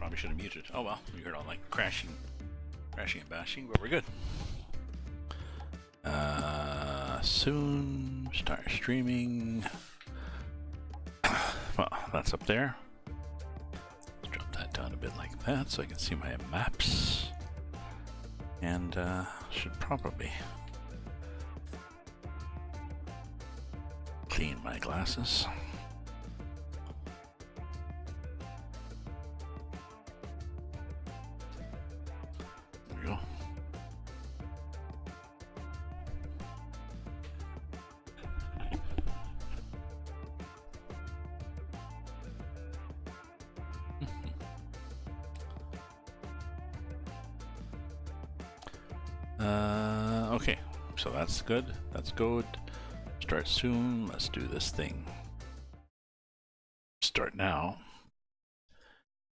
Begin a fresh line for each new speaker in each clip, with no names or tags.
Probably should have muted. Oh well, we heard all like crashing and bashing, but we're good. Soon start streaming. Well, that's up there. Let's drop that down a bit like that so I can see my maps. And should probably clean my glasses. There we go. Okay, so that's good. That's good. Start soon. Let's do this thing. Start now.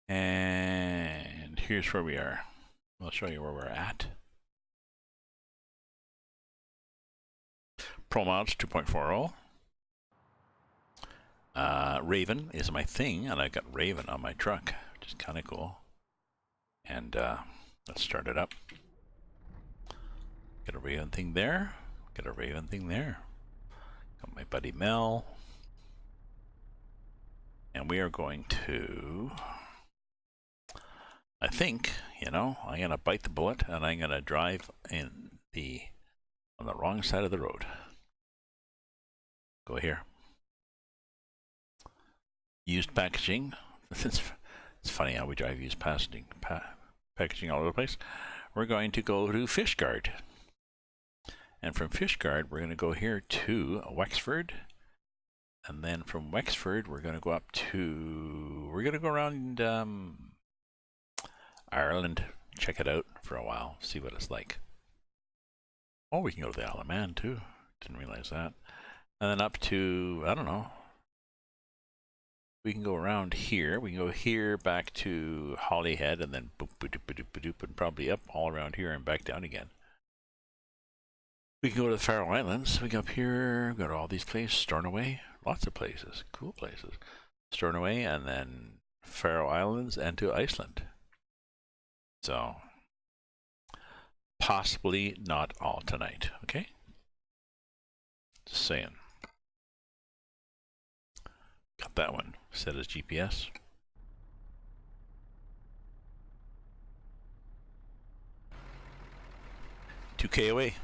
And here's where we are. I'll show you where we're at. Pro mods 2.40. Raven is my thing, and I've got Raven on my truck, which is kind of cool. And let's start it up. Get a Raven thing there. Get a Raven thing there. Got my buddy Mel. And we are going to, I think, you know, I'm going to bite the bullet and I'm going to drive on the wrong side of the road. Go here. Used packaging. It's funny how we drive used packaging all over the place. We're going to go to Fishguard. And from Fishguard, we're going to go here to Wexford. And then from Wexford, we're going to go up to, we're going to go around Ireland, check it out for a while, see what it's like. Oh, we can go to the Isle of Man too. Didn't realize that. And then up to, I don't know. We can go around here. We can go here back to Holyhead and then boop, boop, boop, boop, boop, boop, and probably up all around here and back down again. We can go to the Faroe Islands. We go up here, go to all these places, Stornoway, lots of places, cool places. Stornoway and then Faroe Islands and to Iceland. So, possibly not all tonight, okay? Just saying. Got that one set as GPS. $2K away.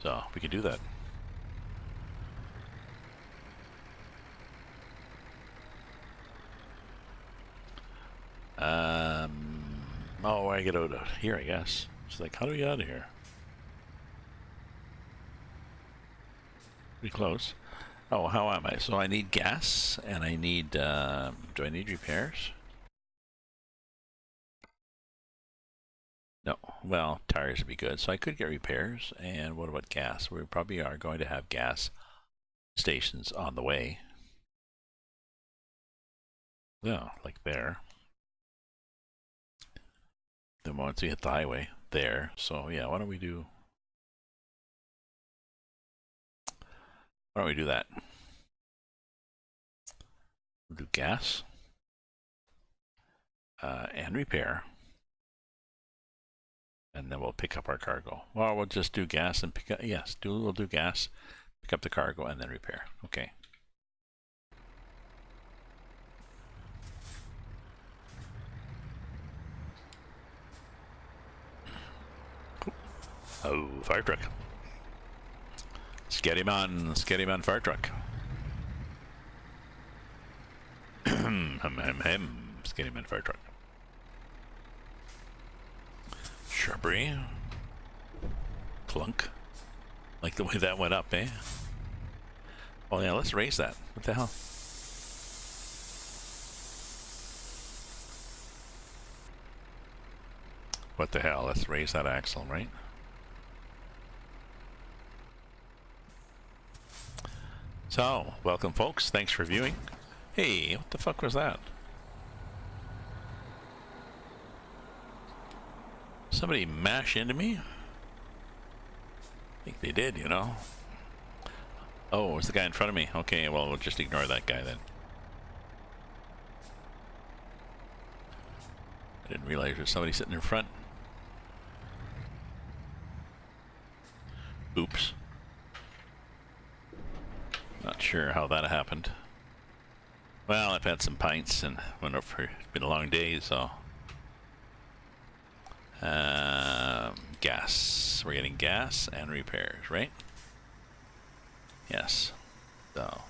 So we can do that. Oh, I get out of here, I guess. It's like, how do we get out of here? Pretty close. Oh, how am I? So I need gas, and I need, do I need repairs? No. Well, tires would be good. So I could get repairs, and what about gas? We probably are going to have gas stations on the way. Yeah, like there. Then once we hit the highway, there. So yeah, why don't we do that? We'll do gas and repair, and then we'll pick up our cargo. Well, we'll just do gas and pick up. Yes, we'll do gas, pick up the cargo, and then repair. Okay. Cool. Oh, fire truck. Scary man fire truck. Scary man fire truck. Shrubbery. Clunk. Like the way that went up, eh? Oh yeah, let's raise that. What the hell? What the hell? Let's raise that axle, right? So, welcome folks. Thanks for viewing. Hey, what the fuck was that? Somebody mash into me? I think they did, you know. Oh, it was the guy in front of me. Okay, well, we'll just ignore that guy then. Didn't realize there's somebody sitting in front. Oops. Not sure how that happened. Well, I've had some pints and went up for, it's been a long day, so. Gas. We're getting gas and repairs, right? Yes. So,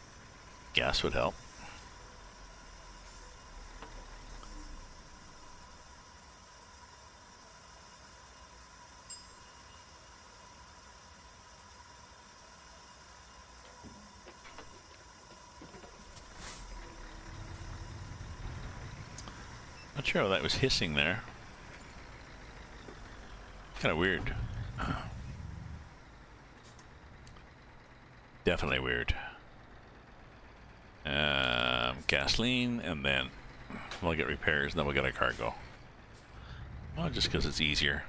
gas would help. Not sure how that was hissing there. Kind of weird. Definitely weird. Gasoline, and then we'll get repairs, and then we'll get a cargo. Well, just because it's easier.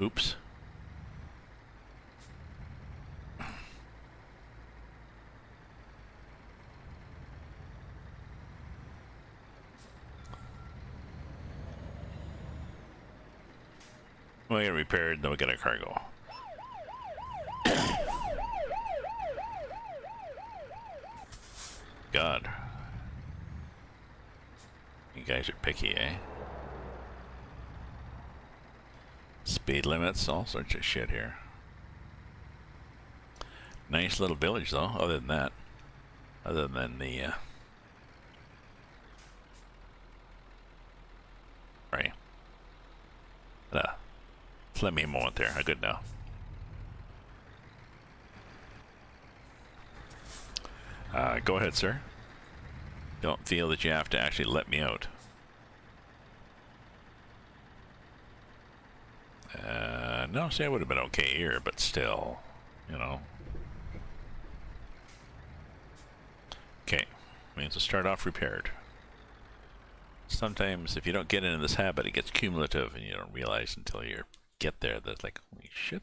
Oops. We'll get repaired, then we'll get a cargo. God. You guys are picky, eh? Speed limits, all sorts of shit here. Nice little village, though, other than that. Other than the, Sorry. Let me a moment there. I'm good now. Go ahead, sir. Don't feel that you have to actually let me out. No, see, I would have been okay here, but still, you know. Okay, means to start off repaired. Sometimes, if you don't get into this habit, it gets cumulative, and you don't realize until you get there that it's like, holy shit.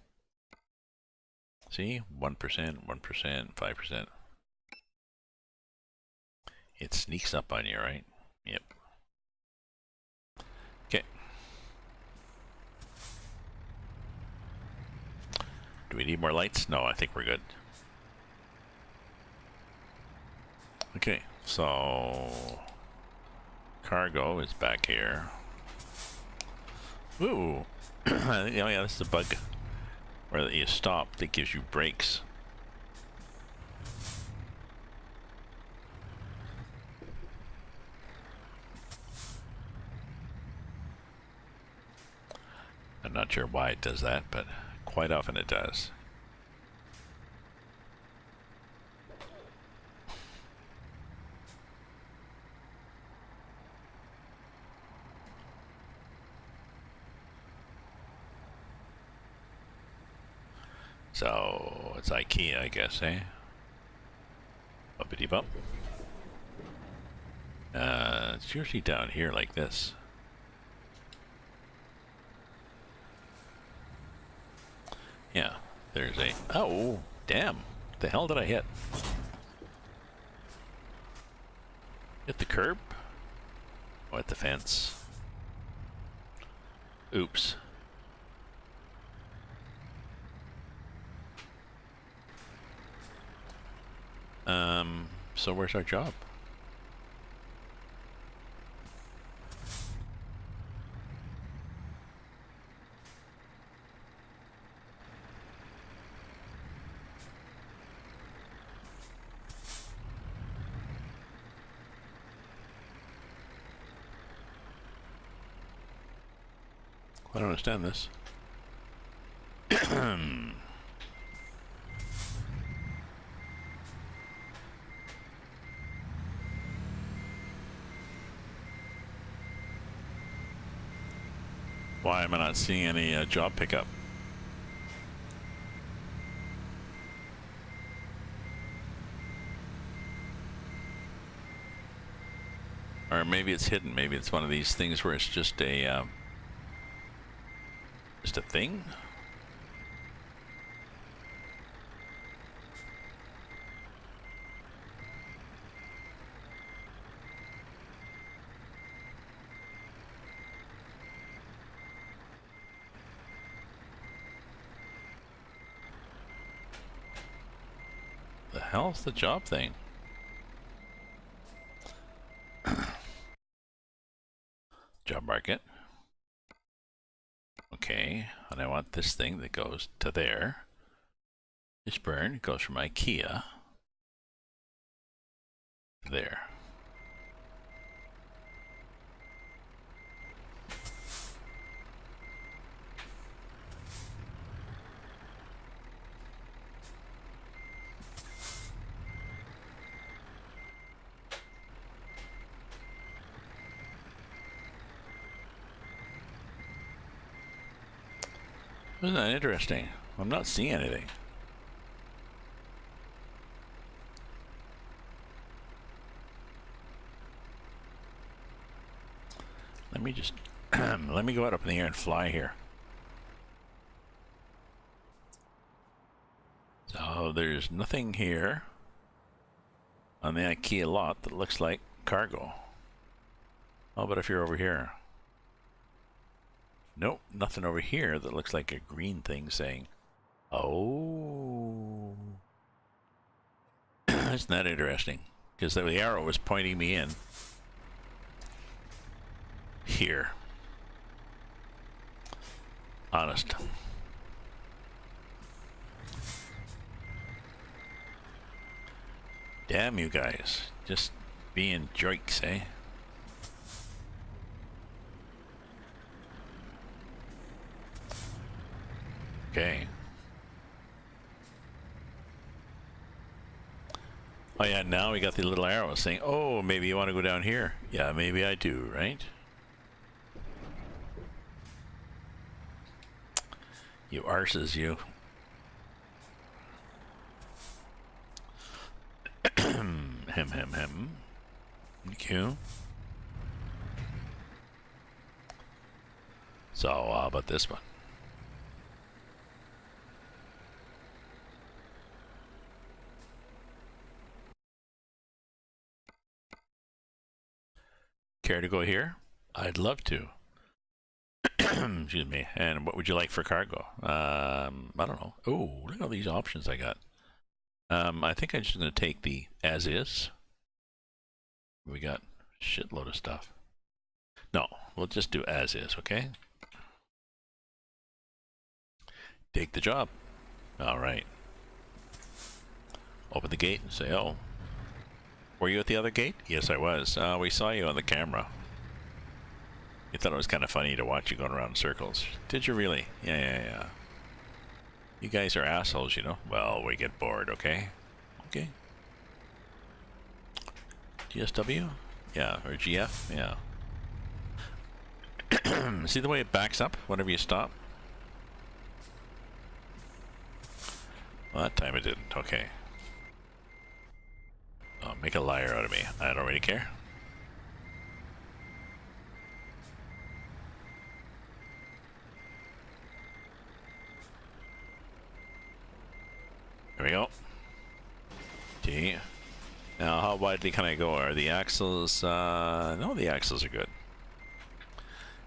See, 1%, 1%, 5%. It sneaks up on you, right? Yep. Okay. Do we need more lights? No, I think we're good. Okay, so cargo is back here. Ooh. Oh yeah, this is a bug where you stop that gives you brakes. I'm not sure why it does that, but quite often it does. So it's IKEA, I guess, eh? Bumpity bump. It's usually down here like this. Yeah, there's a... Oh, damn. The hell did I hit? Hit the curb? Oh, at the fence. Oops. So where's our job? I don't understand this. Why am I not seeing any job pickup? Or maybe it's hidden. Maybe it's one of these things where it's just a thing. hell's the job thing? Job market. Okay, and I want this thing that goes to there. This burn goes from IKEA to there. Isn't that interesting? I'm not seeing anything. Let me just let me go out up in the air and fly here. So there's nothing here on the IKEA lot that looks like cargo. Oh, but if you're over here. Nope, nothing over here that looks like a green thing saying, oh. Isn't that interesting? Because the arrow was pointing me in. Here. Honest. Damn you guys. Just being jerks, eh? Okay. Oh yeah, now we got the little arrow saying, oh, maybe you want to go down here. Yeah, maybe I do, right? You arses, you. Hem. Thank you. So, how about this one? Care to go here? I'd love to. Excuse me. And what would you like for cargo? I don't know. Oh, look at all these options I got. I think I'm just going to take the as is. We got a shitload of stuff. No, we'll just do as is, okay? Take the job. All right. Open the gate and say, oh. Were you at the other gate? Yes, I was. We saw you on the camera. You thought it was kind of funny to watch you going around in circles. Did you really? Yeah. You guys are assholes, you know? Well, we get bored, okay? Okay. GSW? Yeah, or GF? Yeah. See the way it backs up whenever you stop? Well, that time it didn't. Okay. Oh, make a liar out of me. I don't really care. There we go. T. Now, how widely can I go? Are the axles... no, the axles are good.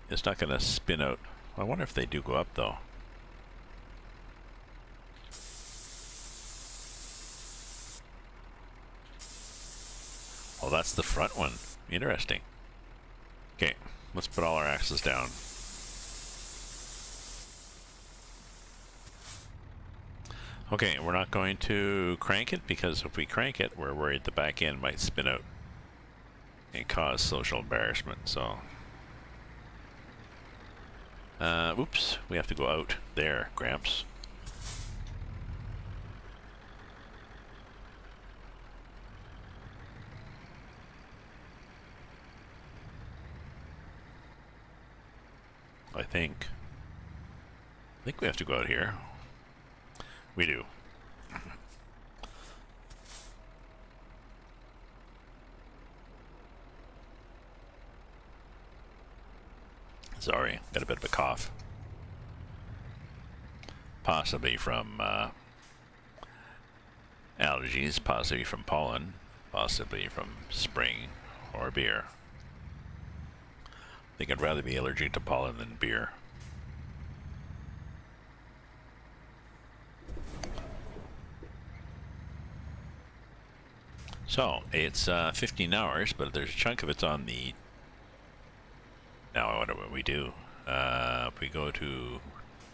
It's not going to spin out. I wonder if they do go up, though. Oh, that's the front one. Interesting. Okay, let's put all our axles down. Okay, we're not going to crank it because if we crank it, we're worried the back end might spin out and cause social embarrassment, so... oops, we have to go out there, Gramps. I think we have to go out here. We do. Sorry, got a bit of a cough. Possibly from allergies, possibly from pollen, possibly from spring or beer. I think I'd rather be allergic to pollen than beer. So it's 15 hours, but there's a chunk of it's on the. Now I wonder what we do. If we go to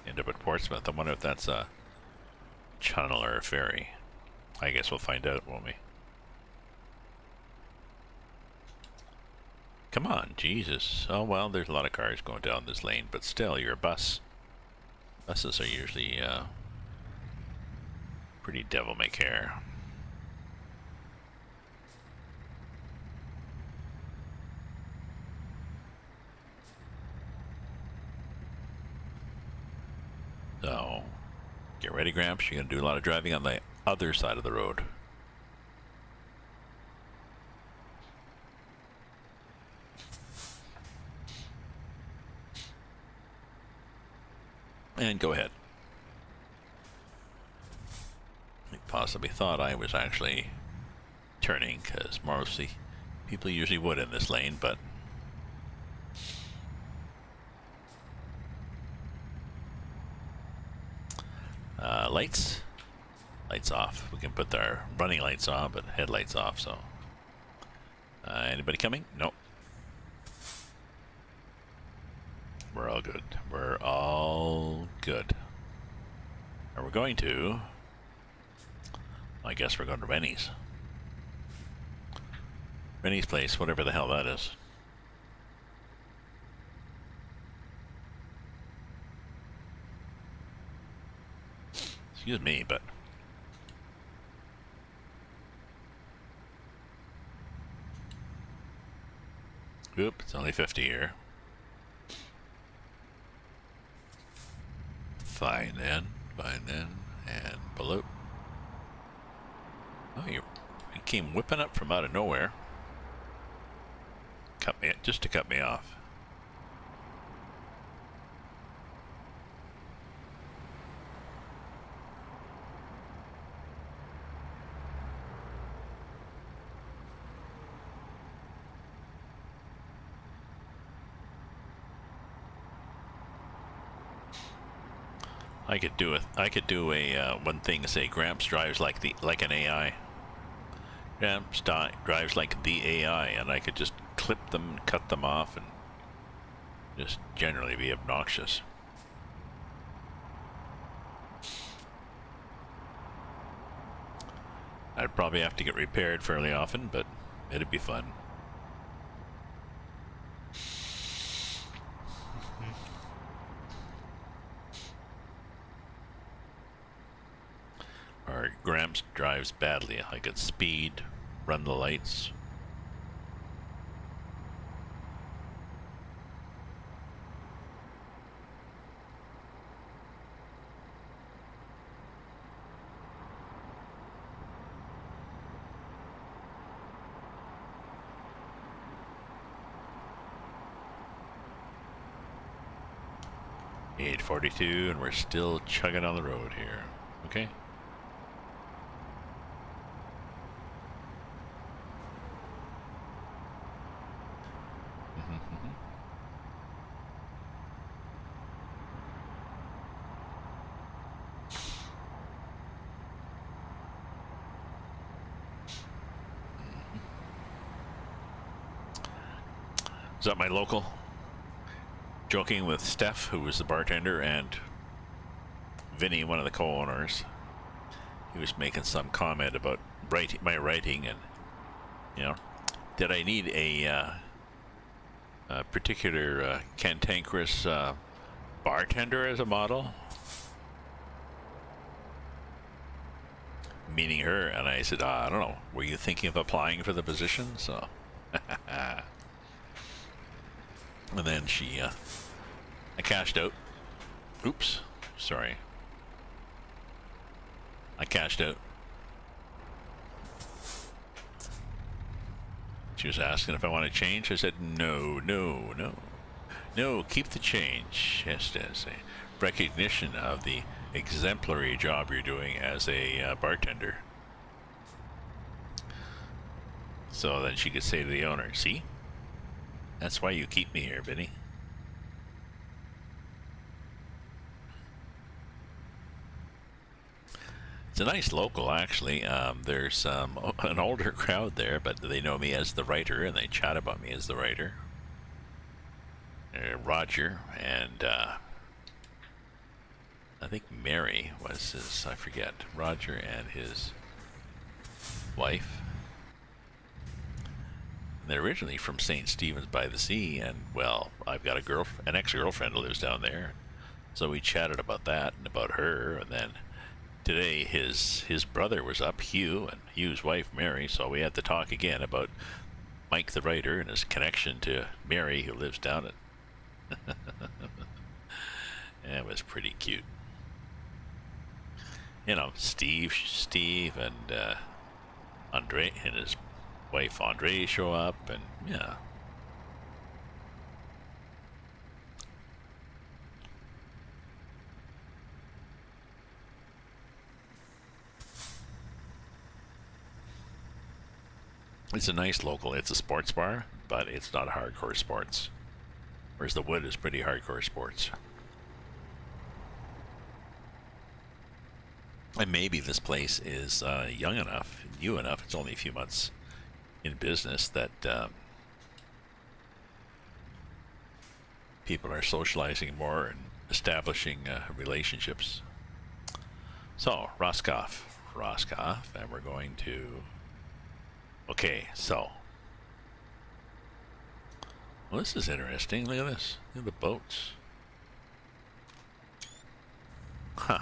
end up at Portsmouth, I wonder if that's a channel or a ferry. I guess we'll find out, won't we? Come on, Jesus. Oh well, there's a lot of cars going down this lane, but still, you're a bus. Buses are usually pretty devil-may-care. So, get ready, Gramps. You're going to do a lot of driving on the other side of the road. And go ahead. I possibly thought I was actually turning, because mostly people usually would in this lane, but lights off. We can put our running lights on, but headlights off. So anybody coming? Nope. We're all good. We're all good. Are we going to? I guess we're going to Rennie's. Rennie's place, whatever the hell that is. Excuse me, but oop, it's only 50 here. Fine then, and below. Oh, you came whipping up from out of nowhere. Cut me, just to cut me off. I could do a one thing, say Gramps drives like an AI. Gramps drives like the AI, and I could just clip them, cut them off, and just generally be obnoxious. I'd probably have to get repaired fairly often, but it'd be fun. Or Gramps drives badly. I could speed, run the lights. .42, and we're still chugging on the road here. Okay. Is that my local? Joking with Steph, who was the bartender, and Vinny, one of the co-owners. He was making some comment about my writing, and you know, did I need a particular cantankerous bartender as a model? Meaning her, and I said, I don't know. Were you thinking of applying for the position? So. And then she, I cashed out. Oops, sorry. I cashed out. She was asking if I want to change. I said, no, keep the change. Yes, as a recognition of the exemplary job you're doing as a bartender. So then she could say to the owner, see? That's why you keep me here, Vinny. It's It's a nice local, actually. There's an older crowd there, but they know me as the writer, and they chat about me as the writer. Roger, and I think Mary was his, I forget, Roger and his wife. They're originally from St. Stephen's by the Sea, and, well, I've got an ex-girlfriend who lives down there. So we chatted about that and about her, and then today his brother was up, Hugh, and Hugh's wife, Mary, so we had to talk again about Mike the writer and his connection to Mary, who lives down at... It was pretty cute. You know, Steve and Andre and his wife Andre show up, and yeah. It's a nice local. It's a sports bar, but it's not hardcore sports. Whereas the Wood is pretty hardcore sports. And maybe this place is young enough, new enough, it's only a few months in business, that people are socializing more and establishing relationships. So, Roscoff, and we're going to... Okay, so... Well, this is interesting. Look at this. Look at the boats. Huh.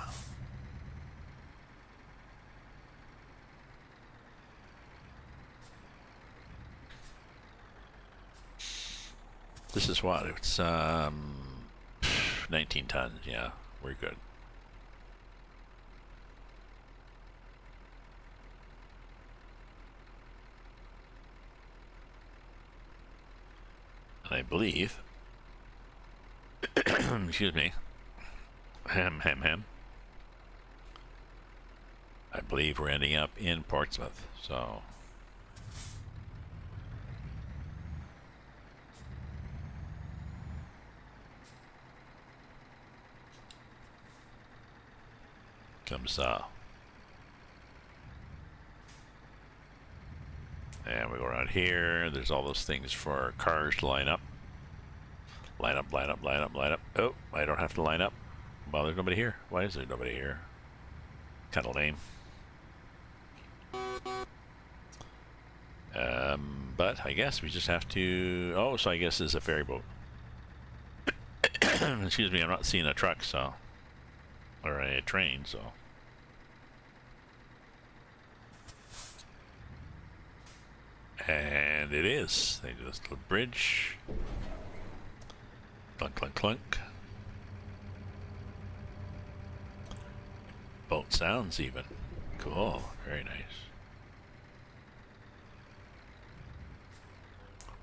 This is what? It's 19 tons. Yeah, we're good. And I believe, excuse me, ham. I believe we're ending up in Portsmouth, so. Comes and we go around here. There's all those things for cars to line up. Line up. Oh, I don't have to line up. Well, there's nobody here. Why is there nobody here? Kind of lame. But I guess we just have to... Oh, so I guess this is a ferry boat. Excuse me, I'm not seeing a truck, so... Or a train, so... And it is. They do this little bridge. Clunk, clunk, clunk. Boat sounds even. Cool. Very nice.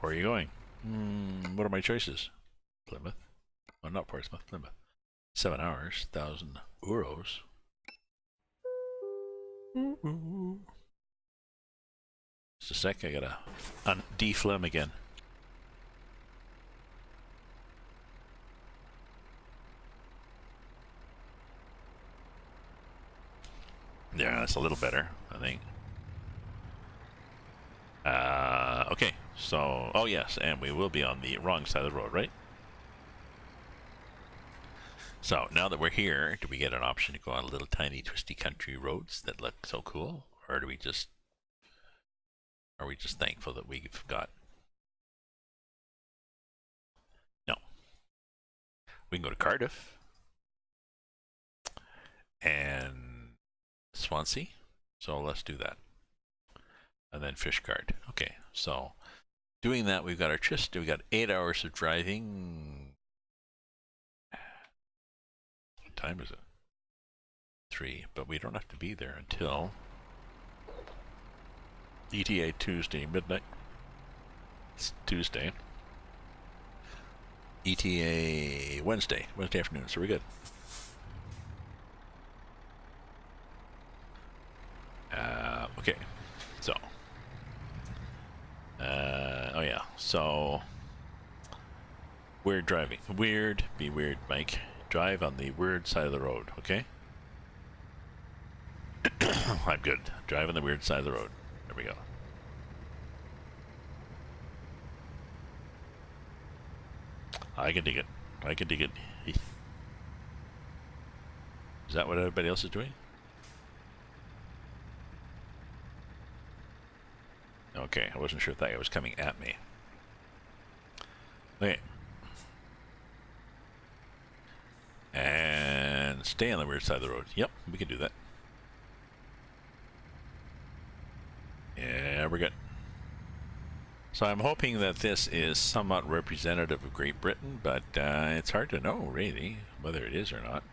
Where are you going? What are my choices? Plymouth. Oh, not Portsmouth. Plymouth. 7 hours. 1,000 euros. Just a sec. I gotta deflim again. Yeah, that's a little better, I think. Okay, so, oh yes, and we will be on the wrong side of the road, right? So, now that we're here, do we get an option to go on little tiny twisty country roads that look so cool? Or do we just, are we just thankful that we've got? No. We can go to Cardiff. And Swansea. So let's do that. And then Fishguard. Okay, so doing that, we've got our we got 8 hours of driving. What time is it? 3, but we don't have to be there until ETA Tuesday midnight. It's Tuesday. ETA Wednesday afternoon, so we're good. Okay, so oh yeah, so weird driving. Be weird, Mike. Drive on the weird side of the road, okay? I'm good. Driving the weird side of the road. There we go. I can dig it. I can dig it. Is that what everybody else is doing? Okay, I wasn't sure if that guy was coming at me. Okay. And stay on the weird side of the road. Yep, we can do that. Yeah, we're good. So I'm hoping that this is somewhat representative of Great Britain, but it's hard to know, really, whether it is or not.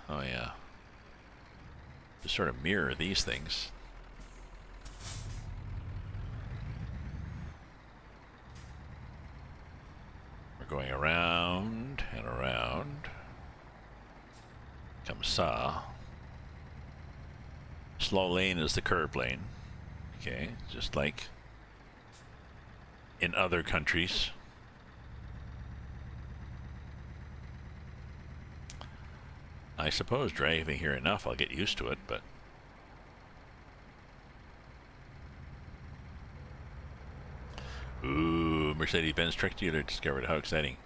Oh yeah. To sort of mirror these things. We're going around and around. Come ça. Slow lane is the curb lane. Okay, just like in other countries. I suppose driving here enough, I'll get used to it, but ooh, Mercedes-Benz truck dealer discovered. How exciting!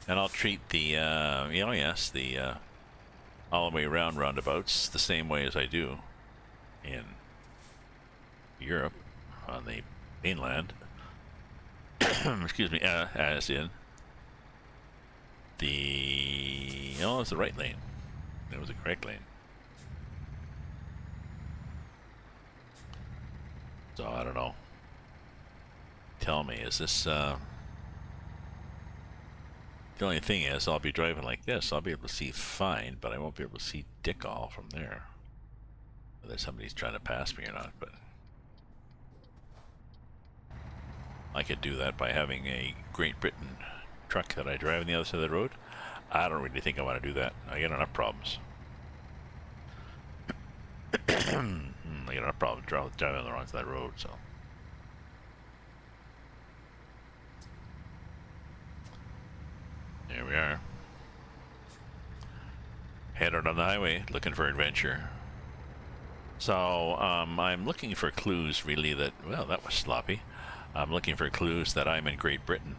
And I'll treat the oh yes, the all the way around roundabouts the same way as I do in Europe on the mainland. Excuse me, as in the it's the right lane. It was the correct lane. So I don't know. Tell me, is this the only thing is I'll be driving like this, I'll be able to see fine, but I won't be able to see dick all from there. Whether somebody's trying to pass me or not, but I could do that by having a Great Britain truck that I drive on the other side of the road. I don't really think I want to do that. I get enough problems. I get enough problems driving on the wrong side of the road, so. There we are. Headed on the highway, looking for adventure. So, I'm looking for clues, really, that, well, that was sloppy. I'm looking for clues that I'm in Great Britain.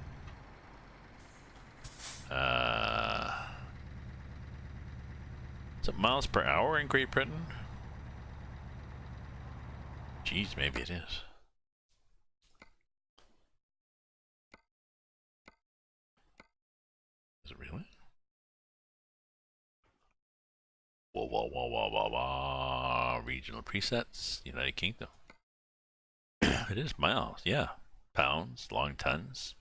Is it miles per hour in Great Britain? Geez, maybe it is. Is it really? Whoa, whoa, whoa, whoa, whoa, whoa. Regional presets, United Kingdom. It is miles, yeah. Pounds, long tons,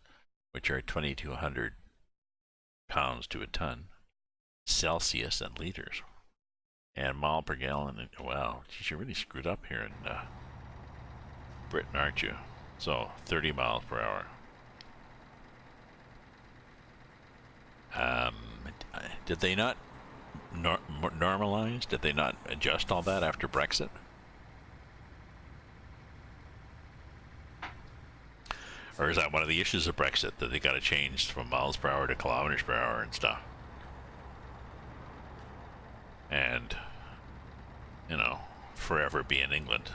which are 2,200 pounds to a ton. Celsius and liters. And mile per gallon. And, wow, geez, you're really screwed up here in Britain, aren't you? So, 30 miles per hour. Did they not normalize? Did they not adjust all that after Brexit? Or is that one of the issues of Brexit, that they got to change from miles per hour to kilometers per hour and stuff? And, forever be in England.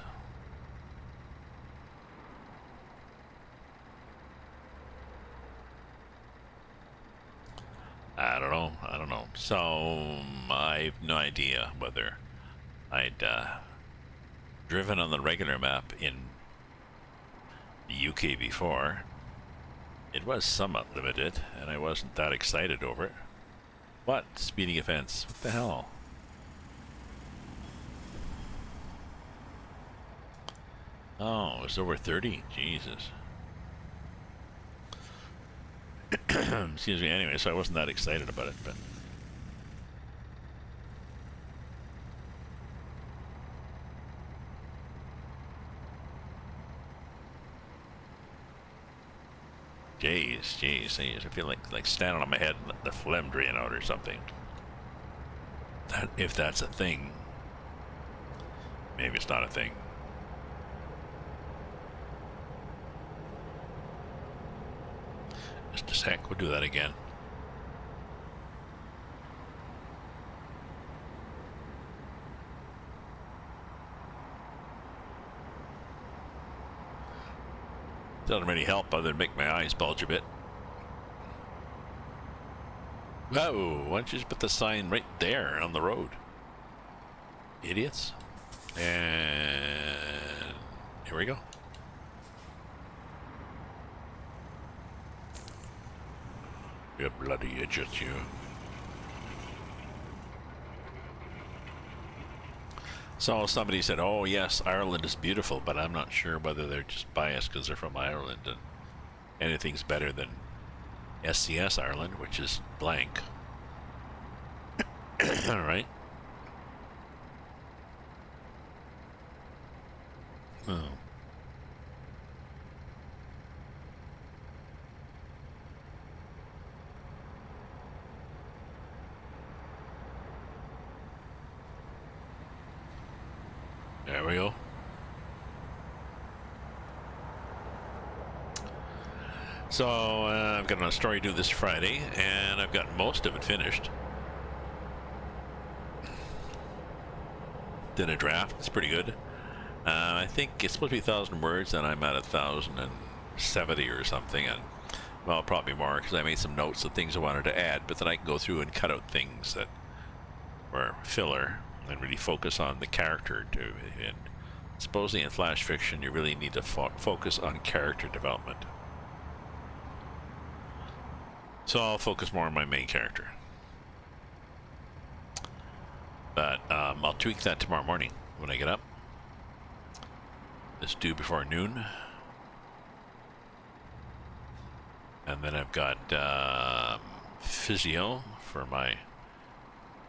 I don't know. So, I have no idea whether I'd driven on the regular map in the UK before. It was somewhat limited, and I wasn't that excited over it. What? Speeding offense? What the hell? Oh, it was over 30? Jesus. Excuse me, anyway, so I wasn't that excited about it, but... Jeez, I feel like standing on my head and let the phlegm drain out or something. That, if that's a thing. Maybe it's not a thing. Just a sec, we'll do that again. Doesn't really help other than make my eyes bulge a bit. Oh, why don't you just put the sign right there on the road? Idiots. And here we go. You bloody idiot, you. So somebody said, oh yes, Ireland is beautiful, but I'm not sure whether they're just biased because they're from Ireland and anything's better than SCS Ireland, which is blank. All right. Oh. There we go. So I've got a story due this Friday, and I've got most of it finished. Did a draft. It's pretty good. I think it's supposed to be 1,000 words, and I'm at 1,070 or something, and well, probably more because I made some notes of things I wanted to add, but then I can go through and cut out things that were filler and really focus on the character too. And supposedly in flash fiction, you really need to focus on character development. So I'll focus more on my main character. But I'll tweak that tomorrow morning when I get up. It's due before noon. And then I've got physio for my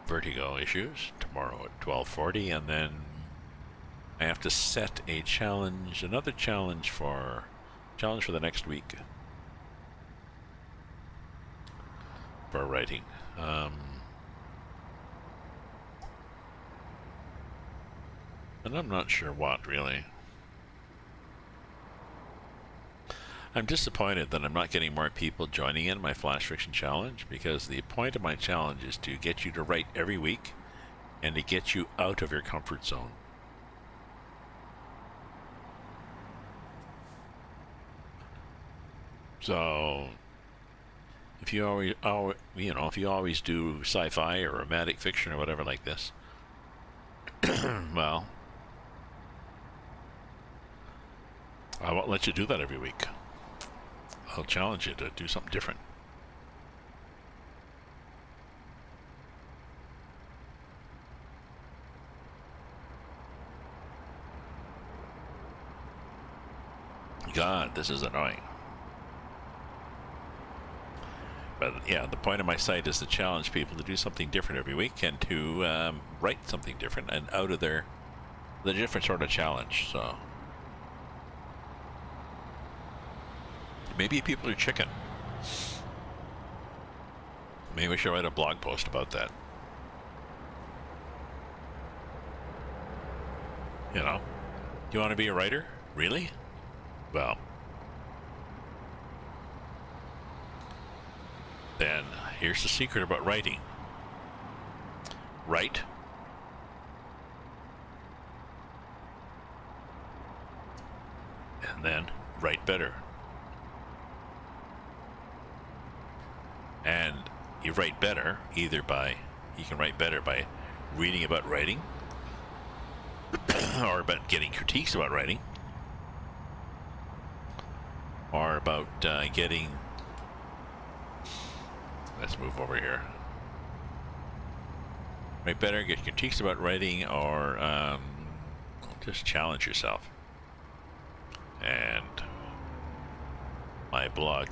vertigo issues tomorrow at 12:40, and then I have to set a challenge, another challenge for the next week for writing. And I'm not sure what really. I'm disappointed that I'm not getting more people joining in my Flash Fiction Challenge, because the point of my challenge is to get you to write every week and to get you out of your comfort zone. So if you always do sci-fi or romantic fiction or whatever like this, well, I won't let you do that every week. I'll challenge you to do something different. God, this is annoying. But yeah, the point of my site is to challenge people to do something different every week and to write something different and out of the different sort of challenge. So maybe people are chicken. Maybe we should write a blog post about that. You know, do you want to be a writer? Really? Well, then here's the secret about writing. Write. And then write better. And you write better you can write better by reading about writing or about getting critiques about writing, or about let's move over here. Write better, get critiques about writing, or just challenge yourself. And my blog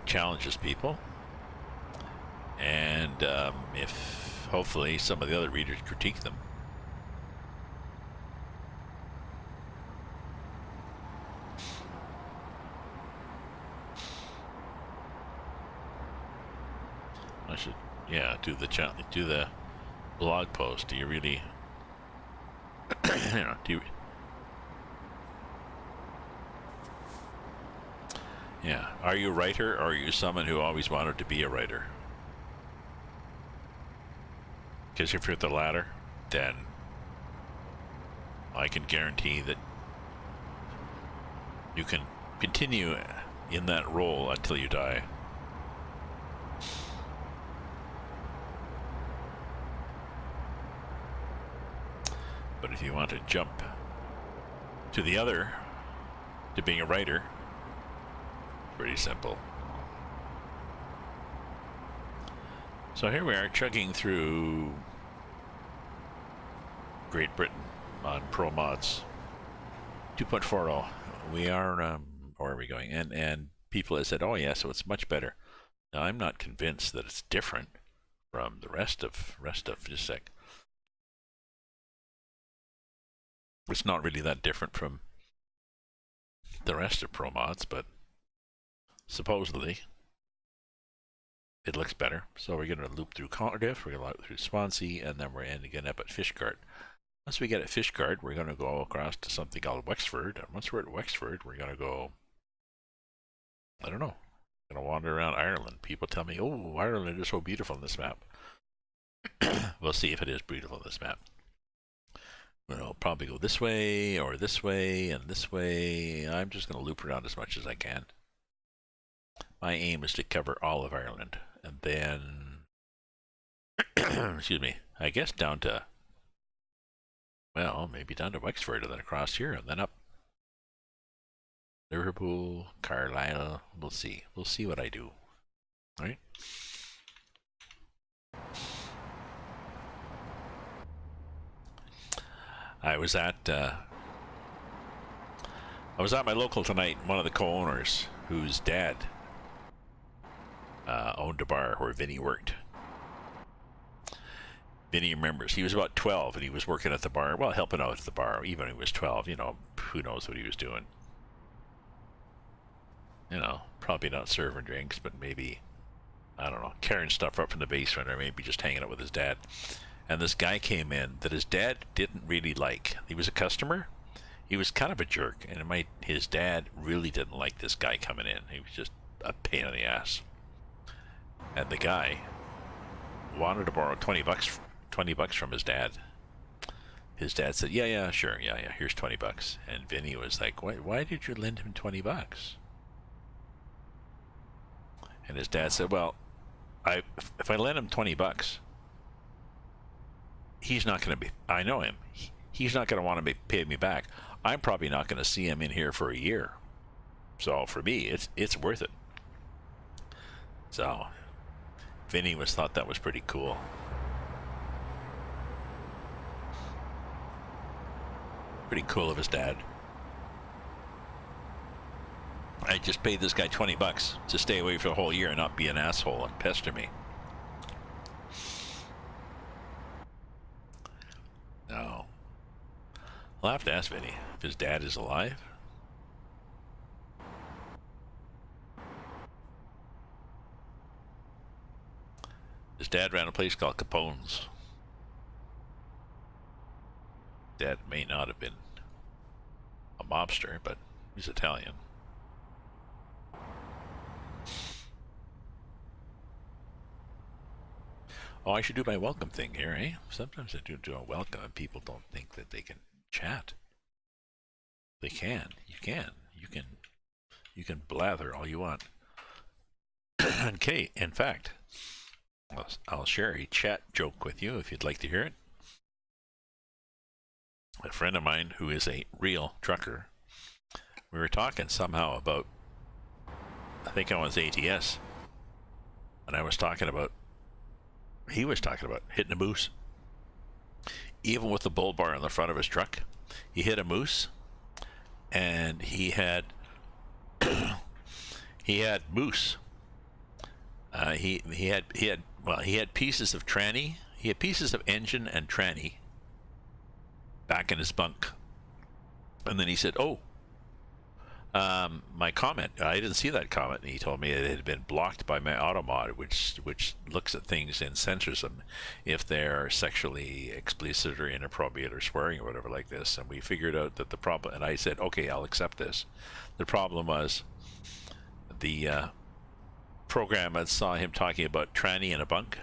challenges people. And if hopefully some of the other readers critique them. I should, yeah, do the blog post. Do you really, yeah, are you a writer, or are you someone who always wanted to be a writer? Because if you're the latter, then I can guarantee that you can continue in that role until you die. But if you want to jump to the other, to being a writer, pretty simple. So here we are chugging through Great Britain on Pro Mods 2.40. We are, where are we going? And people have said, oh yeah, so it's much better. Now I'm not convinced that it's different from the rest of just a sec. It's not really that different from the rest of Pro Mods, but supposedly it looks better. So we're going to loop through Cardiff, we're going to loop through Swansea, and then we're ending up at Fishguard. Once we get at Fishguard, we're going to go across to something called Wexford. And once we're at Wexford, we're going to go, I don't know, going to wander around Ireland. People tell me, oh, Ireland is so beautiful on this map. We'll see if it is beautiful on this map. We'll probably go this way, or this way, and this way. I'm just going to loop around as much as I can. My aim is to cover all of Ireland. And then, excuse me, I guess down to, well, maybe down to Wexford, and then across here, and then up. Liverpool, Carlisle, we'll see. We'll see what I do. All right? I was at my local tonight. One of the co-owners, whose dad owned a bar where Vinny worked. Vinny remembers he was about 12 and he was working at the bar, well, helping out at the bar. Even when he was 12, you know, who knows what he was doing. You know, probably not serving drinks, but maybe, I don't know, carrying stuff up from the basement, or maybe just hanging out with his dad. And this guy came in that his dad didn't really like. He was a customer. He was kind of a jerk, and his dad really didn't like this guy coming in. He was just a pain in the ass. And the guy wanted to borrow 20 bucks from his dad. His dad said, yeah, sure, yeah, here's 20 bucks. And Vinny was like, why did you lend him 20 bucks? And his dad said, well, if I lend him 20 bucks, he's not going to be, I know him, he's not going to want to pay me back. I'm probably not going to see him in here for a year. So for me, it's worth it. So Vinny thought that was pretty cool. Pretty cool of his dad. I just paid this guy 20 bucks to stay away for a whole year and not be an asshole and pester me. No. I'll have to ask Vinny if his dad is alive. His dad ran a place called Capone's. Dad may not have been a mobster, but he's Italian. Oh, I should do my welcome thing here, eh? Sometimes I do a welcome and people don't think that they can chat. They can. You can. You can blather all you want. Okay, in fact, I'll share a chat joke with you if you'd like to hear it. A friend of mine who is a real trucker, we were talking somehow about, I think I was ATS, and he was talking about hitting a moose. Even with the bull bar on the front of his truck, he hit a moose, and he had moose. He had pieces of tranny. He had pieces of engine and tranny back in his bunk, and then he said, "Oh, my comment. I didn't see that comment." And he told me it had been blocked by my AutoMod, which looks at things and censors them if they're sexually explicit or inappropriate or swearing or whatever like this. And we figured out that the problem. And I said, "Okay, I'll accept this." The problem was the program had saw him talking about tranny in a bunk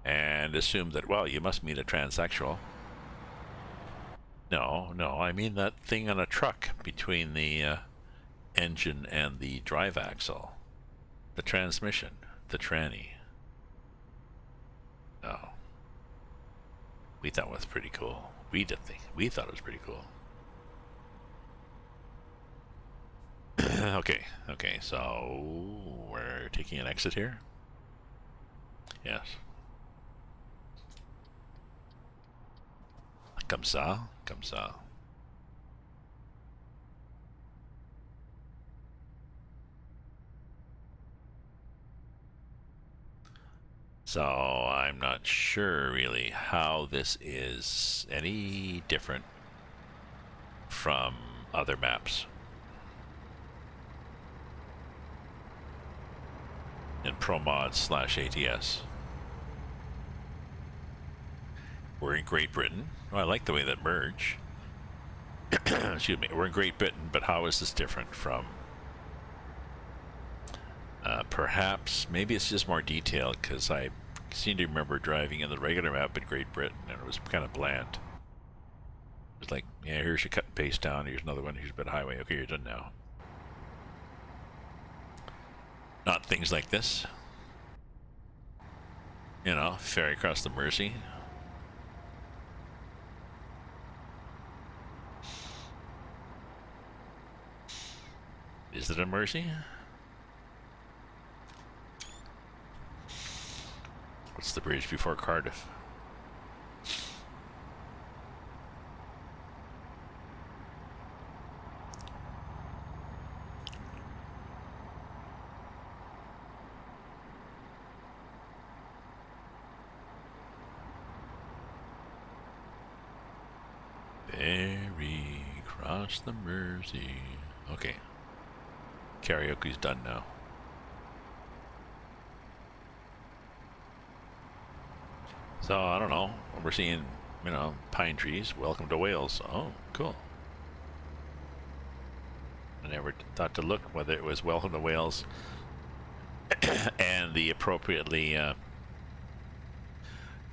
and assumed that, well, you must mean a transsexual. No, I mean that thing on a truck between the engine and the drive axle. The transmission, the tranny. Oh. We thought it was pretty cool. We thought it was pretty cool. Okay, so we're taking an exit here. Yes. Comme ça, comme ça. So I'm not sure really how this is any different from other maps in ProMods/ATS. We're in Great Britain. Oh, I like the way that merge. Excuse me. We're in Great Britain, but how is this different from? Perhaps, maybe it's just more detailed, because I seem to remember driving in the regular map in Great Britain, and it was kind of bland. It was like, yeah, here's your cut and paste down, here's another one, here's a bit of highway, okay, you're done now. Not things like this. You know, ferry across the Mersey. Is it a Mersey? What's the bridge before Cardiff? Ferry across the Mersey. Okay. Karaoke's done now. So, I don't know. We're seeing, you know, pine trees. Welcome to Wales. Oh, cool. I never thought to look whether it was Welcome to Wales and the appropriately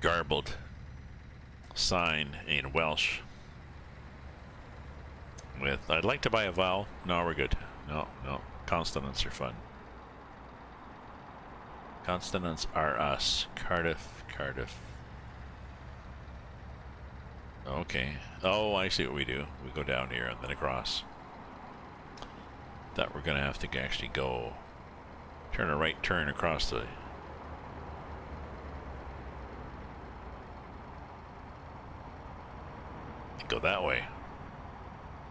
garbled sign in Welsh with, I'd like to buy a vowel. No, we're good. No. Consonants are fun. Consonants are us. Cardiff. Okay. Oh, I see what we do. We go down here and then across. Thought we're gonna have to actually go turn a right turn across the. Go that way.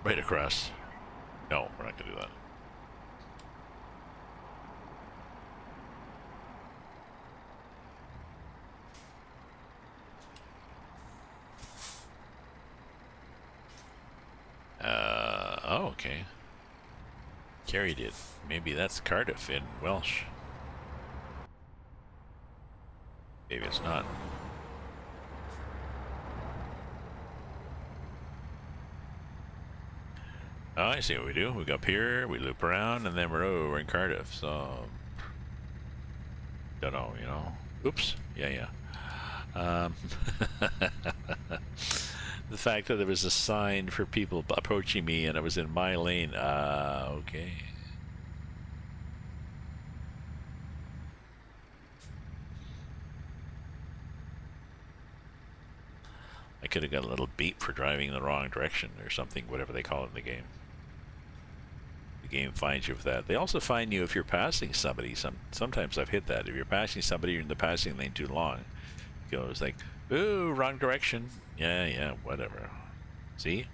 Right across. No, we're not gonna do that. Oh, okay. Kerry did. Maybe that's Cardiff in Welsh. Maybe it's not. Oh, I see what we do. We go up here, we loop around, and then we're in Cardiff, so... Don't know, you know. Oops. Yeah. The fact that there was a sign for people approaching me and it was in my lane. Okay. I could have got a little beat for driving in the wrong direction or something, whatever they call it in the game. The game finds you for that. They also find you if you're passing somebody. Sometimes I've hit that. If you're passing somebody, you're in the passing lane too long. It goes like, ooh, wrong direction. Yeah, whatever. See?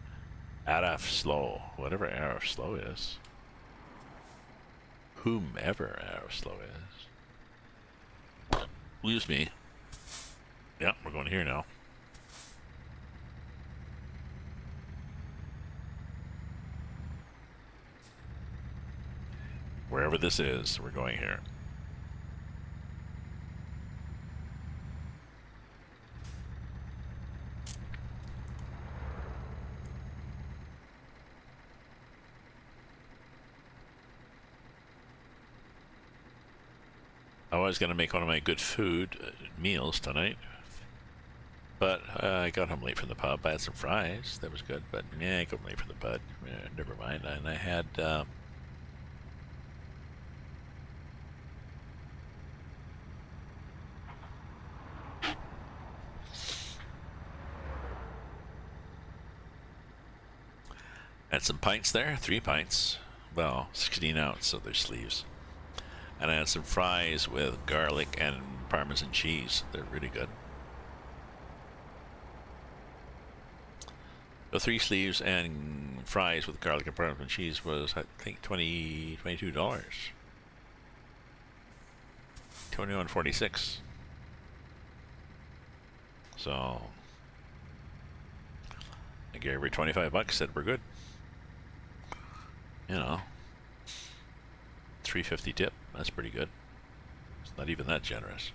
Araf slow. Whatever Araf slow is. Whomever Araf slow is. Excuse me. Yeah, we're going here now. Wherever this is, we're going here. I was going to make one of my good food meals tonight, but I got home late from the pub. I had some fries. That was good, but yeah, I got home late from the pub. Yeah, never mind. And I had Had some pints there, 3 pints. Well, 16 ounce, so they're sleeves. And I had some fries with garlic and Parmesan cheese. They're really good. So 3 sleeves and fries with garlic and Parmesan cheese was, I think, $22. $21.46. So I gave her $25. Said we're good. You know, $3.50 tip. That's pretty good. It's not even that generous.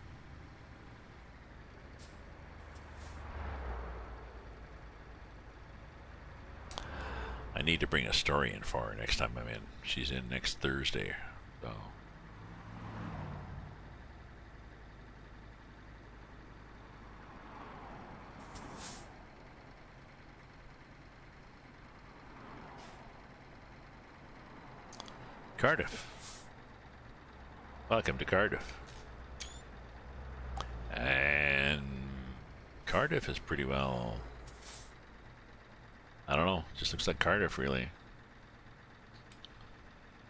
I need to bring a story in for her next time I'm in. She's in next Thursday. So. Cardiff. Welcome to Cardiff. And Cardiff is pretty well, I don't know, just looks like Cardiff really.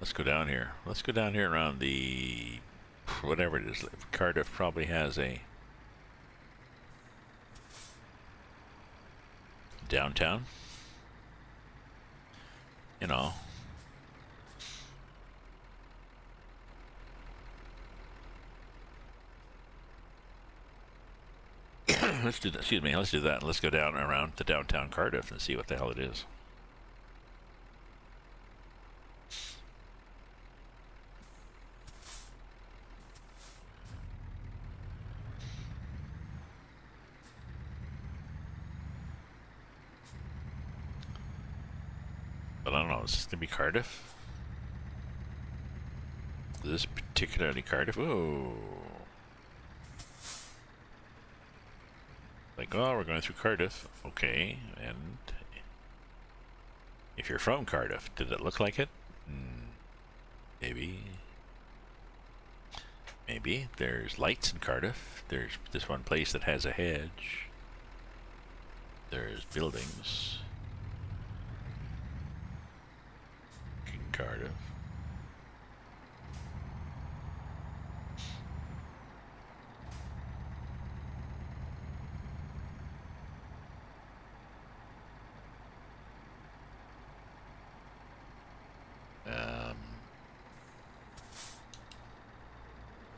Let's go down here. Let's go down here around the, whatever it is. Cardiff probably has a downtown. You know. Let's do that. Excuse me. Let's do that. Let's go down around to downtown Cardiff and see what the hell it is. But I don't know. Is this gonna be Cardiff? Is this particularly Cardiff? Ooh. Like, oh, we're going through Cardiff. Okay, and if you're from Cardiff, did it look like it? Maybe. Maybe. There's lights in Cardiff. There's this one place that has a hedge. There's buildings in Cardiff.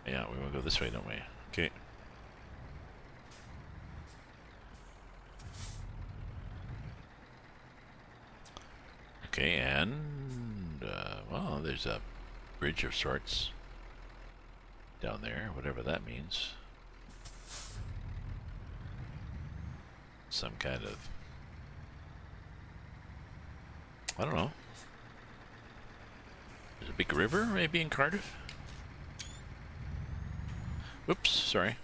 Yeah, we want to go this way, don't we? Okay. Okay, and well, there's a bridge of sorts down there, whatever that means. Some kind of, I don't know. There's a big river maybe in Cardiff? Oops, sorry. Here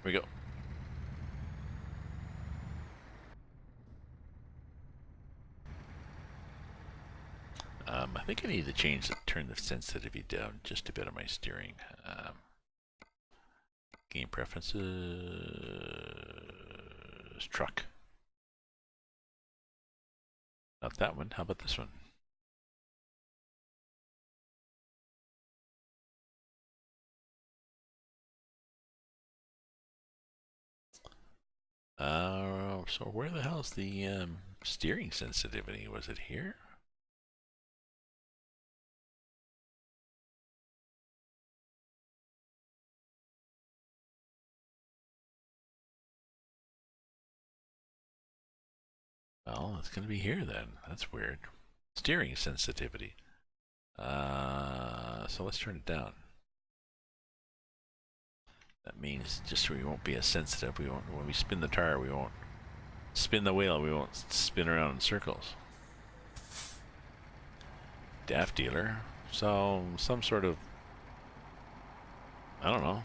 we go. I think I need to turn the sensitivity down just a bit on my steering. Game preferences, truck. Not that one, how about this one? So where the hell's the steering sensitivity? Was it here? Well, it's gonna be here then. That's weird. Steering sensitivity. So let's turn it down. That means just so we won't be as sensitive. We won't, when we spin the tire, we won't spin the wheel. We won't spin around in circles. Daft dealer. So some sort of, I don't know,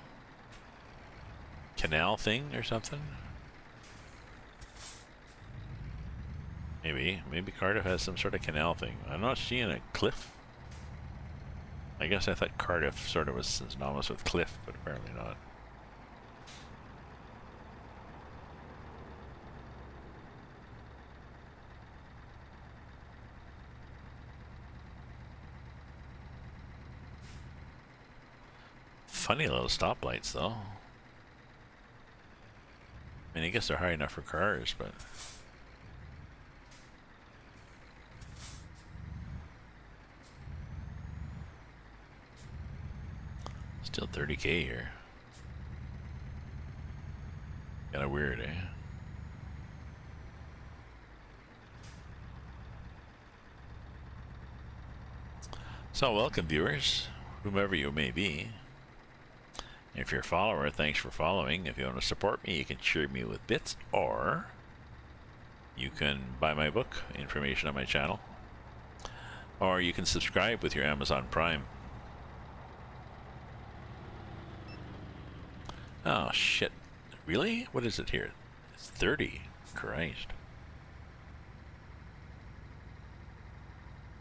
canal thing or something. Maybe Cardiff has some sort of canal thing. I'm not seeing a cliff. I guess I thought Cardiff sort of was synonymous with cliff, but apparently not. Funny little stoplights, though. I mean, I guess they're high enough for cars, but... Still 30k here. Kinda weird, eh? So, welcome viewers, whomever you may be. If you're a follower, thanks for following. If you want to support me, you can cheer me with bits, or you can buy my book, information on my channel, or you can subscribe with your Amazon Prime. Oh shit, really? What is it here? It's 30. Christ.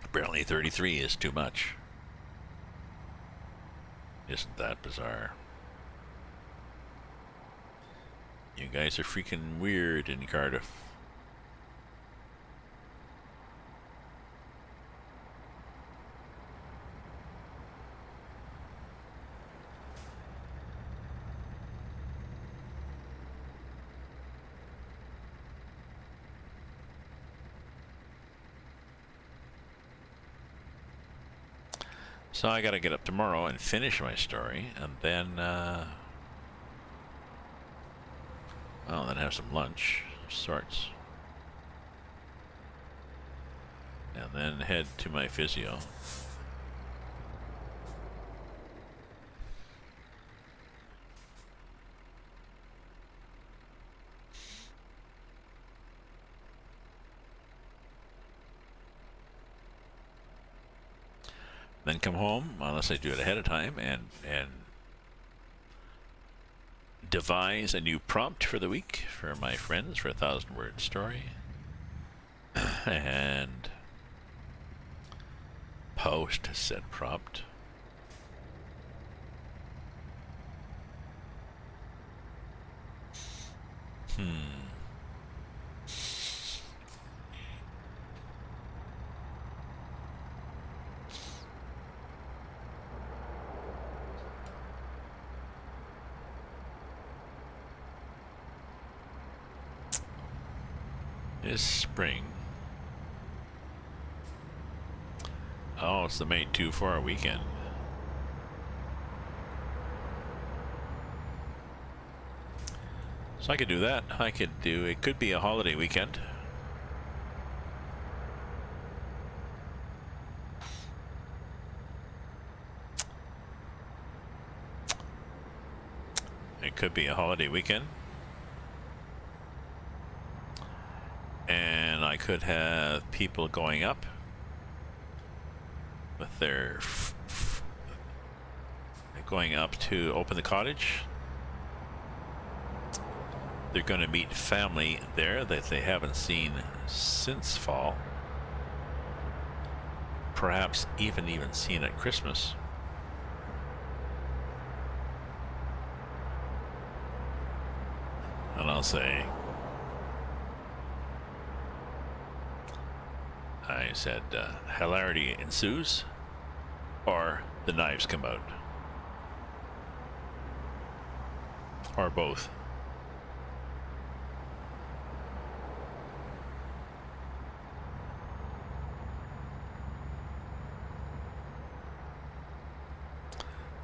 Apparently 33 is too much. Isn't that bizarre? You guys are freaking weird in Cardiff. So I gotta get up tomorrow and finish my story, and then, well, then have some lunch of sorts. And then head to my physio. Then come home, unless I do it ahead of time, and devise a new prompt for the week for my friends for a 1,000-word story. And post said prompt. Is spring. Oh, it's the May 2-4 weekend. So I could do that. I could do, it could be a holiday weekend. It could be a holiday weekend. And I could have people going up with their going up to open the cottage. They're going to meet family there that they haven't seen since fall. Perhaps even seen at Christmas. And I'll say, I said, hilarity ensues, or the knives come out, or both.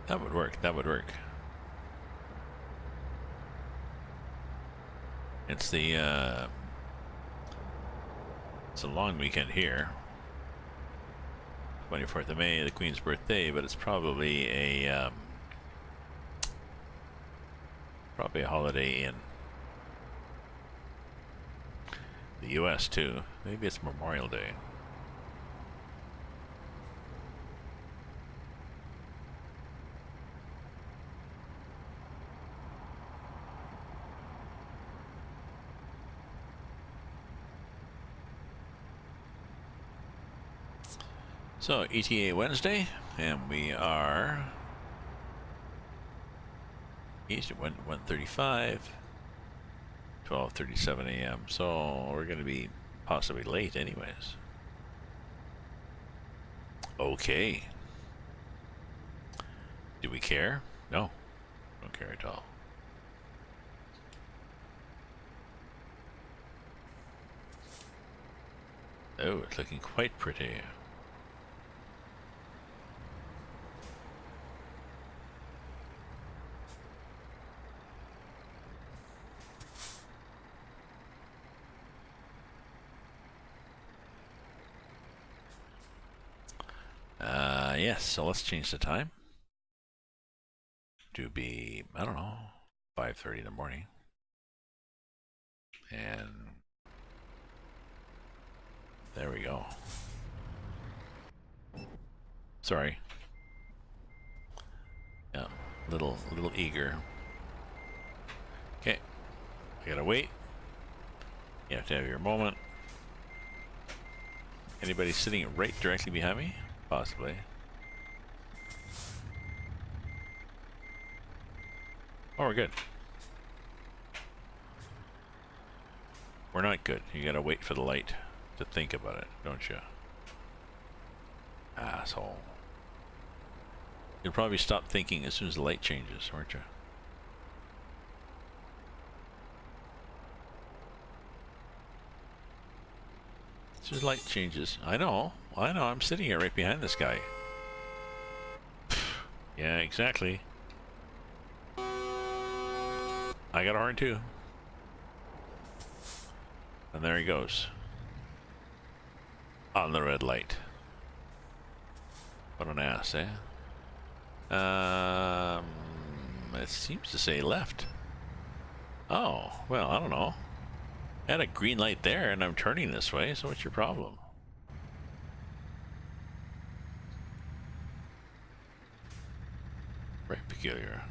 That would work, that would work. It's the, it's a long weekend here. 24th of May, the Queen's birthday, but it's probably a holiday in the US too. Maybe it's Memorial Day. So, ETA Wednesday, and we are east at 1:35, 12:37 a.m. So we're going to be possibly late anyways. Okay. Do we care? No, don't care at all. Oh, it's looking quite pretty. Yes, so let's change the time to be, I don't know, 5:30 in the morning. And there we go. Sorry. Yeah, little eager. Okay, I gotta wait. You have to have your moment. Anybody sitting right directly behind me? Possibly. Oh, we're good. We're not good. You gotta wait for the light to think about it, don't you? Asshole. You'll probably stop thinking as soon as the light changes, won't you? As soon as the light changes. I know, I'm sitting here right behind this guy. Yeah, exactly. I got a horn too. And there he goes. On the red light. What an ass, eh? It seems to say left. Oh, well, I don't know. I had a green light there and I'm turning this way, so what's your problem? Very peculiar.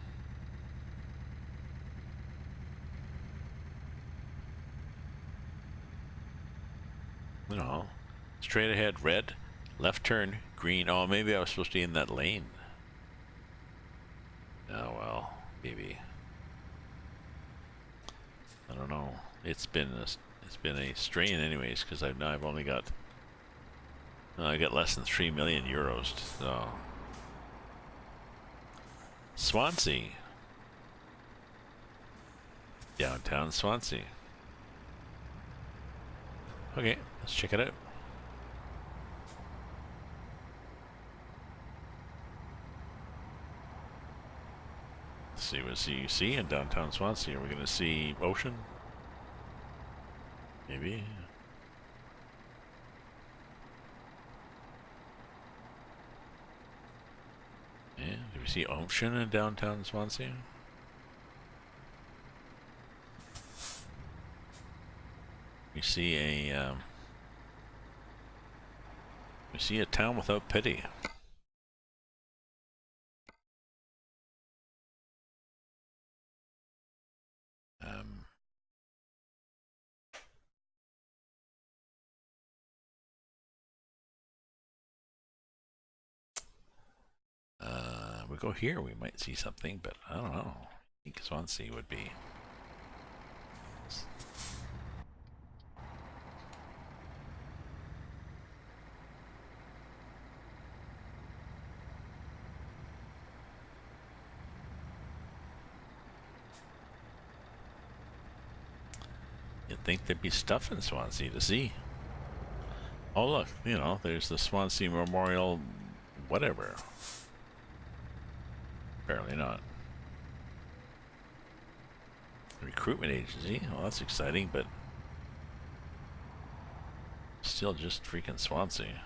No. Straight ahead, red. Left turn, green. Oh, maybe I was supposed to be in that lane. Oh, well, maybe. I don't know. It's been a strain anyways, because I've only got I got less than 3 million euros. So Swansea, downtown Swansea. Okay, let's check it out. Let's see what you see in downtown Swansea. Are we going to see ocean? Maybe. Yeah, do we see ocean in downtown Swansea? We see a town without pity. We go here, we might see something, but I don't know. I think Swansea would be. You'd think there'd be stuff in Swansea to see. Oh look, you know, there's the Swansea Memorial, whatever. Apparently not. Recruitment agency, well that's exciting, but still just freaking Swansea.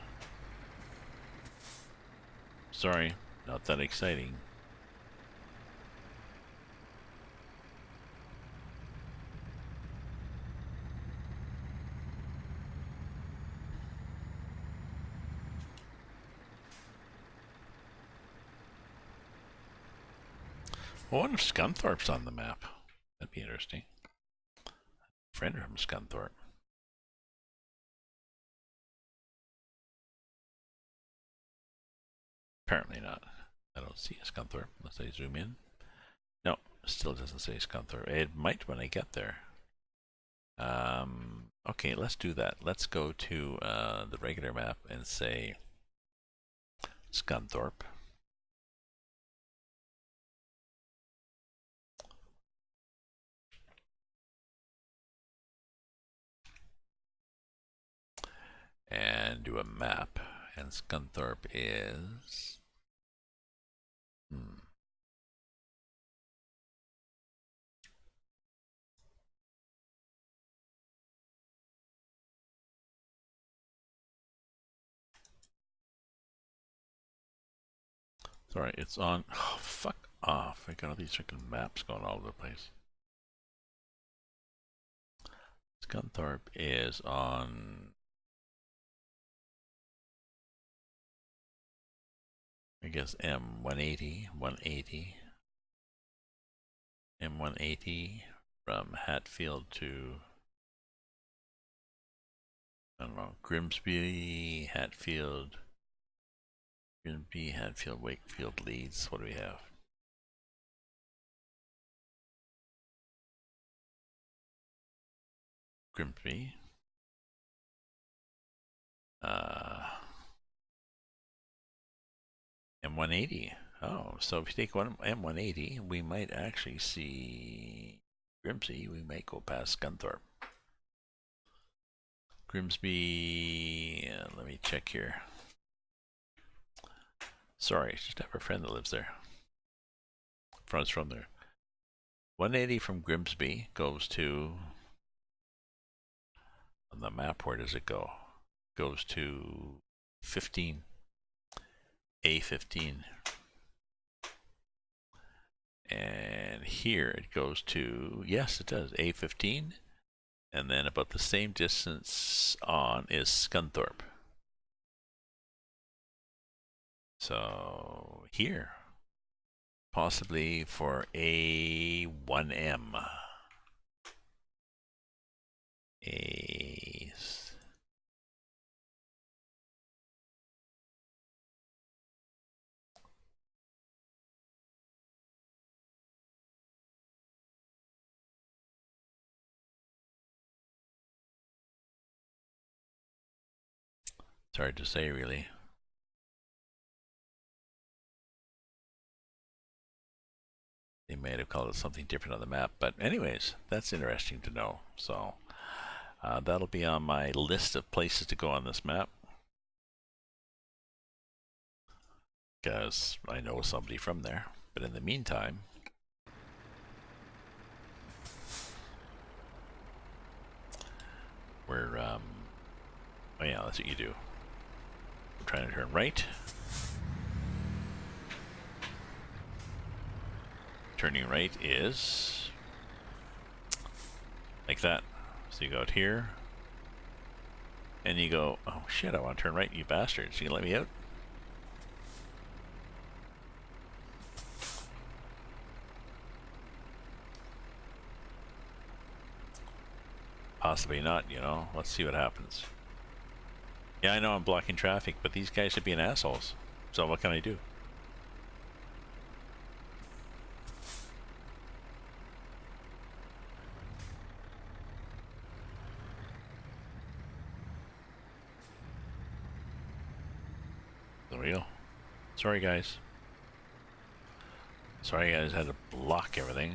Sorry, not that exciting. I wonder if Scunthorpe's on the map. That'd be interesting. Friend from Scunthorpe. Apparently not. I don't see a Scunthorpe unless I zoom in. No, still doesn't say Scunthorpe. It might when I get there. Okay, let's do that. Let's go to the regular map and say Scunthorpe. and do a map. And Scunthorpe is... Sorry, it's on... Oh, fuck off. I got all these freaking maps going all over the place. Scunthorpe is on... I guess M180, 180. M180 from Hatfield to... I don't know, Grimsby, Hatfield... Grimsby, Hatfield, Wakefield, Leeds. What do we have? Grimsby. M180. Oh, so if you take one M180, we might actually see Grimsby. We might go past Scunthorpe. Grimsby, let me check here. Sorry, just have a friend that lives there. Friends from there. 180 from Grimsby goes to... On the map, where does it go? Goes to 15. A15. And here it goes to... Yes, it does. A15. And then about the same distance on is Scunthorpe. So here, possibly for A1M. It's hard to say, really. They might have called it something different on the map, but anyways, that's interesting to know. So that'll be on my list of places to go on this map, because I know somebody from there. But in the meantime, we're oh yeah, that's what you do. We're trying to turn right. Turning right is like that. So you go out here, and you go, oh shit, I want to turn right, you bastards. You can let me out? Possibly not, you know. Let's see what happens. Yeah, I know I'm blocking traffic, but these guys are being assholes. So what can I do? The real. Sorry, guys. Sorry, guys had to block everything.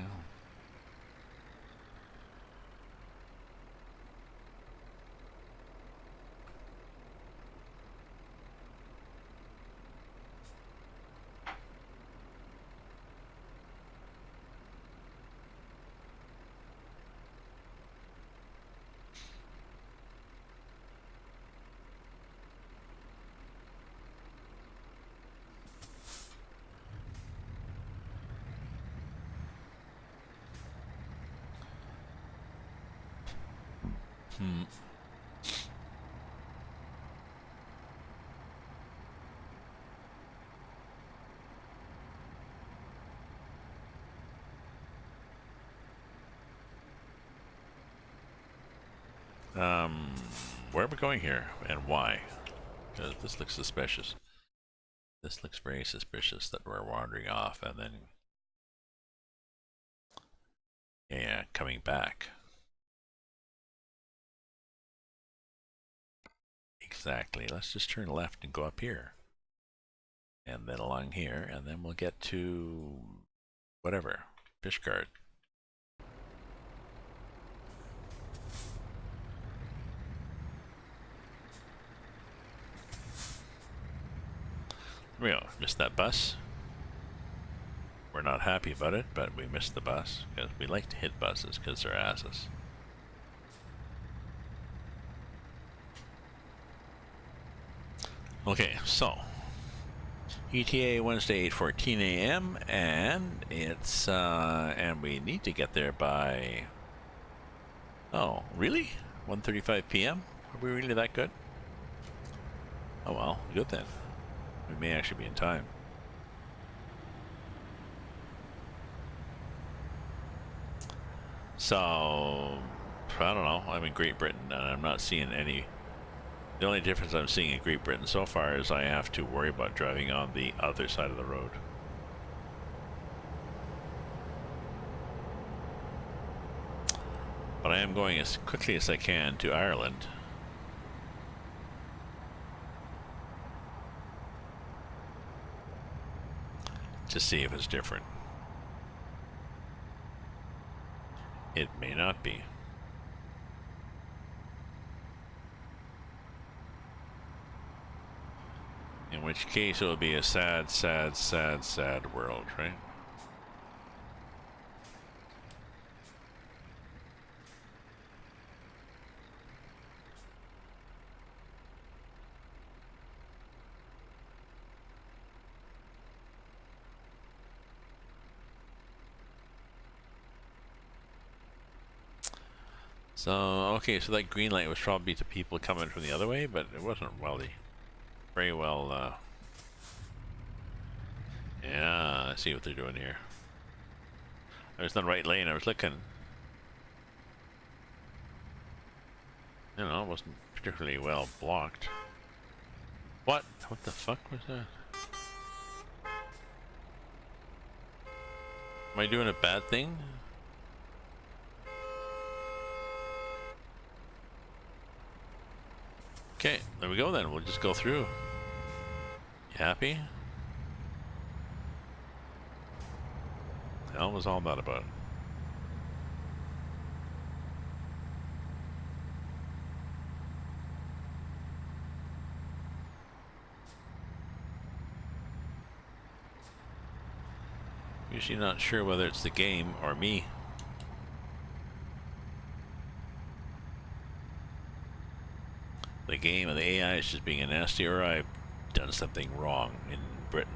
Where are we going here, and why? Because this looks suspicious. This looks very suspicious that we're wandering off and then, yeah, coming back. Exactly. Let's just turn left and go up here. And then along here, and then we'll get to whatever, Fishguard. We missed that bus. We're not happy about it, but we missed the bus because we like to hit buses because they're asses. Okay, so ETA Wednesday 8:14 a.m. and it's and we need to get there by, oh really, 1:35 p.m. Are we really that good? Oh well, good then. We may actually be in time. So I don't know. I'm in Great Britain and I'm not seeing any. The only difference I'm seeing in Great Britain so far is I have to worry about driving on the other side of the road. But I am going as quickly as I can to Ireland. To see if it's different. It may not be. In which case it will be a sad, sad, sad, sad world, right? So, okay, so that green light was probably to people coming from the other way, but it wasn't very well, yeah, I see what they're doing here. I was in the right lane, I was looking. You know, it wasn't particularly well blocked. What? What the fuck was that? Am I doing a bad thing? Okay, there we go then. We'll just go through. You happy? The hell was all that about? Usually not sure whether it's the game or me. The game and the AI is just being a nasty, or I've done something wrong in Britain.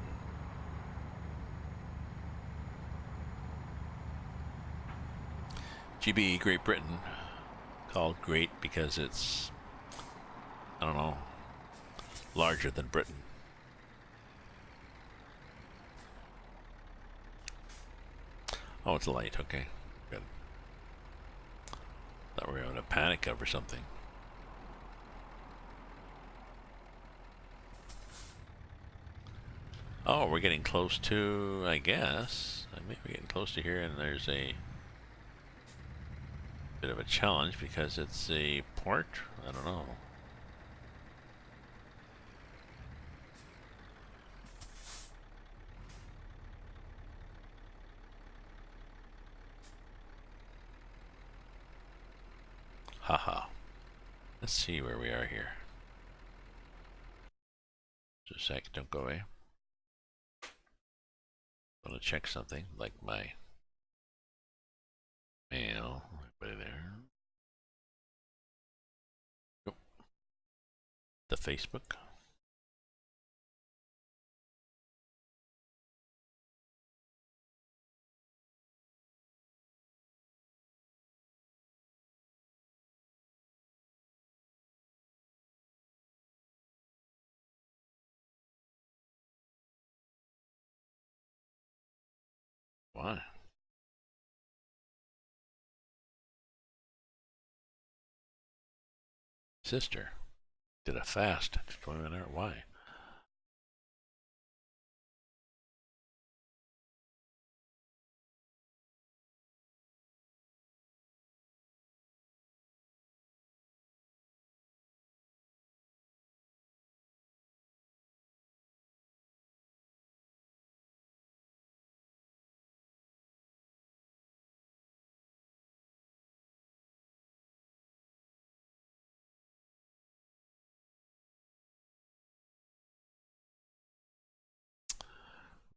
GB Great Britain, called great because it's, I don't know, larger than Britain. Oh, it's a light, okay, good. Thought we were having a panic over something. Oh, we're getting close to, I guess. I may be getting close to here, and there's a bit of a challenge because it's a port. I don't know. Haha. Let's see where we are here. Just a sec, don't go away. I want to check something, like my mail. Anybody there? Nope. The Facebook. Why? Sister did a fast. 20-minute. Why?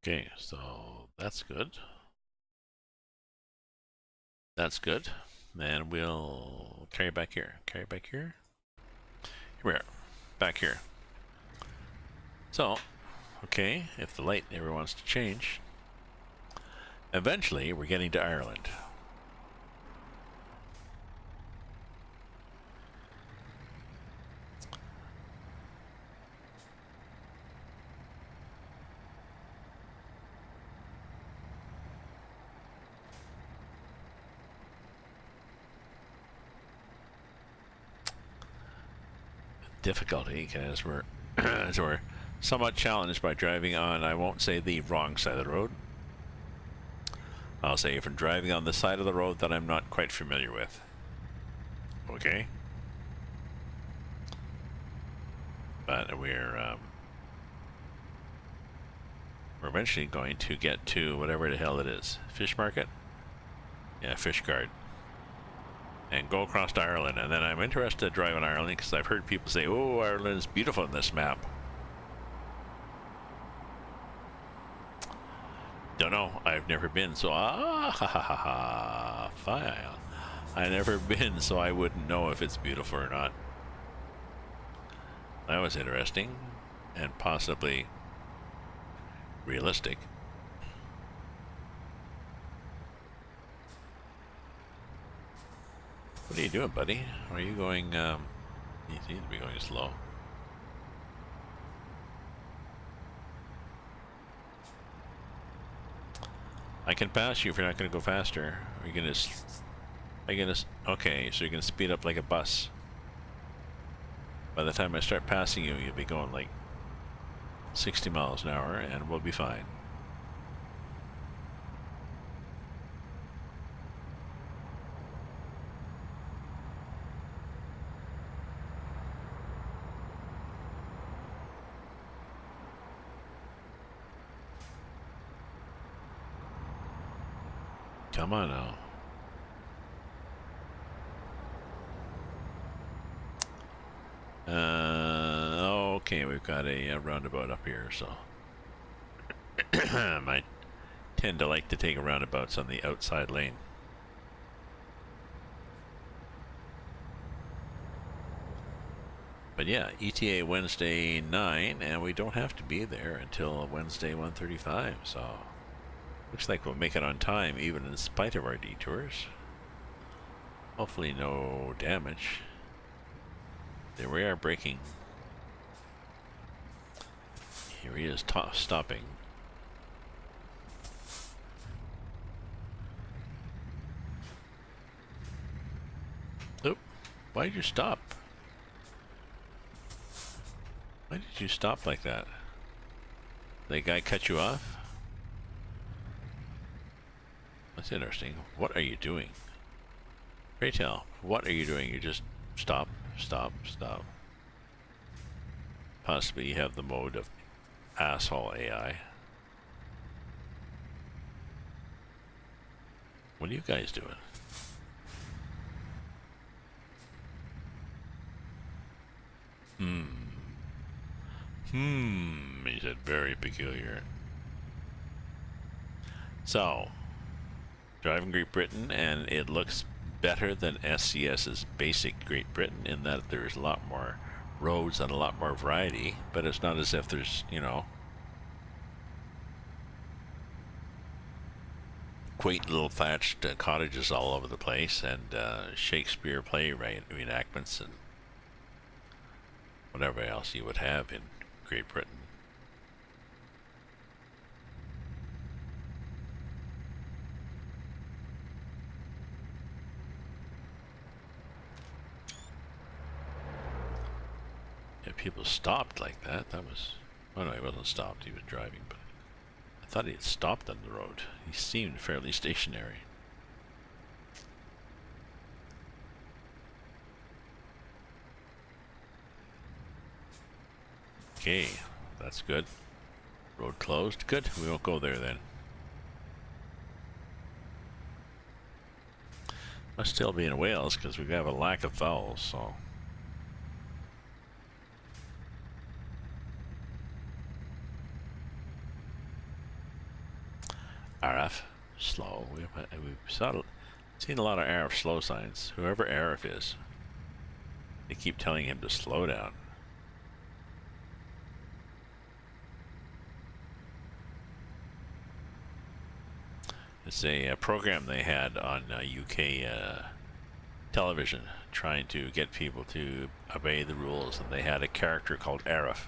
Okay, so that's good. That's good. Then we'll carry back here. Carry back here. Here we are. Back here. So, okay, if the light ever wants to change, eventually we're getting to Ireland. Difficulty, because we're so we're somewhat challenged by driving on, I won't say the wrong side of the road. I'll say if I'm driving on the side of the road that I'm not quite familiar with. Okay? But we're eventually going to get to whatever the hell it is. Fish market? Yeah, fish guard. And go across to Ireland. And then I'm interested in driving Ireland because I've heard people say, oh, Ireland is beautiful in this map. Don't know. I've never been, so fine. I've never been, so I wouldn't know if it's beautiful or not. That was interesting and possibly realistic. What are you doing, buddy? Are you going, you seem to be going slow. I can pass you if you're not going to go faster. Are you going to, okay, so you're going to speed up like a bus. By the time I start passing you, you'll be going like 60 miles an hour and we'll be fine. Come on now. Okay, we've got a roundabout up here, so I tend to like to take roundabouts on the outside lane. But yeah, ETA Wednesday 9, and we don't have to be there until Wednesday 1:35, so looks like we'll make it on time, even in spite of our detours. Hopefully no damage. There we are, braking. Here he is, stopping. Oop, why did you stop? Why did you stop like that? The guy cut you off? That's interesting. What are you doing? Pray tell, what are you doing? You just stop, stop, stop. Possibly you have the mode of asshole AI. What are you guys doing? He said very peculiar. So, driving Great Britain, and it looks better than SCS's basic Great Britain in that there's a lot more roads and a lot more variety, but it's not as if there's, you know, quaint little thatched cottages all over the place and Shakespeare play reenactments and whatever else you would have in Great Britain. If people stopped like that, that was... Oh no, he wasn't stopped, he was driving, but I thought he had stopped on the road. He seemed fairly stationary. Okay, that's good. Road closed. Good, we won't go there then. Must still be in Wales because we have a lack of vowels, so... RF, slow. We've seen a lot of RF slow signs. Whoever RF is, they keep telling him to slow down. It's a program they had on UK television trying to get people to obey the rules, and they had a character called Arif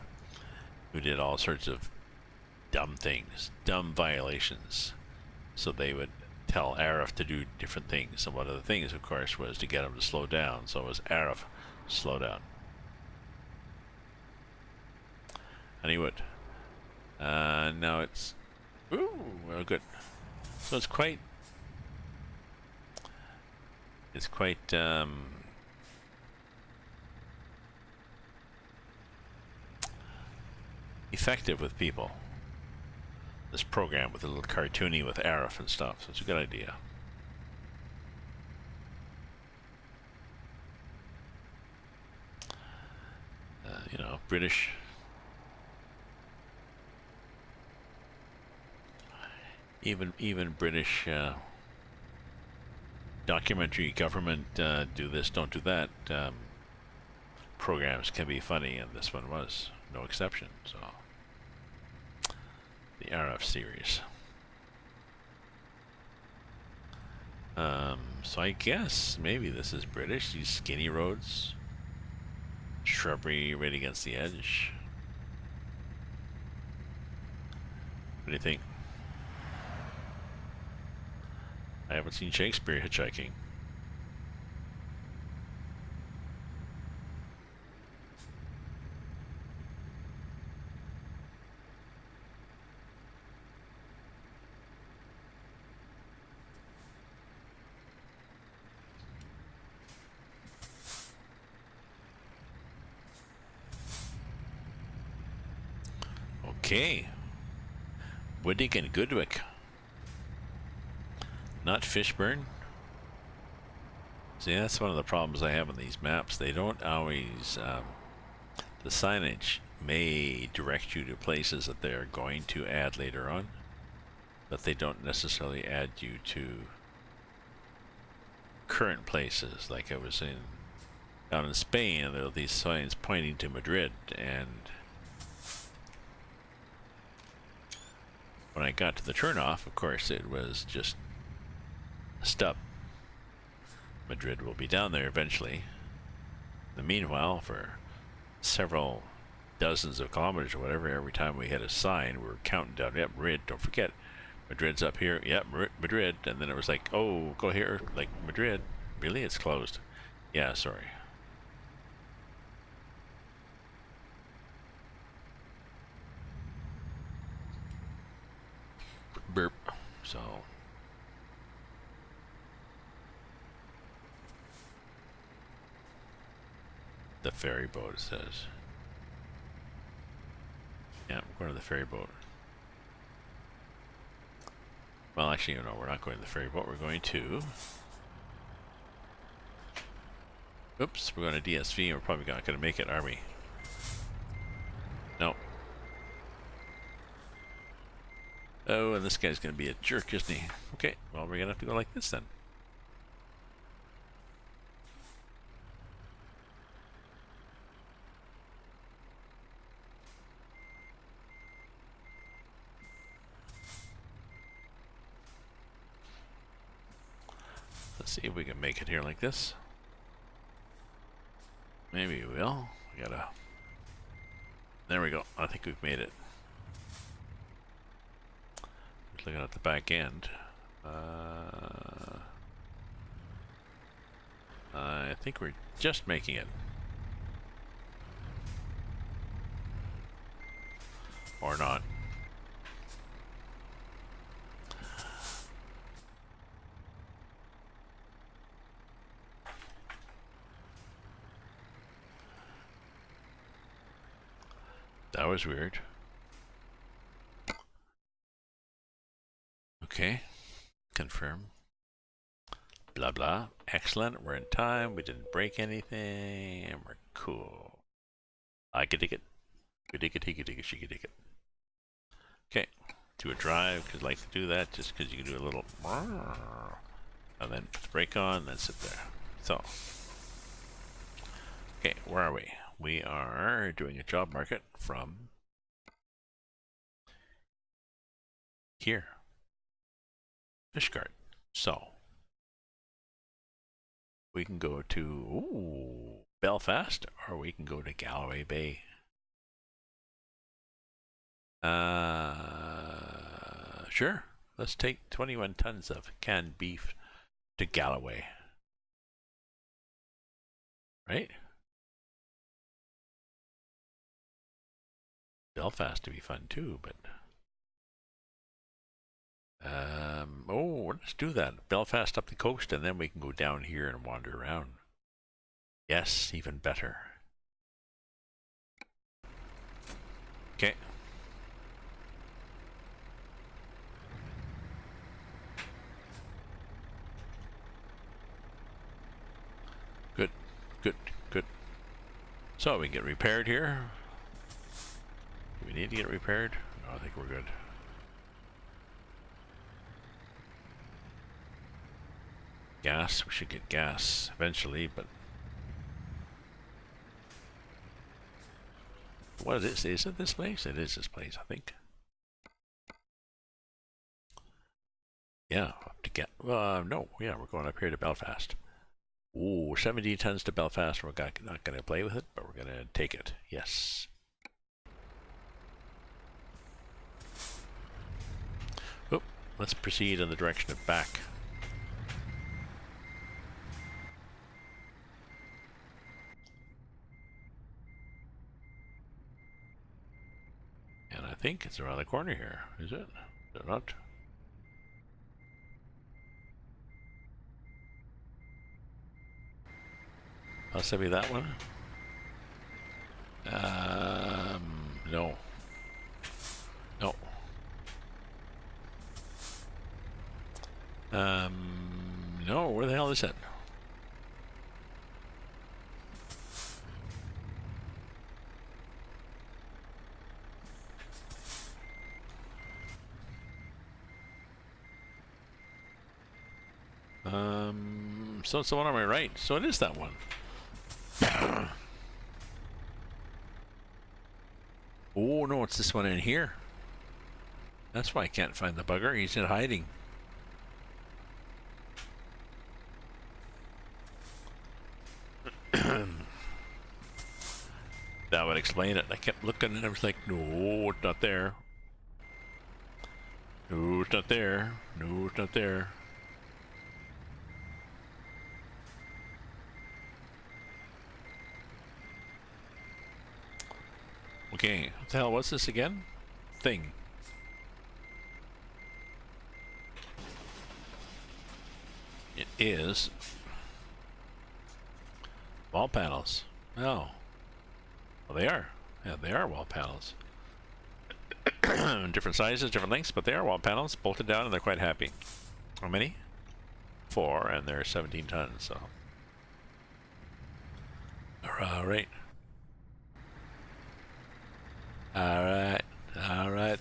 who did all sorts of dumb things, dumb violations. So they would tell Arif to do different things, and one of the things, of course, was to get him to slow down. So it was Arif, slow down. And he would. Now it's... Ooh, well, good. So it's quite effective with people. This program with a little cartoony with Arif and stuff, so it's a good idea. You know, British. Even British documentary government do this, don't do that. Programs can be funny, and this one was no exception. So the RF series. So I guess maybe this is British. These skinny roads, shrubbery right against the edge. What do you think? I haven't seen Shakespeare hitchhiking. Okay. Woodick and Goodwick. Not Fishburne. See, that's one of the problems I have in these maps. They don't always... the signage may direct you to places that they're going to add later on, but they don't necessarily add you to current places. Like I was down in Spain, and there are these signs pointing to Madrid, and when I got to the turnoff, of course, it was just stop. Madrid will be down there eventually. In the meanwhile, for several dozens of kilometers or whatever, every time we hit a sign, we were counting down. Yep, Madrid, don't forget. Madrid's up here. Yep, Madrid. And then it was like, oh, go here. Like, Madrid. Really? It's closed. Yeah, sorry. Burp. So... the ferry boat, it says. Yeah, we're going to the ferry boat. Well, actually, no, we're not going to the ferry boat. We're going to... Oops, we're going to DSV, and we're probably not going to make it, are we? No. Oh, and this guy's going to be a jerk, isn't he? Okay, well, we're going to have to go like this then. Let's see if we can make it here like this. Maybe we will. We gotta... There we go. I think we've made it. Just looking at the back end. I think we're just making it. Or not. That was weird. Okay. Confirm. Blah blah. Excellent. We're in time. We didn't break anything. And we're cool. I could dig it. Good dig it, he could dig it, she could dig it. Okay. do a drive, because I like to do that, just because you can do a little, and then put the brake on, and then sit there. So, okay, where are we? We are doing a job market from here, Fishguard. So, we can go to Belfast, or we can go to Galloway Bay. Sure. Let's take 21 tons of canned beef to Galloway. Right? Belfast to be fun too, but let's do that. Belfast up the coast, and then we can go down here and wander around. Yes, even better. Okay. Good, good, good. So we get repaired here. Do we need to get repaired? No, I think we're good. Gas, we should get gas eventually, but what is it? Is it this place? It is this place, I think. Yeah, to get, no, yeah, we're going up here to Belfast. Ooh, 17 tons to Belfast. We're not going to play with it, but we're going to take it. Yes. Oh, let's proceed in the direction of back. And I think it's around the corner here, is it? Is it not? Possibly that one? No. No. No, where the hell is it? So it's the one on my right. So it is that one. Oh no, it's this one in here. That's why I can't find the bugger. He's in hiding. That would explain it. I kept looking and I was like, no, it's not there. No, it's not there. No, it's not there. Okay, what the hell was this again? Thing. It is wall panels. Oh. Well, they are. Yeah, they are wall panels. Different sizes, different lengths, but they are wall panels, bolted down, and they're quite happy. How many? 4, and they're 17 tons, so. Alright. Alright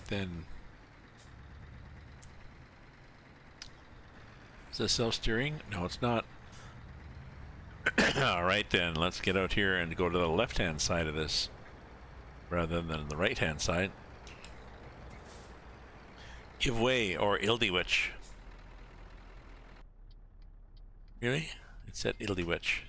then. Is this self-steering? No, it's not. Alright then, let's get out here and go to the left-hand side of this rather than the right-hand side. Give way, or Ildywitch. Really? It said Ildywitch.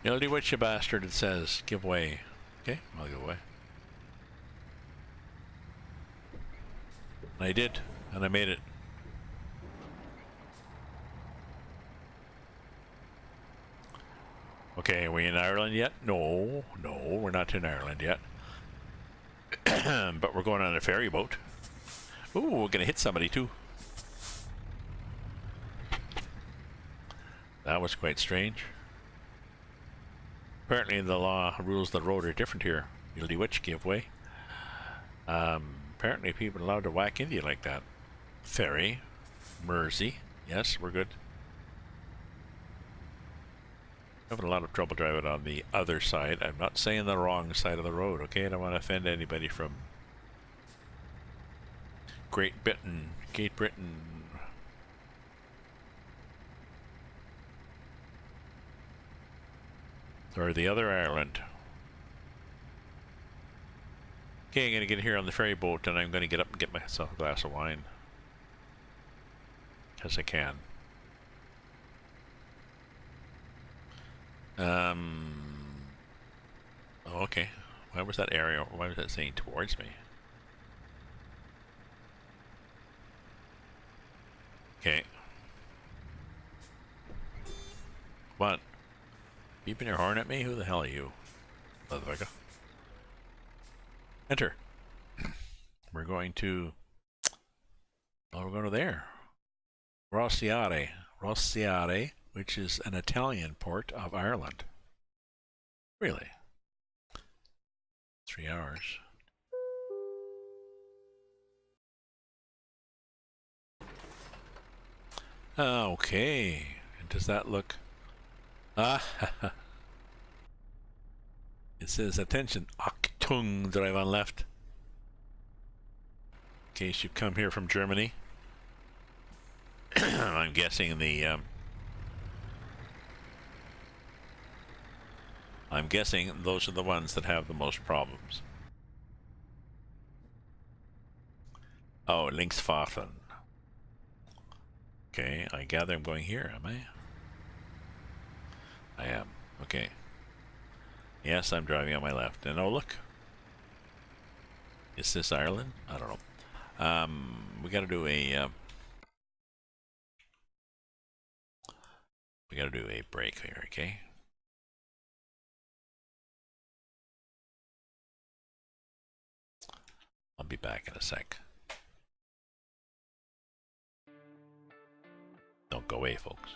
Ildywitch, you bastard, it says. Give way. Okay, I'll give way. And I did, and I made it. Okay, are we in Ireland yet? No, we're not in Ireland yet. But we're going on a ferry boat. Ooh, we're gonna hit somebody too. That was quite strange. Apparently the law rules of the road are different here. Ildywitch, give way. Apparently people are allowed to whack into you like that. Ferry, Mersey, Yes, we're good. Having a lot of trouble driving on the other side. I'm not saying the wrong side of the road, okay? I don't want to offend anybody from Great Britain. Or the other Ireland. Okay, I'm going to get here on the ferry boat and I'm going to get up and get myself a glass of wine. Because I can. Oh, okay. Why was that area? Why was that saying towards me? Okay. Come on. Beeping your horn at me? Who the hell are you, motherfucker? Enter. We're going to... Oh, we're going to there. Rossiare, which is an Italian port of Ireland. Really? 3 hours. Okay. And does that look... Ah, it says, attention, Achtung, drive on left. In case you come here from Germany. I'm guessing I'm guessing those are the ones that have the most problems. Oh, Linksfahrten. Okay, I gather I'm going here, am I? I am. Okay. Yes, I'm driving on my left. And oh, look. Is this Ireland? I don't know. We gotta do a... we gotta do a break here, okay? I'll be back in a sec. Don't go away, folks.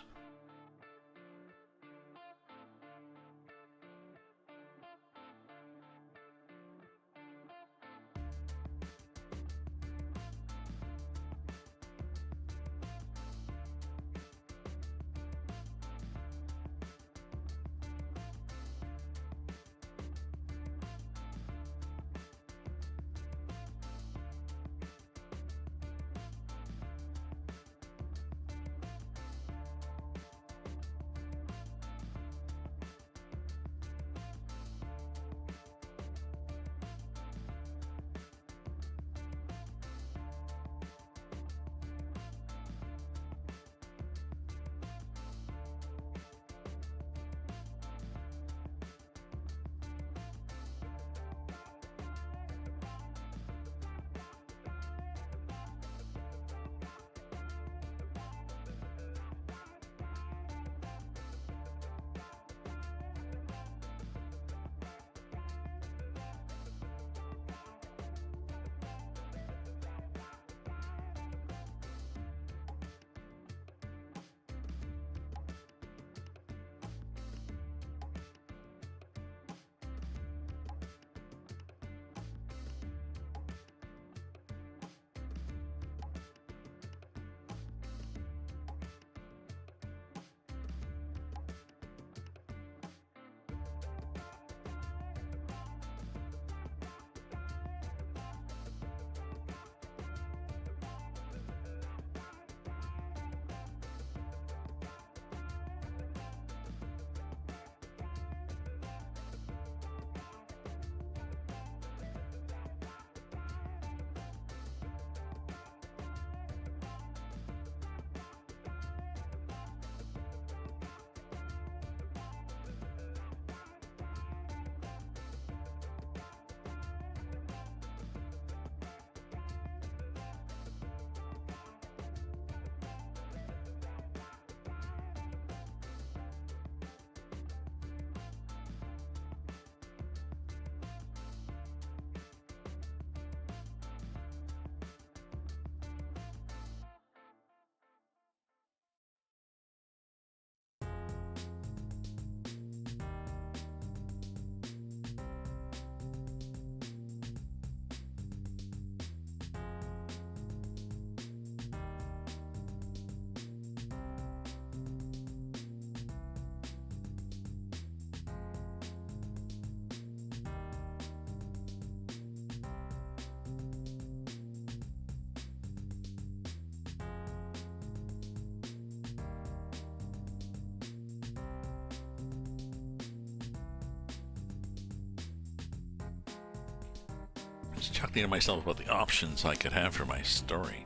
was chuckling to myself about the options I could have for my story.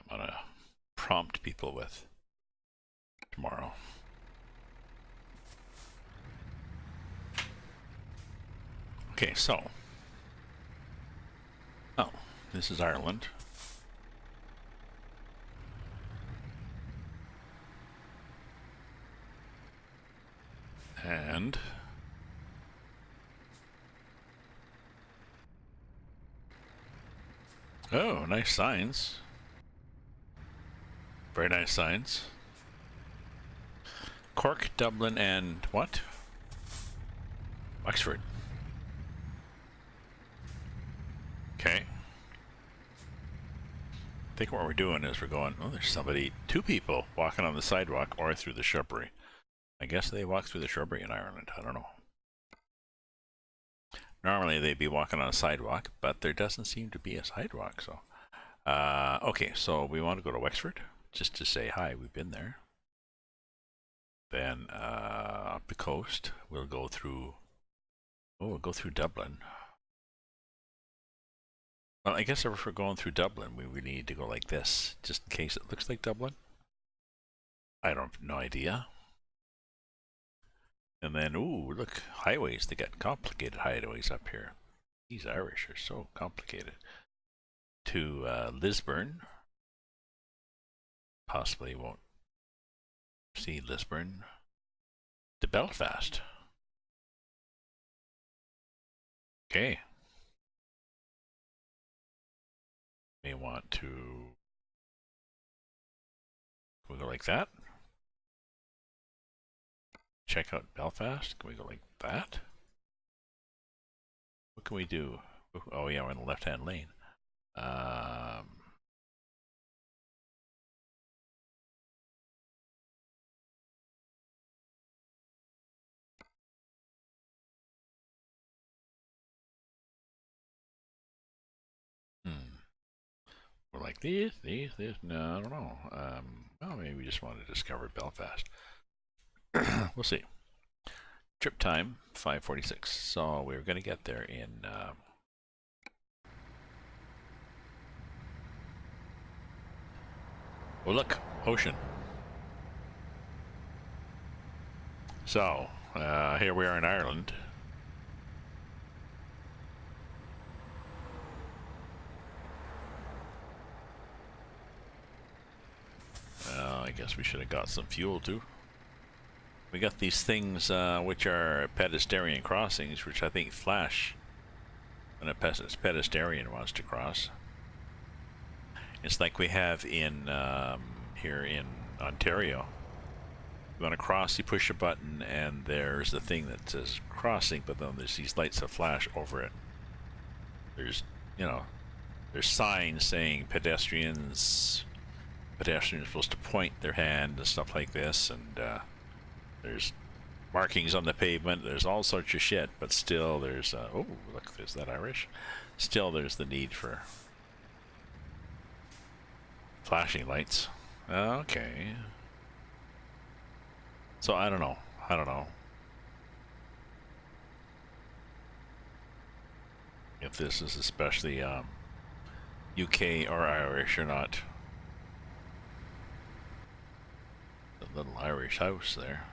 I'm gonna prompt people with tomorrow. Okay, so. Oh, this is Ireland. And oh, nice signs. Very nice signs. Cork, Dublin, and what? Wexford. Okay. I think what we're doing is we're going, oh, there's somebody, two people walking on the sidewalk or through the shrubbery. I guess they walk through the shrubbery in Ireland. I don't know. Normally they'd be walking on a sidewalk, but there doesn't seem to be a sidewalk. So, okay, so we want to go to Wexford just to say hi. We've been there. Then up the coast, we'll go through. Oh, we'll go through Dublin. Well, I guess if we're going through Dublin, we really need to go like this, just in case it looks like Dublin. I don't have no idea. And then, ooh, look, highways. They got complicated highways up here. These Irish are so complicated. To Lisburn. Possibly won't see Lisburn. To Belfast. Okay. May want to. We'll go like that. Check out Belfast. Can we go like that? What can we do? Oh yeah, we're in the left-hand lane. We're like these. No, I don't know. Well, maybe we just want to discover Belfast. We'll see. Trip time 5:46. So we're gonna get there in. Oh look, ocean. So here we are in Ireland. I guess we should have got some fuel too. We got these things which are pedestrian crossings, which I think flash when a pedestrian wants to cross. It's like we have in here in Ontario. You want to cross, you push a button, and there's the thing that says crossing, but then there's these lights that flash over it. There's, you know, there's signs saying pedestrians are supposed to point their hand and stuff like this, and there's markings on the pavement. There's all sorts of shit, but still there's oh look, there's that Irish. Still there's the need for flashing lights. Okay. So I don't know. If this is especially UK or Irish or not. The little Irish house there.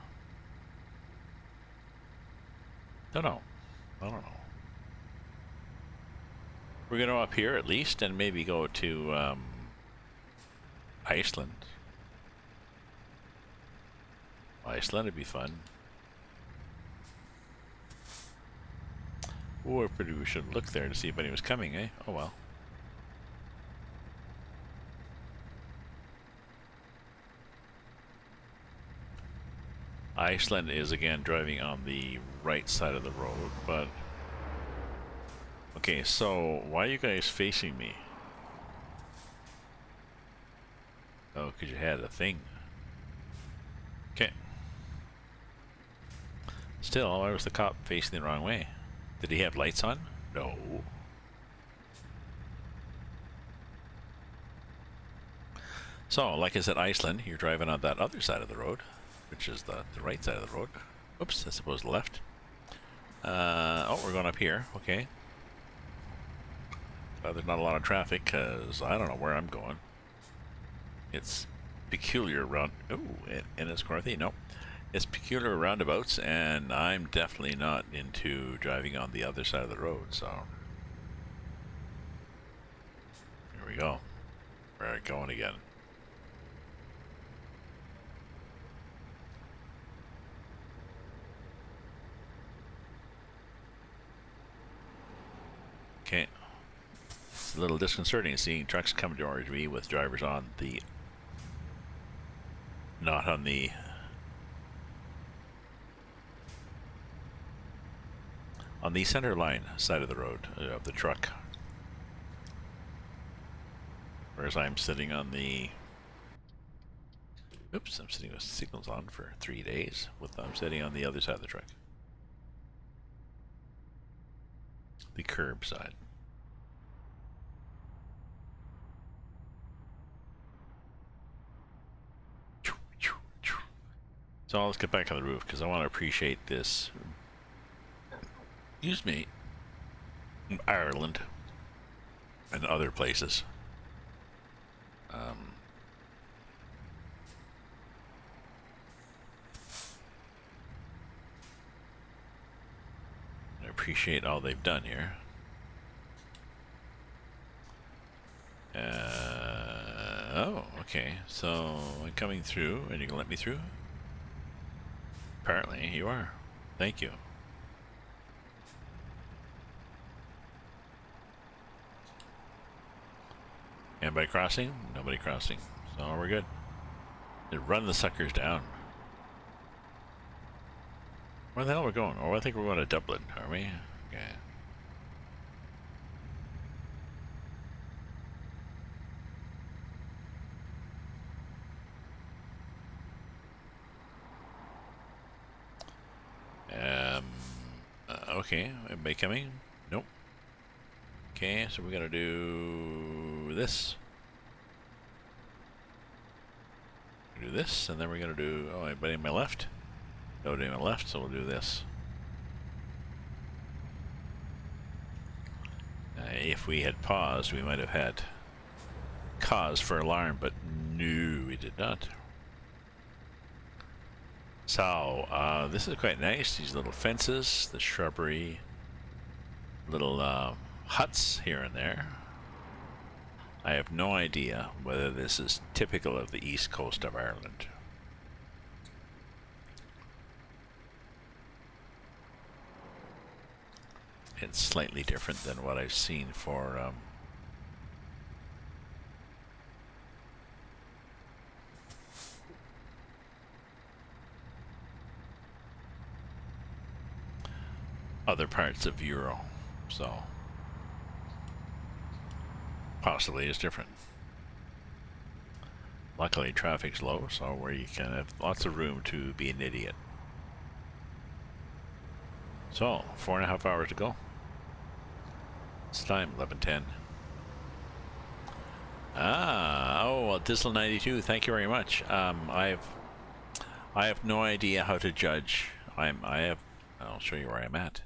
I don't know. We're gonna go up here at least, and maybe go to Iceland. Iceland would be fun. Or we should look there to see if anybody was coming, eh? Oh well. Iceland is again driving on the right side of the road, but okay, so why are you guys facing me? Oh, because you had a thing. Okay. Still, why was the cop facing the wrong way? Did he have lights on? No. So, like I said, Iceland, you're driving on that other side of the road, which is the right side of the road. Oops, I suppose the left. Oh, we're going up here. Okay. There's not a lot of traffic because I don't know where I'm going. It's peculiar round. Oh, and it's Carthy. No, it's peculiar roundabouts, and I'm definitely not into driving on the other side of the road. So here we go. We're going again. Okay. It's a little disconcerting seeing trucks come towards me with drivers on the not on the center line side of the road of the truck, whereas I'm sitting on the oops, I'm sitting with signals on for 3 days I'm sitting on the other side of the truck, the curb side. So let's get back on the roof because I want to appreciate this. Excuse me. Ireland and other places. I appreciate all they've done here. Oh, okay. So I'm coming through, and you can let me through? Apparently, you are. Thank you. Anybody crossing? Nobody crossing. So we're good. Run the suckers down. Where the hell are we going? Oh, I think we're going to Dublin, are we? Okay. Okay, everybody coming? Nope. Okay, so we're gonna do this. Do this, and then we're gonna do. Oh, anybody on my left? Nobody on my left, so we'll do this. If we had paused, we might have had cause for alarm, but no, we did not. So, this is quite nice. These little fences, the shrubbery, little huts here and there. I have no idea whether this is typical of the east coast of Ireland. It's slightly different than what I've seen for other parts of Euro, so possibly it's different. Luckily traffic's low, so where you can have lots of room to be an idiot. So 4.5 hours to go. It's time 11:10. Oh well, Dizzle92, thank you very much. I have no idea how to judge. I'll show you where I'm at.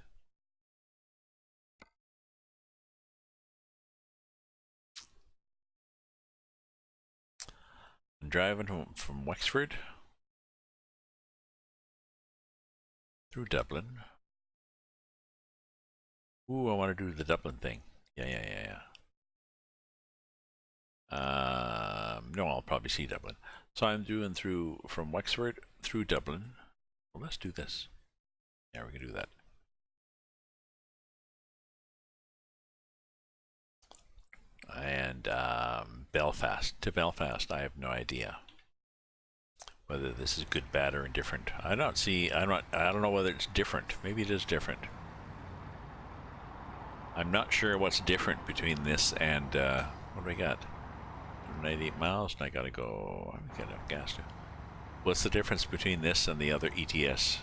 I'm driving from Wexford through Dublin. Ooh, I want to do the Dublin thing. Yeah. No, I'll probably see Dublin. So I'm doing from Wexford through Dublin. Well, let's do this. Yeah, we can do that. And Belfast to Belfast. I have no idea whether this is good, bad, or indifferent. I don't know whether it's different. Maybe it is different. I'm not sure what's different between this and what do we got? 198 miles, and I gotta go. I'm getting enough gas too. What's the difference between this and the other ETS?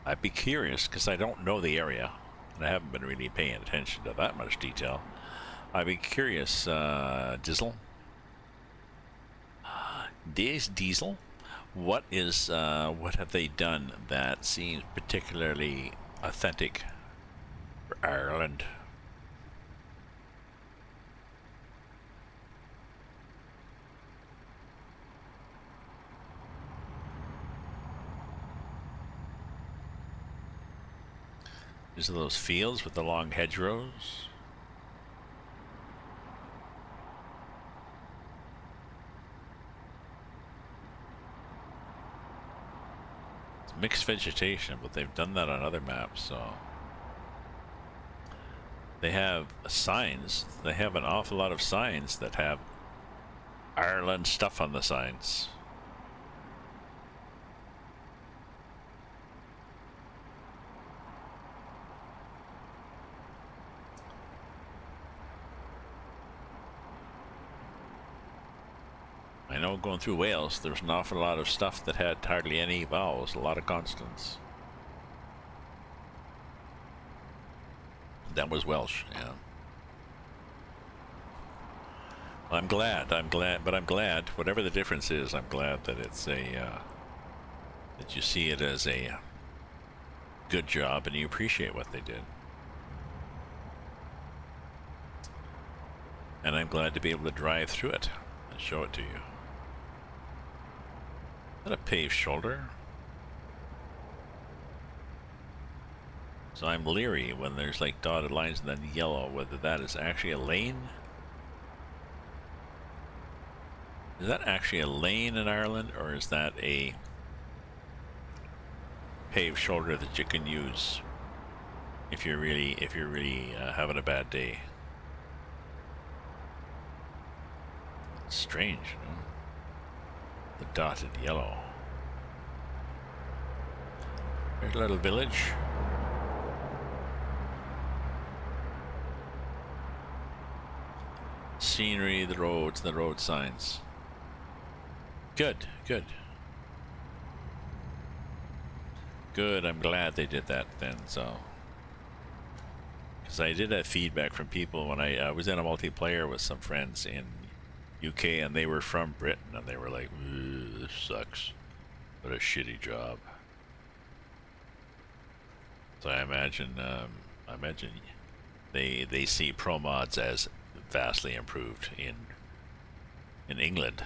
I'd be curious because I don't know the area, and I haven't been really paying attention to that much detail. I'd be curious, Dizzle. Diesel. What have they done that seems particularly authentic for Ireland? These are those fields with the long hedgerows. It's mixed vegetation, but they've done that on other maps, so they have signs. They have an awful lot of signs that have Ireland stuff on the signs. I know going through Wales, there's an awful lot of stuff that had hardly any vowels, a lot of consonants. That was Welsh, yeah. I'm glad, whatever the difference is, I'm glad that it's a, that you see it as a good job and you appreciate what they did. And I'm glad to be able to drive through it and show it to you. Is that a paved shoulder? So I'm leery when there's like dotted lines and then yellow, whether that is actually a lane. Is that actually a lane in Ireland, or is that a paved shoulder that you can use if you're really having a bad day? It's strange, you know? The dotted yellow. There's a little village. Scenery, the roads, the road signs. Good, good. Good, I'm glad they did that then, so. Because I did have feedback from people when I was in a multiplayer with some friends in UK, and they were from Britain, and they were like, this sucks. What a shitty job. So I imagine they see pro mods as vastly improved in England.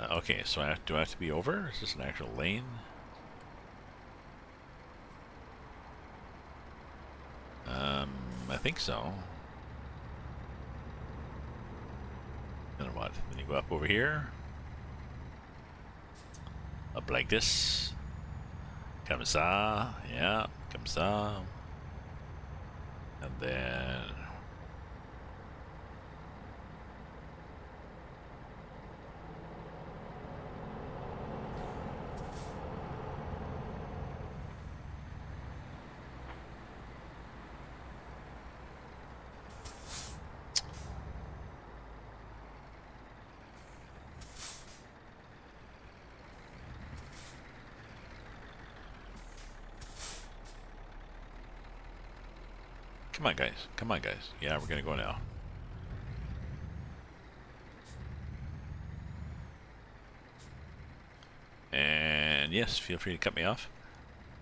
Okay, so do I have to be over? Is this an actual lane? I think so. Then what? Then you go up over here. Up like this. Comme ça. Yeah, comme ça. And then... Come on, guys. Come on, guys. Yeah, we're gonna go now. And yes, feel free to cut me off.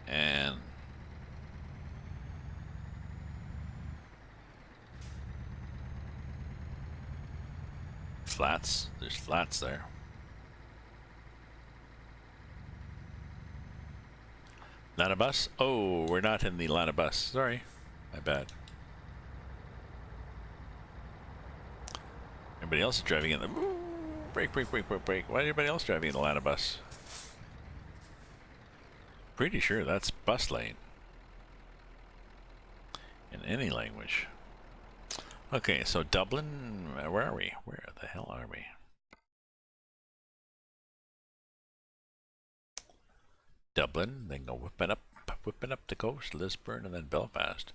And flats. There's flats there. Lana bus? Oh, we're not in the Lana bus. Sorry. My bad. Everybody else is driving in the... Brake, brake, brake, brake, brake. Why is everybody else driving in the Lana bus? Pretty sure that's bus lane. In any language. Okay, so Dublin... Where are we? Where the hell are we? Dublin, then go whipping up the coast, Lisburn, and then Belfast.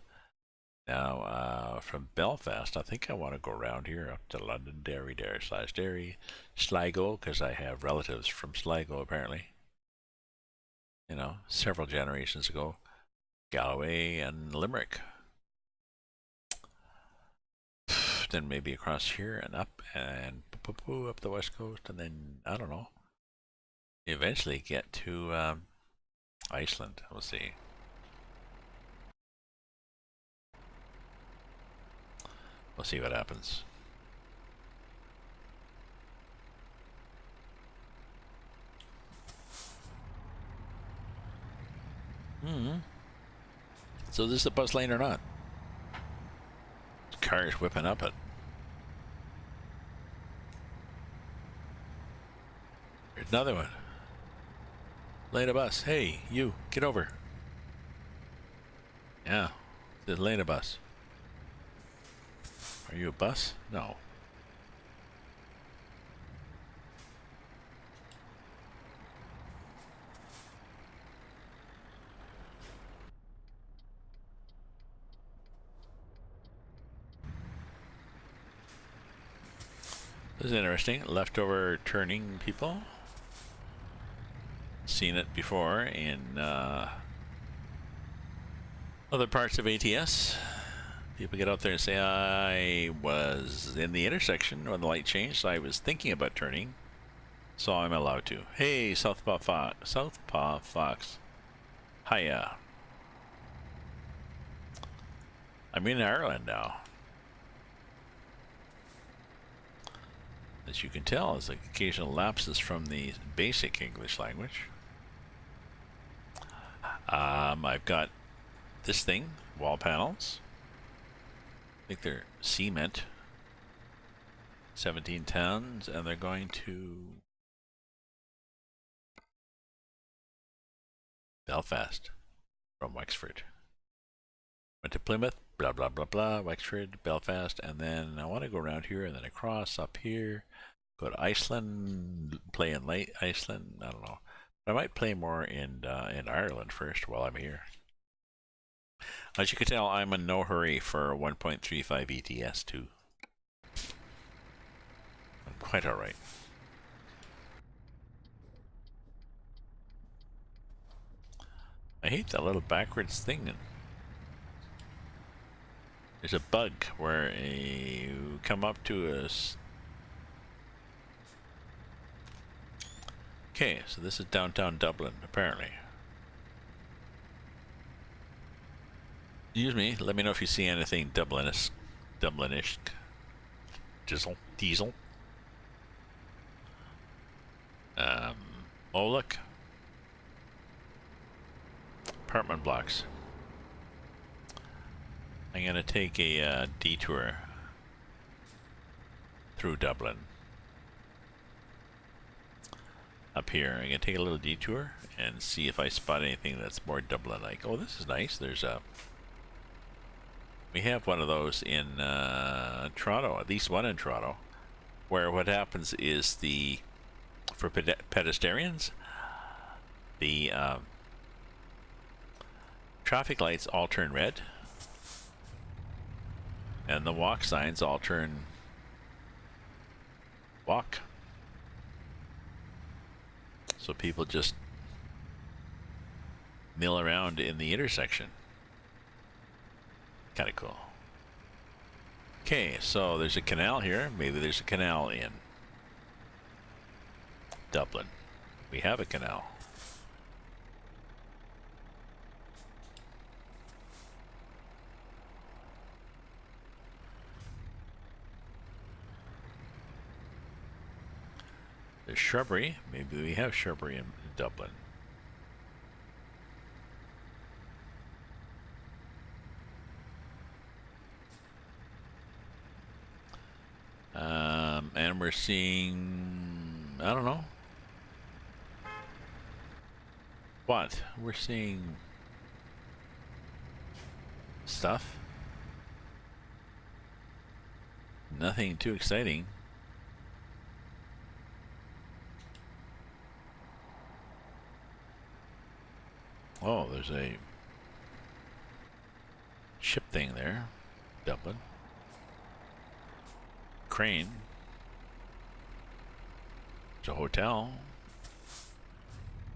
Now, from Belfast, I think I want to go around here up to Londonderry, Derry, Sligo, because I have relatives from Sligo, apparently. You know, several generations ago. Galloway and Limerick. Then maybe across here and up and up the west coast, and then I don't know. Eventually get to Iceland. We'll see. We'll see what happens. So this is a bus lane or not? Cars whipping up it. There's another one. Lane of bus. Hey, you, get over. Yeah, it's a lane of bus. Are you a bus? No. This is interesting. Leftover turning people. Seen it before in other parts of ATS. People get out there and say, I was in the intersection when the light changed. So I was thinking about turning, so I'm allowed to. Hey, Southpaw Fox. Hiya. I'm in Ireland now. As you can tell, there's like occasional lapses from the basic English language. I've got this thing, wall panels. I think they're cement. 17 tons, and they're going to Belfast from Wexford. Went to Plymouth, blah, blah, blah, blah, Wexford, Belfast, and then I want to go around here and then across up here. Go to Iceland, play in late Iceland, I don't know. I might play more in Ireland first while I'm here. As you can tell, I'm in no hurry for 1.35 ETS2. I'm quite alright. I hate that little backwards thing. There's a bug where you come up to us. Okay, so this is downtown Dublin, apparently. Excuse me, let me know if you see anything Dublinish. Diesel. Oh look. Apartment blocks. I'm gonna take a detour through Dublin. Up here, I'm gonna take a little detour and see if I spot anything that's more Dublin-like. Oh, this is nice. There's a. We have one of those in Toronto, at least one in Toronto, where what happens is for pedestrians, the traffic lights all turn red, and the walk signs all turn walk. So people just mill around in the intersection. Kind of cool. Okay, so there's a canal here. Maybe there's a canal in Dublin. We have a canal. There's shrubbery. Maybe we have shrubbery in Dublin. And we're seeing, I don't know. What? We're seeing stuff. Nothing too exciting. Oh, there's a ship thing there. Dublin. Crane. There's a hotel.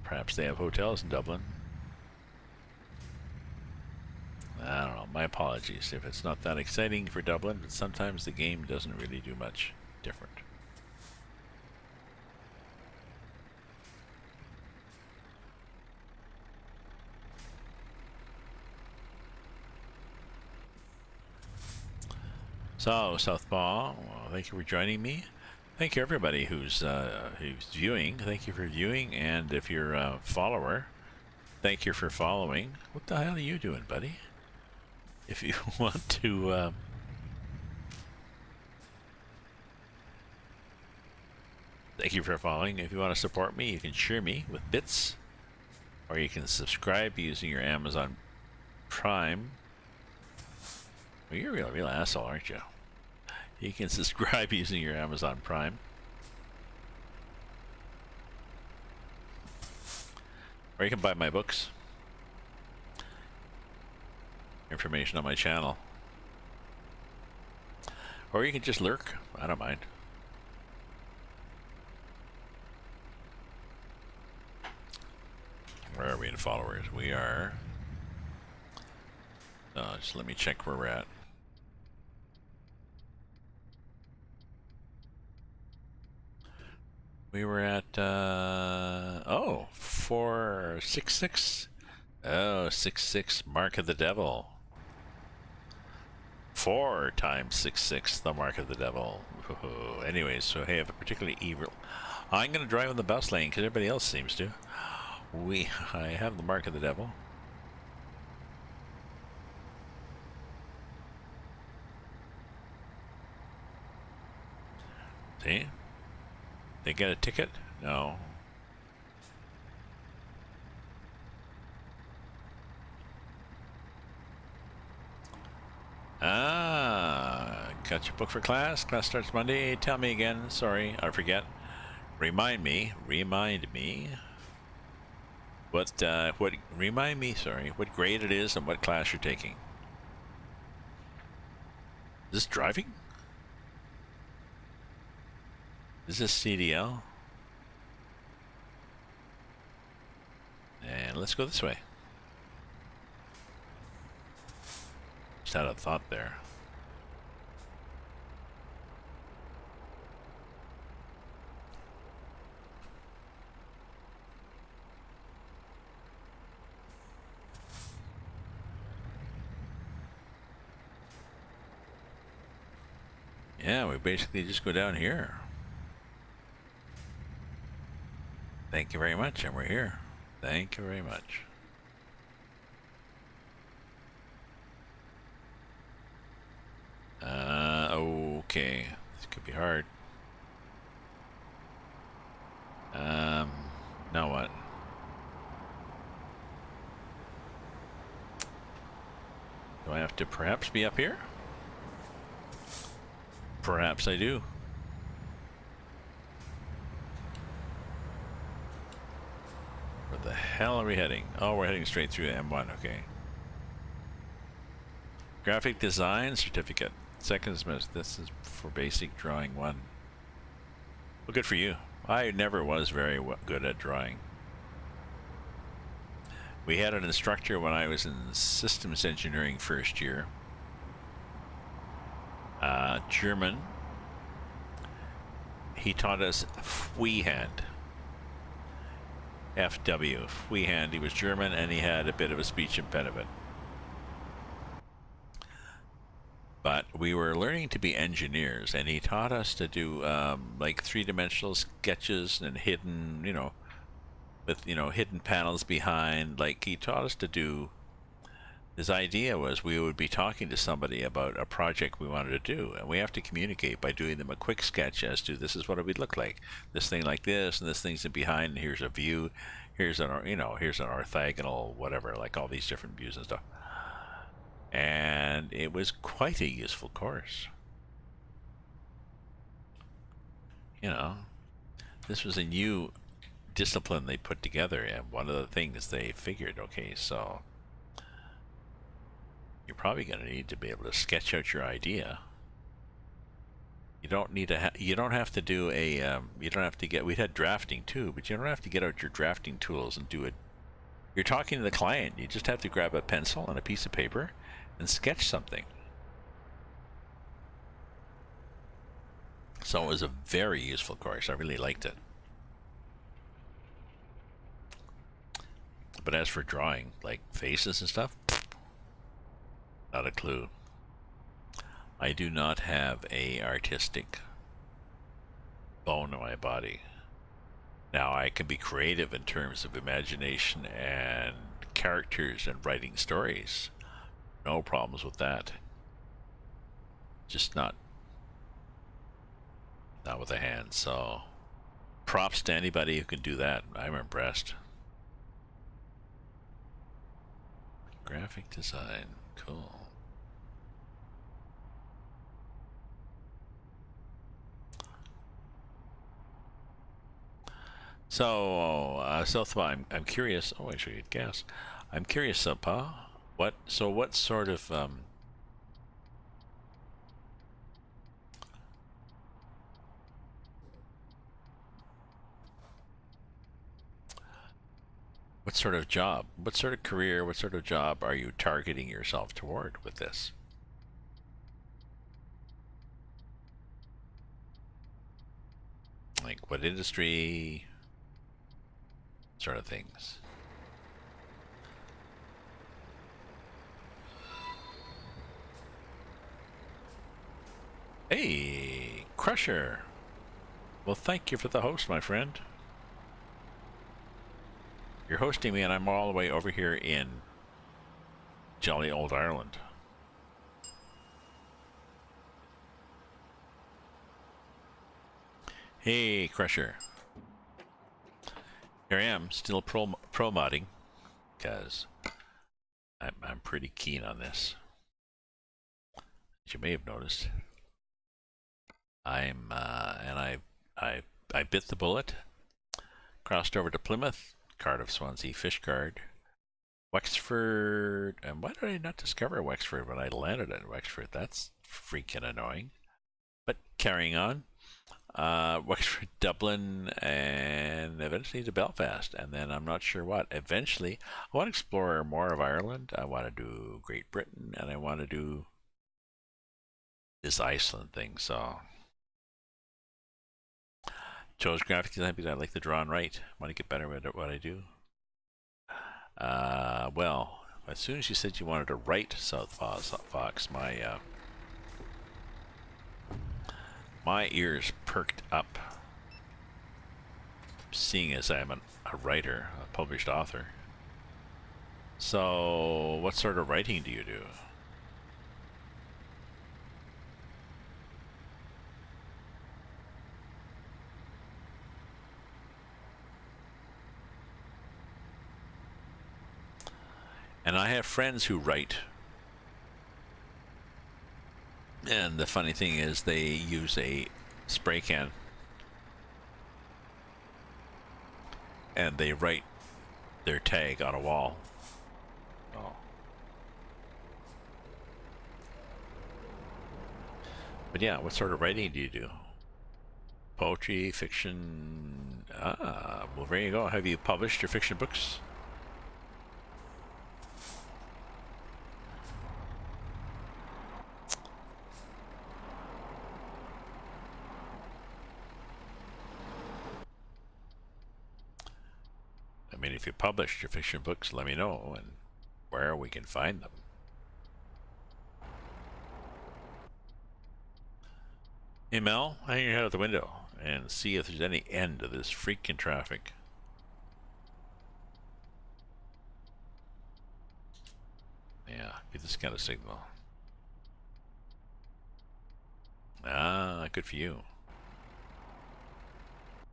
Perhaps they have hotels in Dublin. my apologies if it's not that exciting for Dublin, but sometimes the game doesn't really do much different. So, Southpaw, well, thank you for joining me. Thank you everybody who's viewing. Thank you for viewing, and if you're a follower, thank you for following. What the hell are you doing, buddy? If you want to thank you for following. If you want to support me, you can share me with bits, or you can subscribe using your Amazon Prime. Well, you're a real asshole, aren't you? You can subscribe using your Amazon Prime. Or you can buy my books. Information on my channel. Or you can just lurk. I don't mind. Where are we in followers? We are... just let me check where we're at. We were at, 466. Oh, 66, Mark of the Devil. 4 times 66, the Mark of the Devil. Anyways, so hey, I have a particularly evil... I'm going to drive in the bus lane because everybody else seems to. I have the Mark of the Devil. See? They get a ticket? No. Got your book for class? Class starts Monday. Tell me again. Sorry, I forget. Remind me. Remind me, sorry, what grade it is and what class you're taking. Is this driving? Is this CDL? And let's go this way. Just had a thought there. Yeah, we basically just go down here. Thank you very much, and we're here. Thank you very much. Okay. This could be hard. Now what? Do I have to perhaps be up here? Perhaps I do. Where the hell are we heading? Oh, we're heading straight through M1, okay. Graphic design certificate. Second semester. This is for basic drawing 1. Well, good for you. I never was very good at drawing. We had an instructor when I was in systems engineering first year. German. He taught us freehand. FW, freehand. He was German and he had a bit of a speech impediment. But we were learning to be engineers, and he taught us to do like 3-dimensional sketches and hidden, with hidden panels behind. Like, he taught us to do. His idea was we would be talking to somebody about a project we wanted to do, and we have to communicate by doing them a quick sketch as to this is what it would look like. This thing like this, and this thing's in behind, and here's a view, here's an here's an orthogonal whatever, like all these different views and stuff. And it was quite a useful course. This was a new discipline they put together, and one of the things they figured, okay, so you're probably going to need to be able to sketch out your idea. You don't need to. You don't have to do a. You don't have to get. We had drafting too, but you don't have to get out your drafting tools and do it. You're talking to the client. You just have to grab a pencil and a piece of paper, and sketch something. So it was a very useful course. I really liked it. But as for drawing, like faces and stuff, not a clue. I do not have a artistic bone in my body. Now I can be creative in terms of imagination and characters and writing stories. No problems with that. Just not with a hand. So props to anybody who can do that. I'm impressed. Graphic design, cool. So, I'm curious. Oh, I should get gas. I'm curious, Pa. What sort of what sort of job, what sort of career, what sort of job are you targeting yourself toward with this? Like what industry, sort of things. Hey, Crusher. Well, thank you for the host, my friend. You're hosting me, and I'm all the way over here in jolly old Ireland. Hey, Crusher. Here I am, still pro modding, because I'm pretty keen on this. As you may have noticed, and I bit the bullet, crossed over to Plymouth, Cardiff, Swansea, Fishguard, Wexford, and why did I not discover Wexford when I landed at Wexford? That's freaking annoying. But carrying on, Wexford, Dublin, and eventually to Belfast, and then I'm not sure what. Eventually, I want to explore more of Ireland. I want to do Great Britain, and I want to do this Iceland thing. So, chose graphic design because I like to draw and write. I want to get better at what I do. Well, as soon as you said you wanted to write South Fox, my ears perked up, seeing as I'm a writer, a published author. So, what sort of writing do you do? And I have friends who write. And the funny thing is they use a spray can and they write their tag on a wall. Oh. But yeah, what sort of writing do you do? Poetry, fiction? Ah, well, there you go. Have you published your fiction books? I mean, if you published your fiction books, let me know and where we can find them. Hey Mel, hang your head out the window and see if there's any end to this freaking traffic. Yeah, get this kind of signal. Ah, good for you.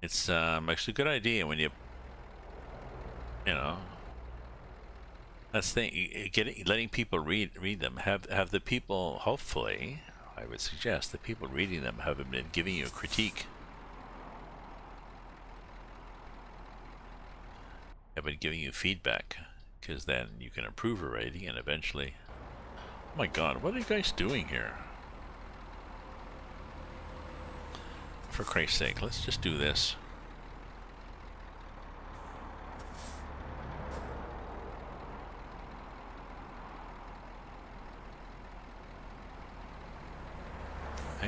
It's actually a good idea when you know, that's the thing. Letting people read them. Have the people, hopefully, I would suggest the people reading them have been giving you a critique. Have been giving you feedback, because then you can improve your writing and eventually. Oh my God, what are you guys doing here? For Christ's sake, let's just do this.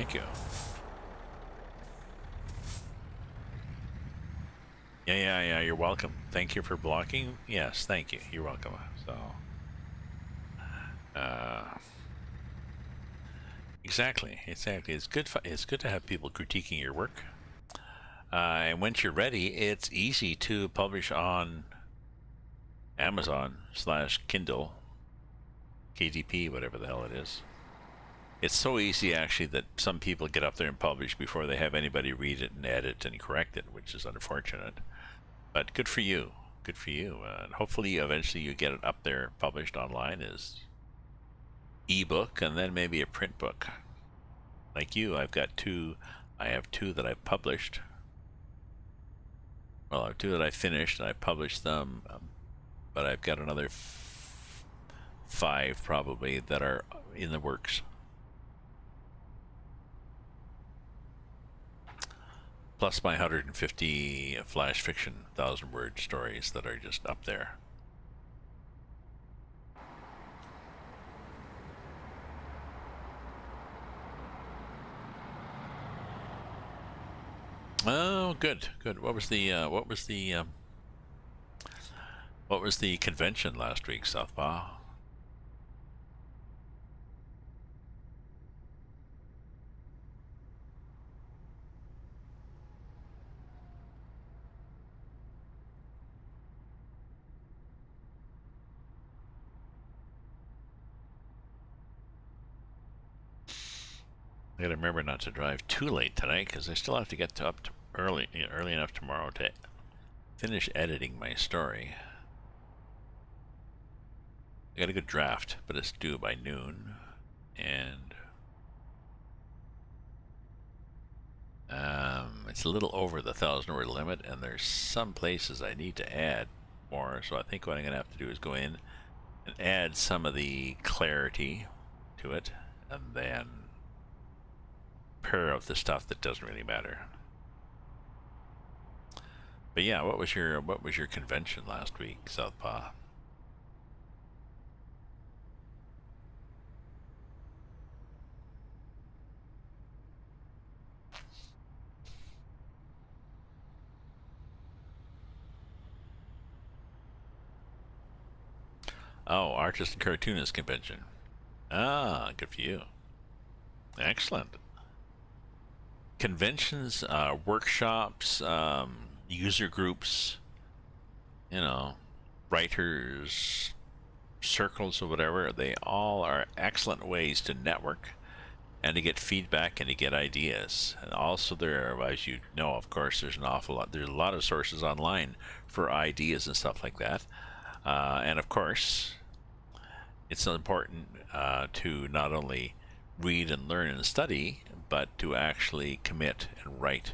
Thank you. Yeah, you're welcome. Thank you for blocking. Yes, thank you. You're welcome. So, exactly. It's good. It's good to have people critiquing your work. And once you're ready, it's easy to publish on Amazon/Kindle, KDP, whatever the hell it is. It's so easy, actually, that some people get up there and publish before they have anybody read it and edit and correct it, which is unfortunate. But good for you. Good for you. And hopefully, eventually, you get it up there published online as ebook and then maybe a print book. Like you, I've got two. I have two that I've published. Well, I have two that I finished and I published them, but I've got another 5 probably that are in the works. Plus my 150 flash fiction 1,000-word stories that are just up there. Oh, good. What was the convention last week, Southpaw? I gotta remember not to drive too late tonight because I still have to get up early enough tomorrow to finish editing my story. I got a good draft, but it's due by noon, and it's a little over the 1,000-word limit, and there's some places I need to add more. So I think what I'm gonna have to do is go in and add some of the clarity to it, and then pair of the stuff that doesn't really matter. But yeah, what was your convention last week, Southpaw? Oh, Artist and Cartoonist Convention. Ah, good for you. Excellent. Conventions, workshops, user groups, you know, writers, circles or whatever, they all are excellent ways to network and to get feedback and to get ideas. And also there, as you know, of course, there's a lot of sources online for ideas and stuff like that. And of course, it's important to not only read and learn and study, but to actually commit and write.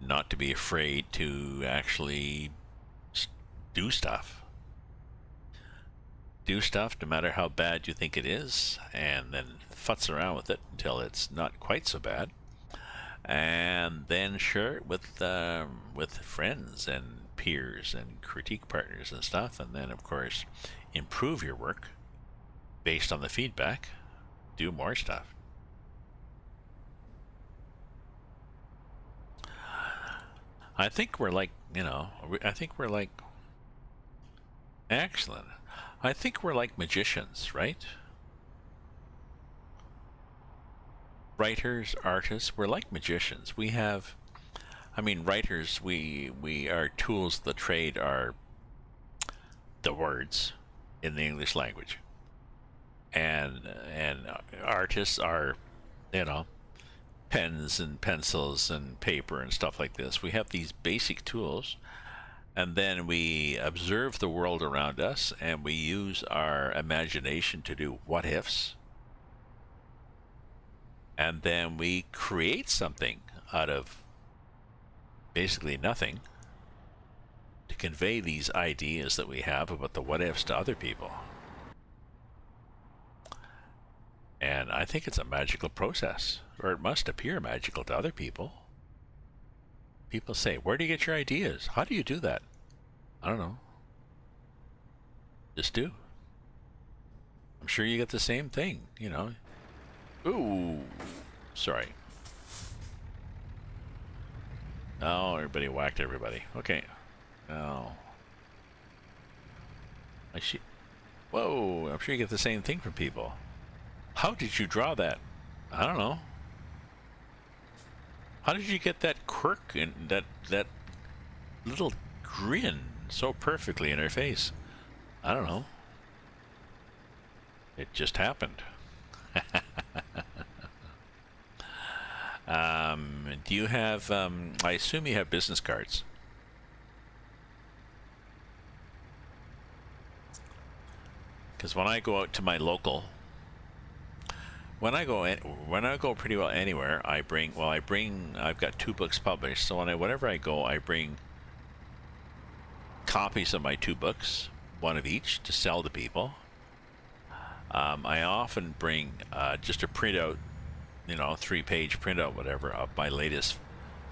Not to be afraid to actually do stuff. Do stuff no matter how bad you think it is, and then futz around with it until it's not quite so bad. And then share it with friends and peers and critique partners and stuff, and then of course improve your work based on the feedback. Do more stuff. I think we're like, excellent. I think we're like magicians, right? Writers, artists, we're like magicians. We have, writers, our tools of the trade are the words in the English language. And artists are, pens and pencils and paper and stuff like this. We have these basic tools, and then we observe the world around us, and we use our imagination to do what ifs, and then we create something out of basically nothing to convey these ideas that we have about the what ifs to other people. And I think it's a magical process, or it must appear magical to other people. People say, where do you get your ideas? How do you do that? I don't know. Just do. I'm sure you get the same thing, you know. Ooh, sorry. Oh, everybody whacked everybody. Okay. Oh. I see. Whoa, I'm sure you get the same thing from people. How did you draw that? I don't know. How did you get that quirk and that little grin so perfectly in her face? I don't know. It just happened. Do you have, I assume you have business cards. Because when I go out to my local, when I go pretty well anywhere, I've got 2 books published, so whenever I go, I bring copies of my 2 books, 1 of each, to sell to people. I often bring just a printout, you know, 3-page printout, whatever, of my latest,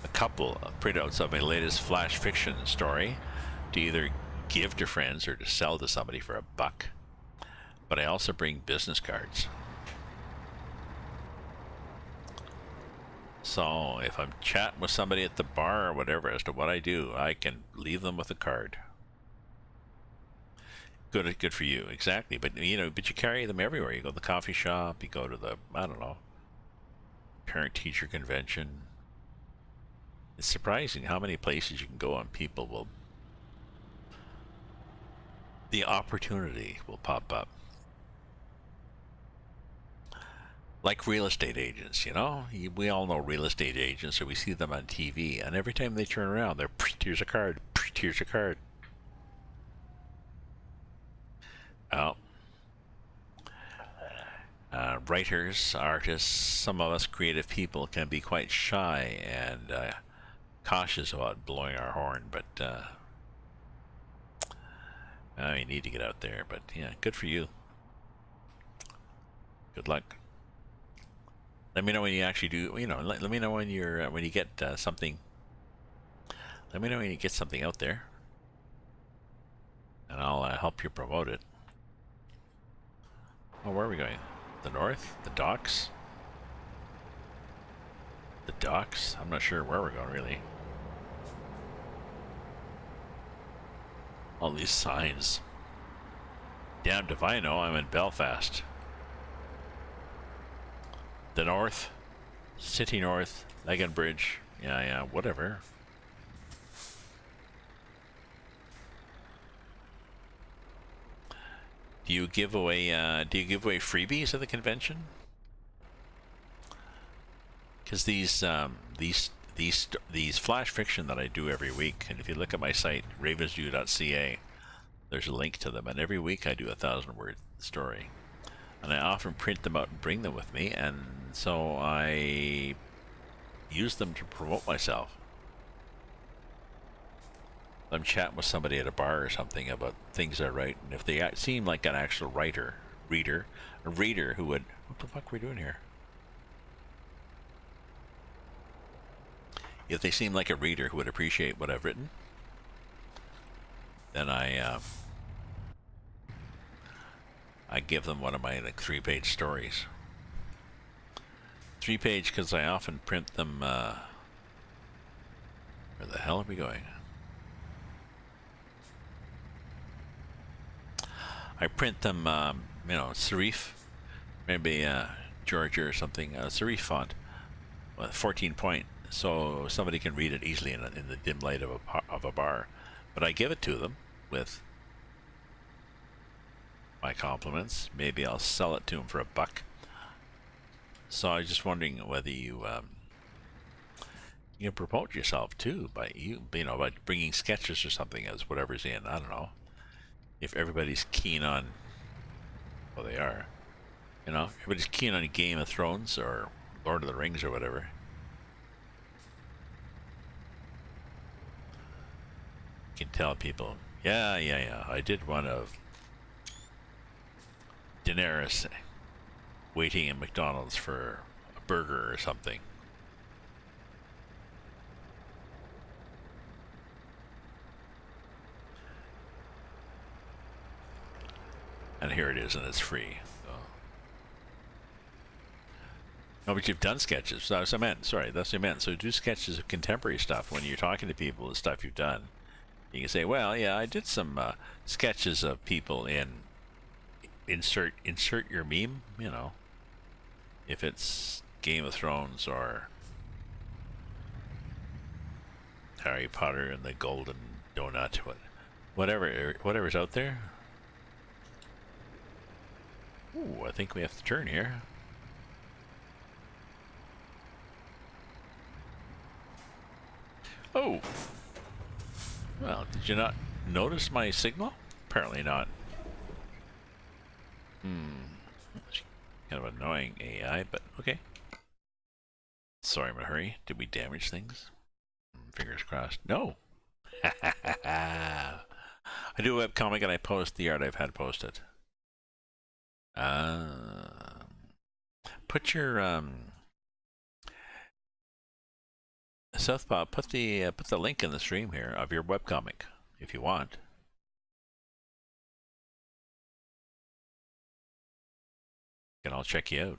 a couple of printouts of my latest flash fiction story to either give to friends or to sell to somebody for $1. But I also bring business cards. So if I'm chatting with somebody at the bar or whatever as to what I do, I can leave them with a card. Good for you, exactly. But you know, but you carry them everywhere. You go to the coffee shop, you go to the, I don't know, parent-teacher convention. It's surprising how many places you can go and people will, the opportunity will pop up. Like real estate agents, you know? We all know real estate agents, or we see them on TV, and every time they turn around, they're, here's a card, here's a card. Oh. Writers, artists, some of us creative people can be quite shy and cautious about blowing our horn, but you need to get out there. But yeah, good for you. Good luck. Let me know when you actually do. You know, let me know when you're when you get something. Let me know when you get something out there, and I'll help you promote it. Oh, where are we going? The north? The docks? The docks? I'm not sure where we're going, really. All these signs. Damned if I know, I'm in Belfast. The north, City North, Legan Bridge. Yeah, whatever. Do you give away freebies at the convention? Because these flash fiction that I do every week, and if you look at my site ravensview.ca, there's a link to them, and every week I do a 1,000-word story, and I often print them out and bring them with me, and so I use them to promote myself. I'm chatting with somebody at a bar or something about things I write, and if they seem like an actual reader who would, what the fuck are we doing here? If they seem like a reader who would appreciate what I've written, then I give them one of my like 3-page stories. 3-page because I often print them. Where the hell are we going? I print them, you know, serif, maybe Georgia or something, serif font, 14 point, so somebody can read it easily in the dim light of a bar. But I give it to them with my compliments. Maybe I'll sell it to them for $1. So I was just wondering whether you you promote yourself too by by bringing sketches or something as whatever's in. I don't know. If everybody's keen on, well, they are, you know, everybody's keen on Game of Thrones or Lord of the Rings or whatever. You can tell people, yeah, I did one of Daenerys waiting in McDonald's for a burger or something. And here it is, and it's free. Oh, but you've done sketches. That's what I meant. Sorry, that's what I meant. So do sketches of contemporary stuff when you're talking to people, the stuff you've done. You can say, well, yeah, I did some sketches of people in insert your meme, you know, if it's Game of Thrones or Harry Potter and the Golden Donut, whatever's out there. Ooh, I think we have to turn here. Oh! Well, did you not notice my signal? Apparently not. Kind of annoying AI, but okay. Sorry, I'm in a hurry. Did we damage things? Fingers crossed. No! I do a webcomic and I post the art I've had posted. Put your Southpaw, put the link in the stream here of your webcomic if you want. And I'll check you out.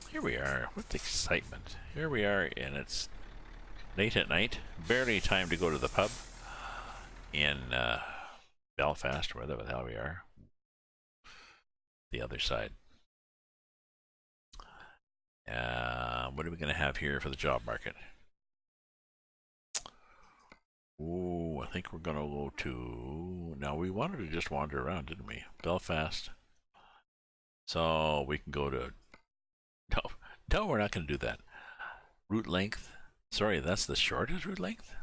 Here we are. What excitement. Here we are, and it's late at night. Barely time to go to the pub in Belfast, or wherever the hell we are. The other side. What are we going to have here for the job market? Ooh, I think we're going to go to... Now, we wanted to just wander around, didn't we? Belfast. So, we can go to... No, we're not going to do that. Route length. Sorry, that's the shortest route length?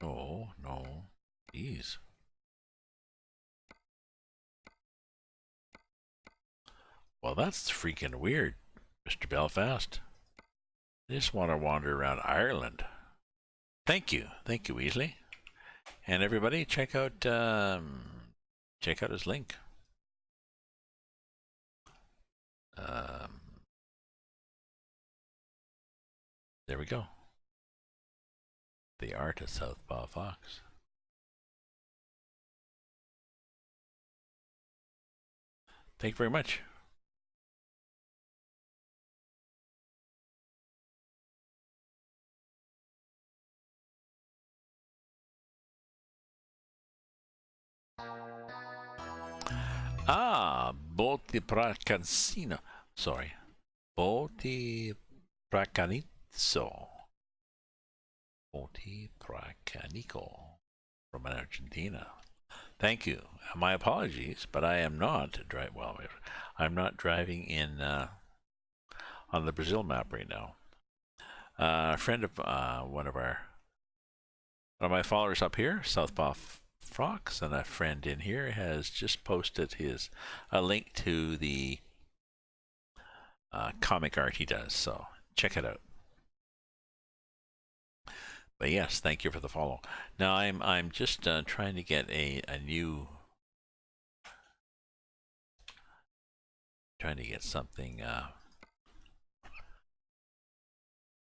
Oh, no. Jeez. Well, that's freaking weird, Mr. Belfast. I just want to wander around Ireland. Thank you, Weasley, and everybody, check out his link. There we go. The art of Southpaw Fox. Thank you very much. Boti Pracansino. Sorry. Boti Pracanizzo. Boti Pracanico from Argentina. Thank you. My apologies, but I am not I'm not driving in on the Brazil map right now. A friend of one of my followers up here, Southpaw Fox, and a friend in here has just posted a link to the comic art he does. So check it out. But yes, thank you for the follow. Now I'm just trying to get a new, trying to get something.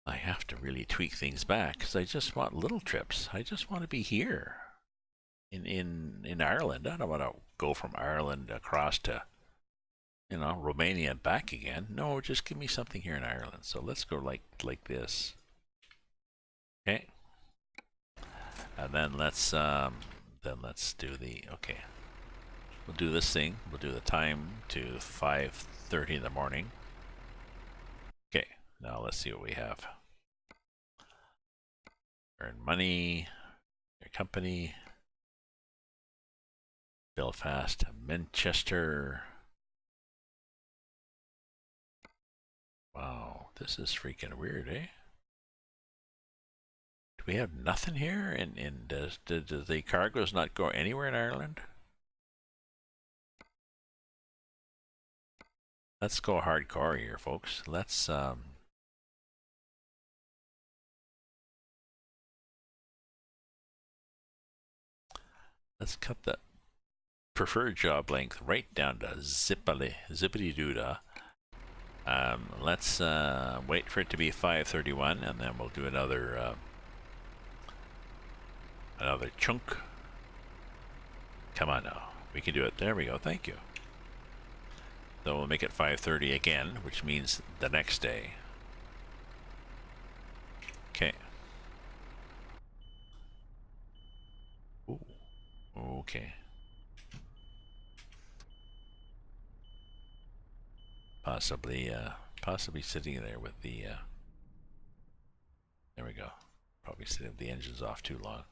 I have to really tweak things back because I just want little trips. I just want to be here in Ireland. I don't want to go from Ireland across to, you know, Romania and back again. No, just give me something here in Ireland. So let's go like this. Okay. And then let's do the, okay. We'll do this thing. We'll do the time to 5:30 in the morning. Okay, now let's see what we have. Earn money, your company, Belfast, Manchester. Wow, this is freaking weird, eh? Do we have nothing here? And does the cargoes not go anywhere in Ireland? Let's go hardcore here, folks. Let's cut the preferred job length right down to zippity doodah. Let's wait for it to be 5:31, and then we'll do another chunk. Come on now. We can do it. There we go. Thank you. So we'll make it 5:30 again, which means the next day. Okay. Ooh. Okay. Possibly sitting there with the, there we go. Probably sitting with the engines off too long.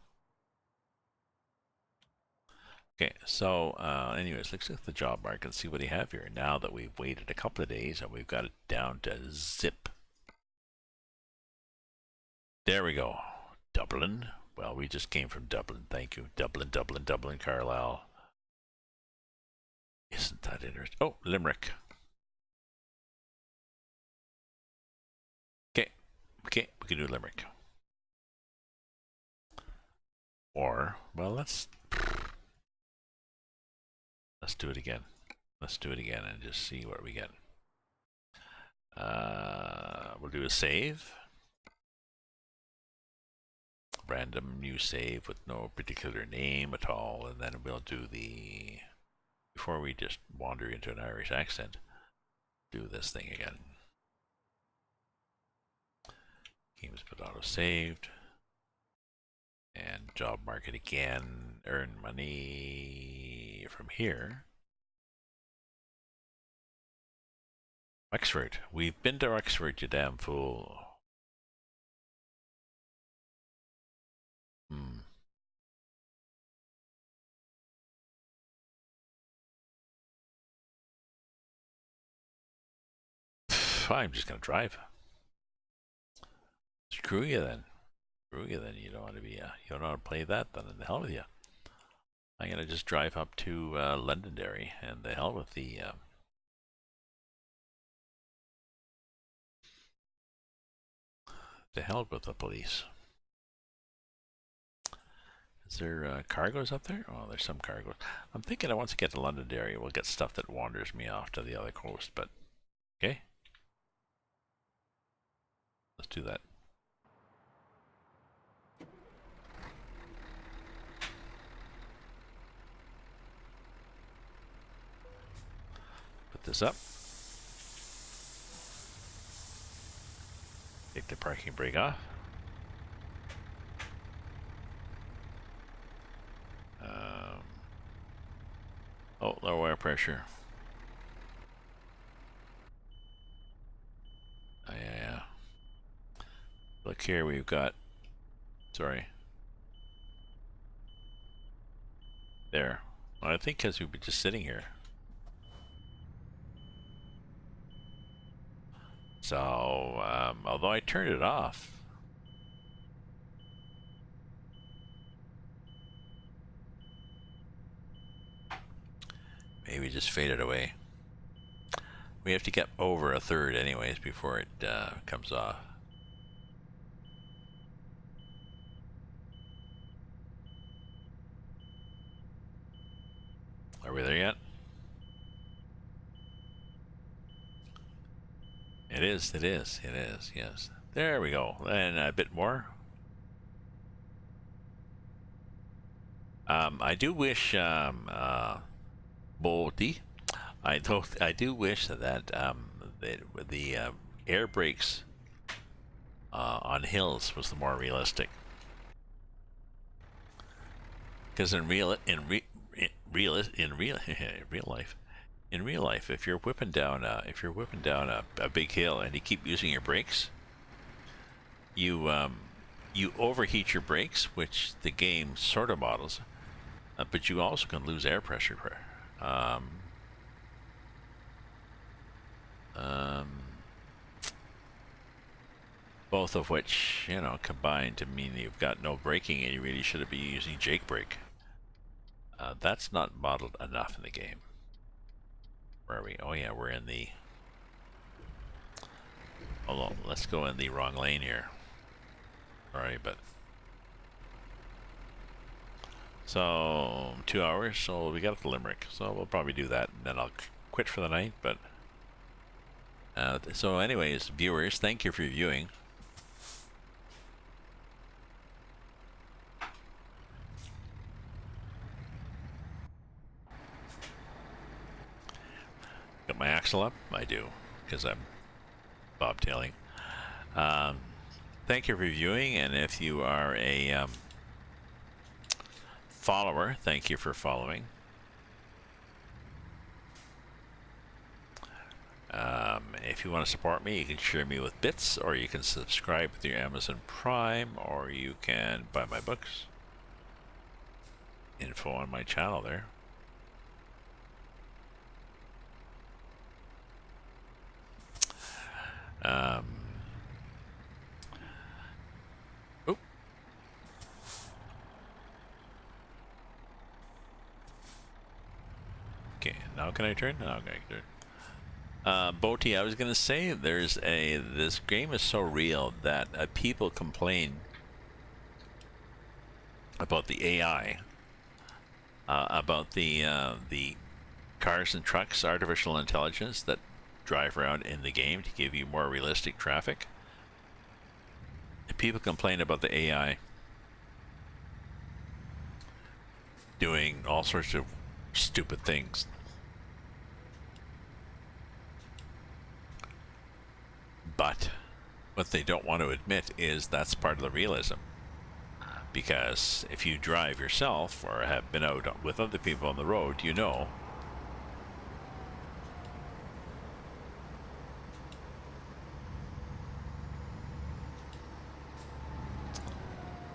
Okay, so anyways, let's look at the job market and see what we have here. Now that we've waited a couple of days and we've got it down to zip. There we go. Dublin. Well, we just came from Dublin. Thank you. Dublin, Dublin, Dublin, Carlisle. Isn't that interesting? Oh, Limerick. Okay, we can do Limerick. Or, well, let's do it again. Let's do it again and just see what we get. We'll do a save. Random new save with no particular name at all, and then we'll do the, before we just wander into an Irish accent, do this thing again. Games but auto saved. And job market again, earn money from here. Wexford. We've been to Wexford, you damn fool. I'm just gonna drive. Screw you then. Screw you then. You don't want to be. You don't want to play that. Then the hell with you. I'm gonna just drive up to Londonderry, and the hell with the. The hell with the police. Is there cargoes up there? Oh, there's some cargoes. I'm thinking once I get to Londonderry, we'll get stuff that wanders me off to the other coast. But okay, let's do that. Put this up. Take the parking brake off. Oh, low air pressure. Oh, yeah. Look here, we've got. Sorry. There. Well, I think because we've been just sitting here. So, although I turned it off. Maybe just faded away. We have to get over a third anyways before it comes off. Are we there yet? It is, yes. There we go. And a bit more. I do wish, Bolty, I do wish that the air brakes on hills was the more realistic. Because in real life, if you're whipping down a big hill and you keep using your brakes, you overheat your brakes, which the game sort of models, but you also can lose air pressure. Both of which, you know, combine to mean you've got no braking and you really should be using Jake brake. That's not modeled enough in the game. Where are we? Oh yeah, we're in the... Hold on, let's go in the wrong lane here. Alright, but... So, 2 hours, so we got to Limerick. So we'll probably do that, and then I'll quit for the night, but... so anyways, viewers, thank you for viewing. Got my axle up? I do, because I'm bobtailing. Thank you for viewing, and if you are a follower, thank you for following. If you want to support me, you can share me with bits, or you can subscribe with your Amazon Prime, or you can buy my books. Info on my channel there. Oh. Okay, now can I turn? Now I can turn. Boti, I was gonna say this game is so real that people complain about the AI, about the cars and trucks, artificial intelligence that drive around in the game to give you more realistic traffic. People complain about the AI doing all sorts of stupid things. But what they don't want to admit is that's part of the realism. Because if you drive yourself or have been out with other people on the road, you know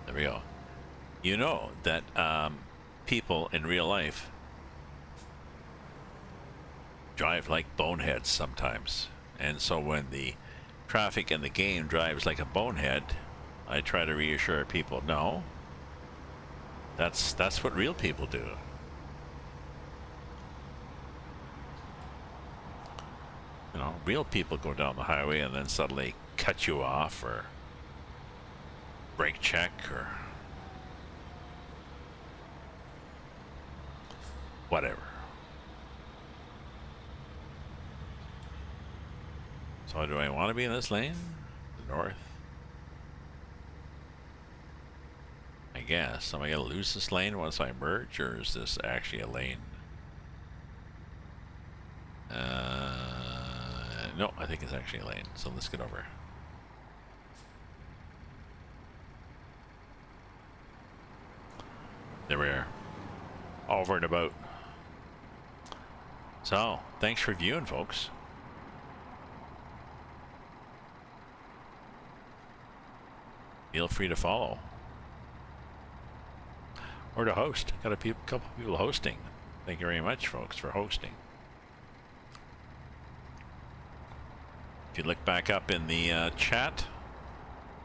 there we go. You know that people in real life drive like boneheads sometimes. And so when the traffic in the game drives like a bonehead, I try to reassure people, no, that's what real people do. You know, real people go down the highway and then suddenly cut you off or brake check or whatever. So do I want to be in this lane? North? I guess. Am I going to lose this lane once I merge, or is this actually a lane? No, I think it's actually a lane. So let's get over. There we are. Over and about. So, thanks for viewing, folks. Feel free to follow. Or to host. Got a couple people hosting. Thank you very much, folks, for hosting. If you look back up in the chat,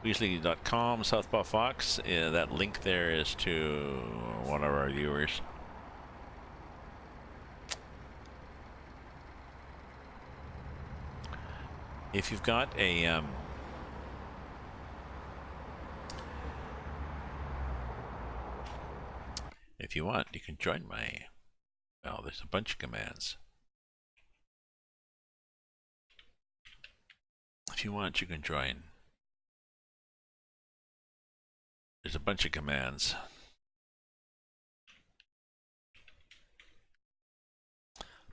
Weasley.com, Southpaw Fox, that link there is to one of our viewers. If you've got a if you want, you can join my, well, there's a bunch of commands. If you want, you can join. There's a bunch of commands.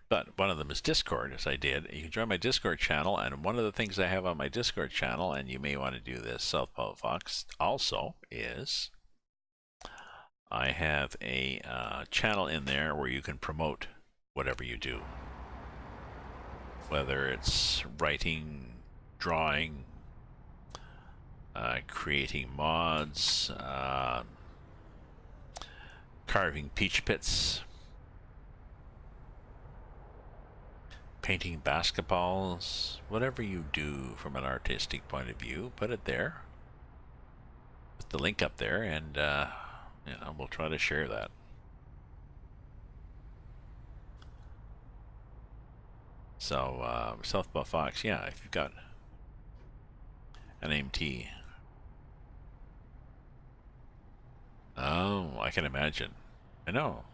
But one of them is Discord, as I did. You can join my Discord channel, and one of the things I have on my Discord channel, and you may want to do this, Southpaw Fox, also, is I have a channel in there where you can promote whatever you do. Whether it's writing, drawing, creating mods, carving peach pits, painting basketballs, whatever you do from an artistic point of view, put it there. Put the link up there, and you know, we'll try to share that. So, Southpaw Fox, yeah, if you've got an AMT. Oh, I can imagine. I know.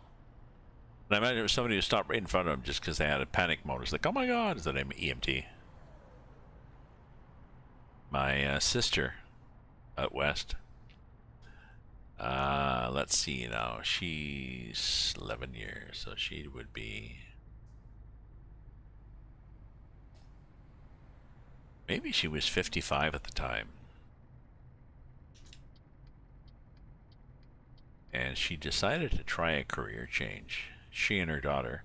And I imagine it was somebody who stopped right in front of him just because they had a panic mode. It's like, oh my god, is that an EMT? My sister out west. Let's see now. She's 11 years, so she would be maybe she was 55 at the time. And she decided to try a career change. She and her daughter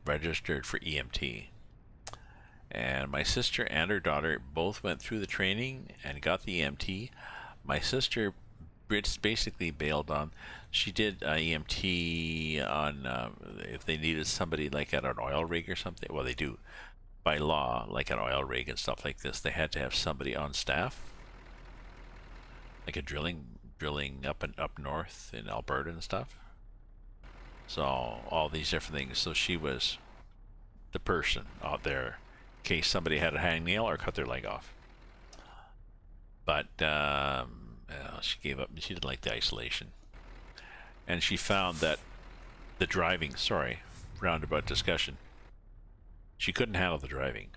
registered for EMT. And my sister and her daughter both went through the training and got the EMT. My sister basically bailed on. She did EMT on if they needed somebody like at an oil rig or something. Well, they do by law, like an oil rig and stuff like this. They had to have somebody on staff, like a drilling up north in Alberta and stuff. So all these different things. So she was the person out there in case somebody had a hangnail or cut their leg off. But she gave up. She didn't like the isolation, and she found that the driving. Sorry, roundabout discussion. She couldn't handle the driving.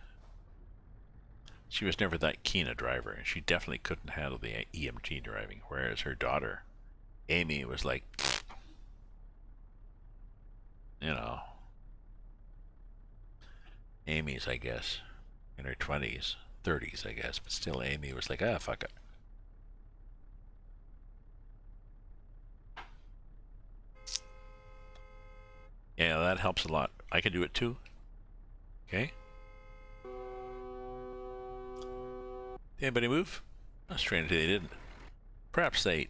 She was never that keen a driver, and she definitely couldn't handle the EMT driving. Whereas her daughter, Amy, was like, you know, Amy's, I guess, in her 20s, 30s, I guess, but still Amy was like, fuck it. Yeah, that helps a lot. I can do it too. Okay. Did anybody move? That's strange they didn't. Perhaps they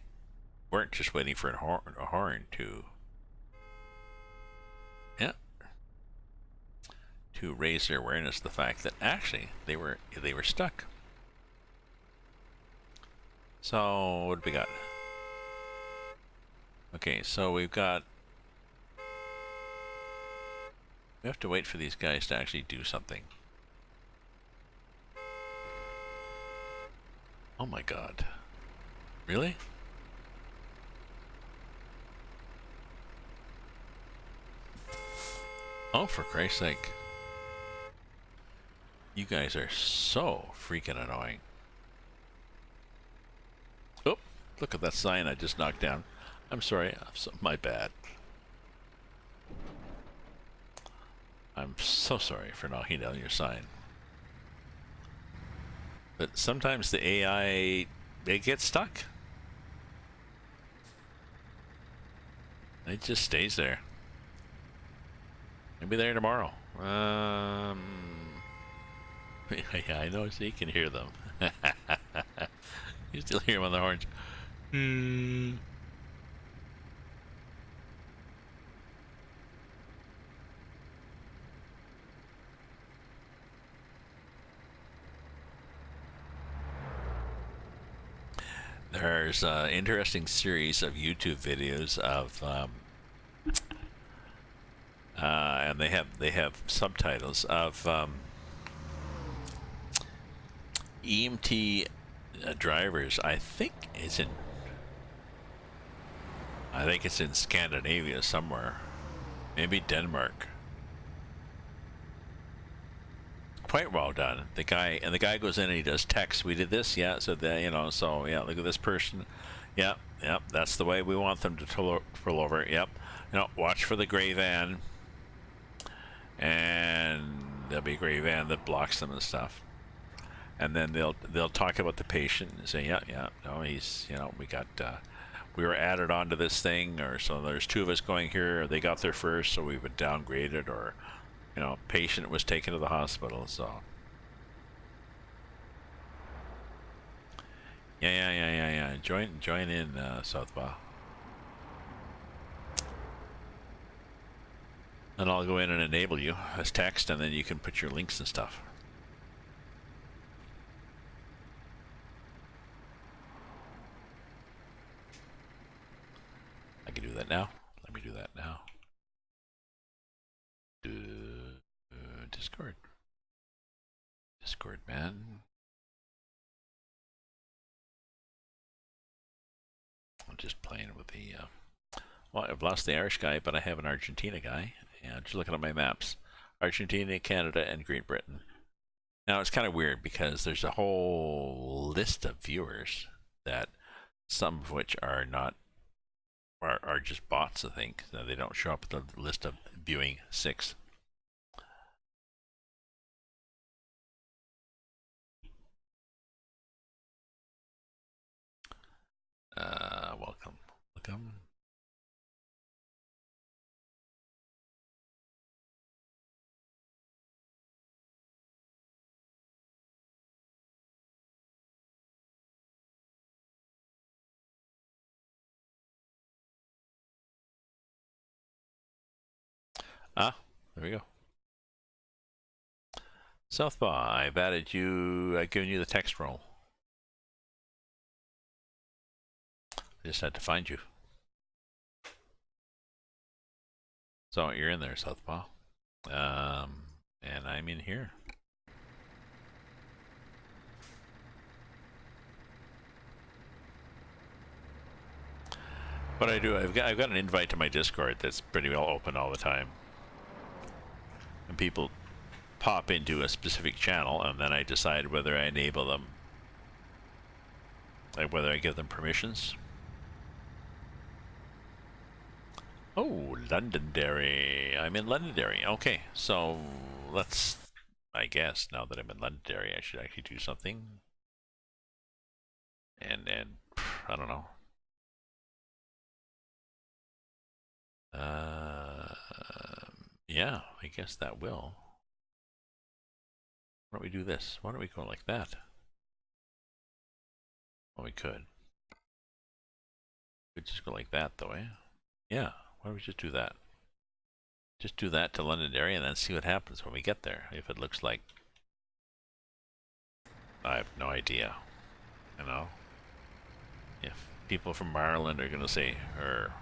weren't just waiting for a horn to, to raise their awareness of the fact that actually they were stuck. So what do we got? Okay, so we have to wait for these guys to actually do something. Oh my god. Really? Oh, for Christ's sake. You guys are so freaking annoying. Oh, look at that sign I just knocked down. I'm sorry. My bad. I'm so sorry for knocking down your sign. But sometimes the AI, they get stuck. It just stays there. Maybe there tomorrow. Yeah, I know, so you can hear them. You still hear them on the horns. There's an interesting series of YouTube videos of, and they have subtitles of EMT drivers. I think it's in Scandinavia somewhere, maybe Denmark. Quite well done. The guy goes in and he does text. We did this, yeah. So that so yeah. Look at this person. Yep. That's the way we want them to pull over. Yep. Watch for the gray van, and there'll be a gray van that blocks them and stuff. And then they'll talk about the patient and say, no, he's we were added onto this thing, or so there's two of us going here. Or they got there first, so we've been downgraded, or patient was taken to the hospital, so. Yeah. Join in, Southpaw. And I'll go in and enable you as text, and then you can put your links and stuff. I can do that now. Let me do that now. Discord, man. I'm just playing with the. Well, I've lost the Irish guy, but I have an Argentina guy. And just looking at my maps, Argentina, Canada, and Great Britain. Now it's kind of weird because there's a whole list of viewers that some of which are not are just bots. I think so they don't show up at the list of viewing 6. Ah, there we go. Southpaw, I've added you, I've given you the text roll. I just had to find you. So you're in there, Southpaw. And I'm in here. What I do, I've got an invite to my Discord that's pretty well open all the time. And people pop into a specific channel, and then I decide whether I enable them, like whether I give them permissions. Oh, Londonderry. I'm in Londonderry. Okay, so let's, I guess, now that I'm in Londonderry, I should actually do something. And I don't know. Yeah, I guess that will. Why don't we do this? Why don't we go like that? Well, we could. We could just go like that, though, eh? Yeah, why don't we just do that? Just do that to Londonderry and then see what happens when we get there. If it looks like... I have no idea. You know? If people from Ireland are going to say, or...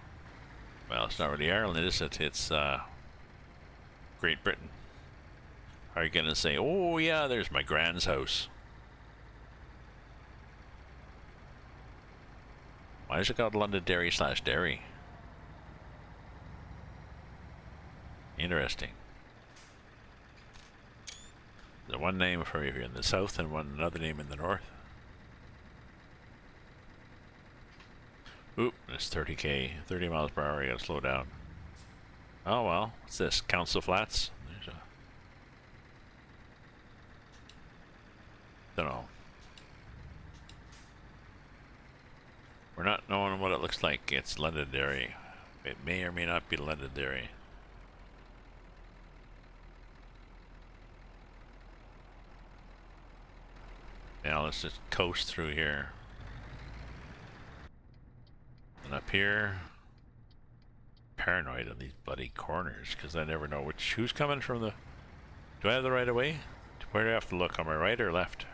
Well, it's not really Ireland, is it? It's, Great Britain. Are you going to say, oh yeah, there's my grand's house? Why is it called Londonderry/Derry? Interesting. There's one name for you here in the south and another name in the north. Oop, it's 30k, 30 miles per hour, you gotta slow down. Oh well, what's this? Council Flats? There's a... Dunno. We're not knowing what it looks like. It's Londonderry. It may or may not be Londonderry. Now let's just coast through here. And up here, paranoid on these bloody corners because I never know who's coming from the... Do I have the right of way? Where do I have to look? On my right or left?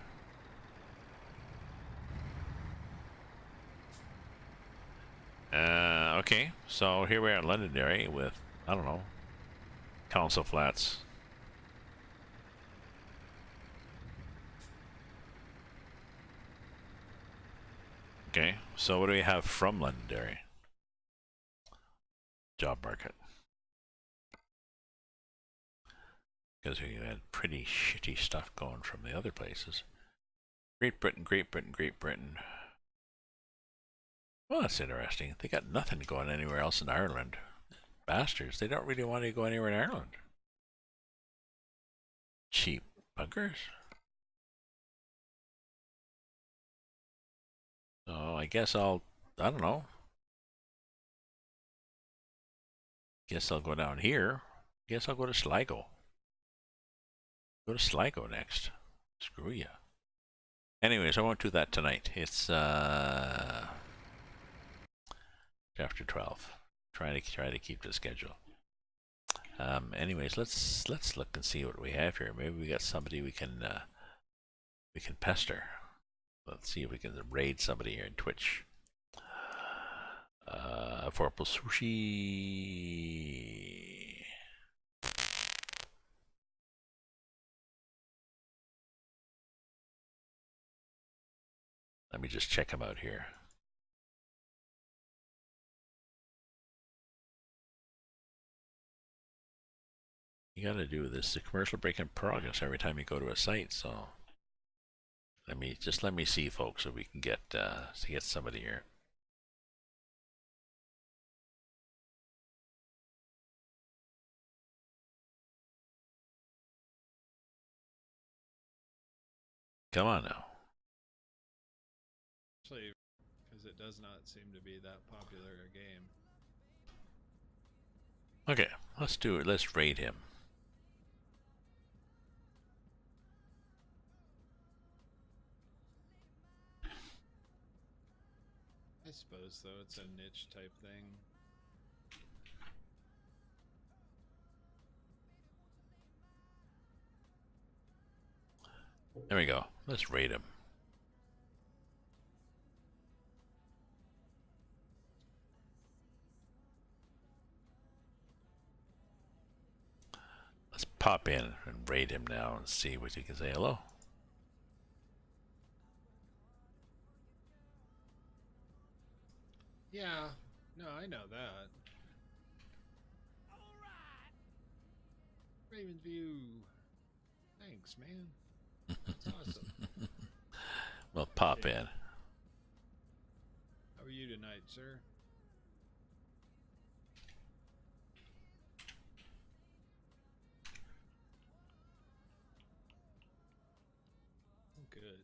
Okay, so here we are in Londonderry with, I don't know, Council Flats. Okay, so what do we have from Londonderry? Job market. Because we had pretty shitty stuff going from the other places. Great Britain, Great Britain, Great Britain. Well, that's interesting. They got nothing going anywhere else in Ireland. Bastards, they don't really want to go anywhere in Ireland. Cheap buggers. So I guess I don't know. Guess I'll go down here. Guess I'll go to Sligo. Go to Sligo next. Screw ya. Anyways, I won't do that tonight. It's chapter 12. Try to keep the schedule. Anyways, let's look and see what we have here. Maybe we got somebody we can pester. Let's see if we can raid somebody here in Twitch. Vorpal Sushi. Let me just check him out here. You gotta do this. The commercial break in progress every time you go to a site. So let me see, folks, so we can get somebody here. Come on now.
Actually, because it does not seem to be that popular a game.
Okay, let's do it. Let's raid him.
I suppose so. It's a niche type thing.
There we go. Let's rate him. Let's pop in and rate him now and see what he can say. Hello.
Yeah, no, I know that. Raven's View. Thanks, man. That's awesome.
Well, pop in.
How are you tonight, sir? Good.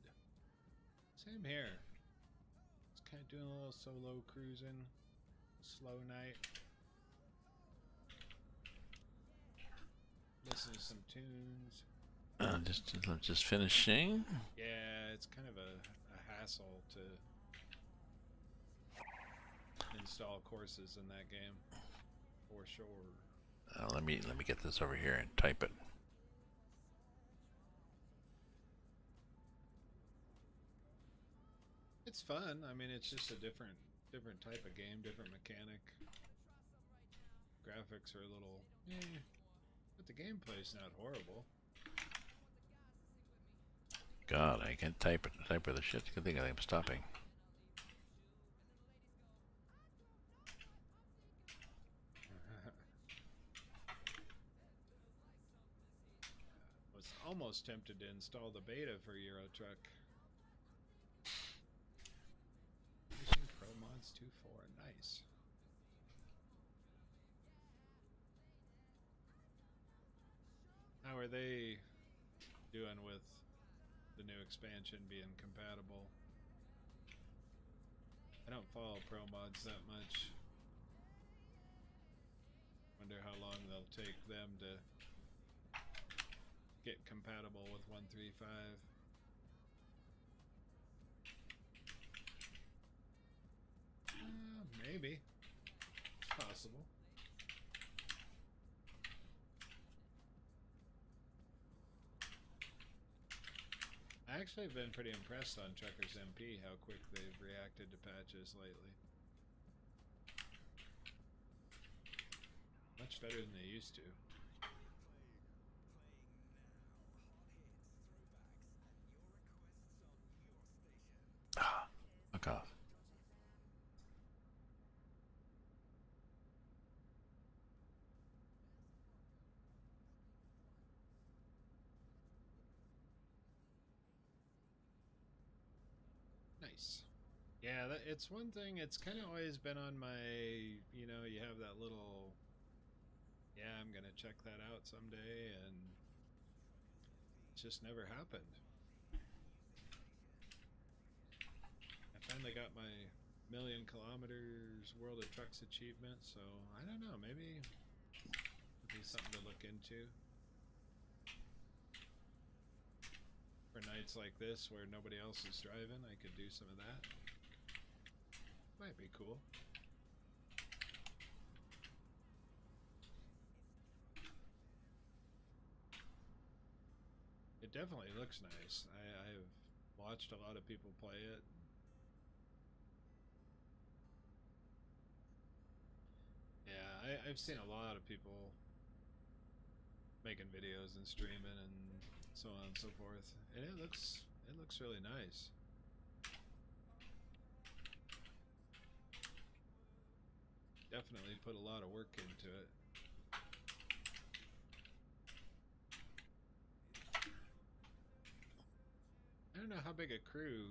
Same here. Just kind of doing a little solo cruising. Slow night. Listen to some tunes.
Just finishing.
Yeah, it's kind of a hassle to install courses in that game, for sure.
Let me get this over here and type it.
It's fun. I mean, it's just a different type of game, different mechanic. Graphics are a little, but the gameplay's not horrible.
God, I can't type it. Type with the shit. Good thing I'm stopping.
Was almost tempted to install the beta for Euro Truck. Using Pro Mods 2.4, nice. How are they doing with the new expansion being compatible? I don't follow Pro Mods that much. Wonder how long they'll take them to get compatible with 1.3.5. Maybe. It's possible. I actually have been pretty impressed on Truckers MP how quick they've reacted to patches lately. Much better than they used to.
Fuck off.
Nice. Yeah, it's one thing. It's kind of always been on my, you have that little, yeah, I'm going to check that out someday, and it just never happened. I finally got my 1,000,000 kilometers World of Trucks achievement, so I don't know, maybe it'd be something to look into. For nights like this where nobody else is driving, I could do some of that. Might be cool. It definitely looks nice. I've watched a lot of people play it. Yeah, I've seen a lot of people making videos and streaming and so on and so forth, and it looks really nice. Definitely put a lot of work into it. I don't know how big a crew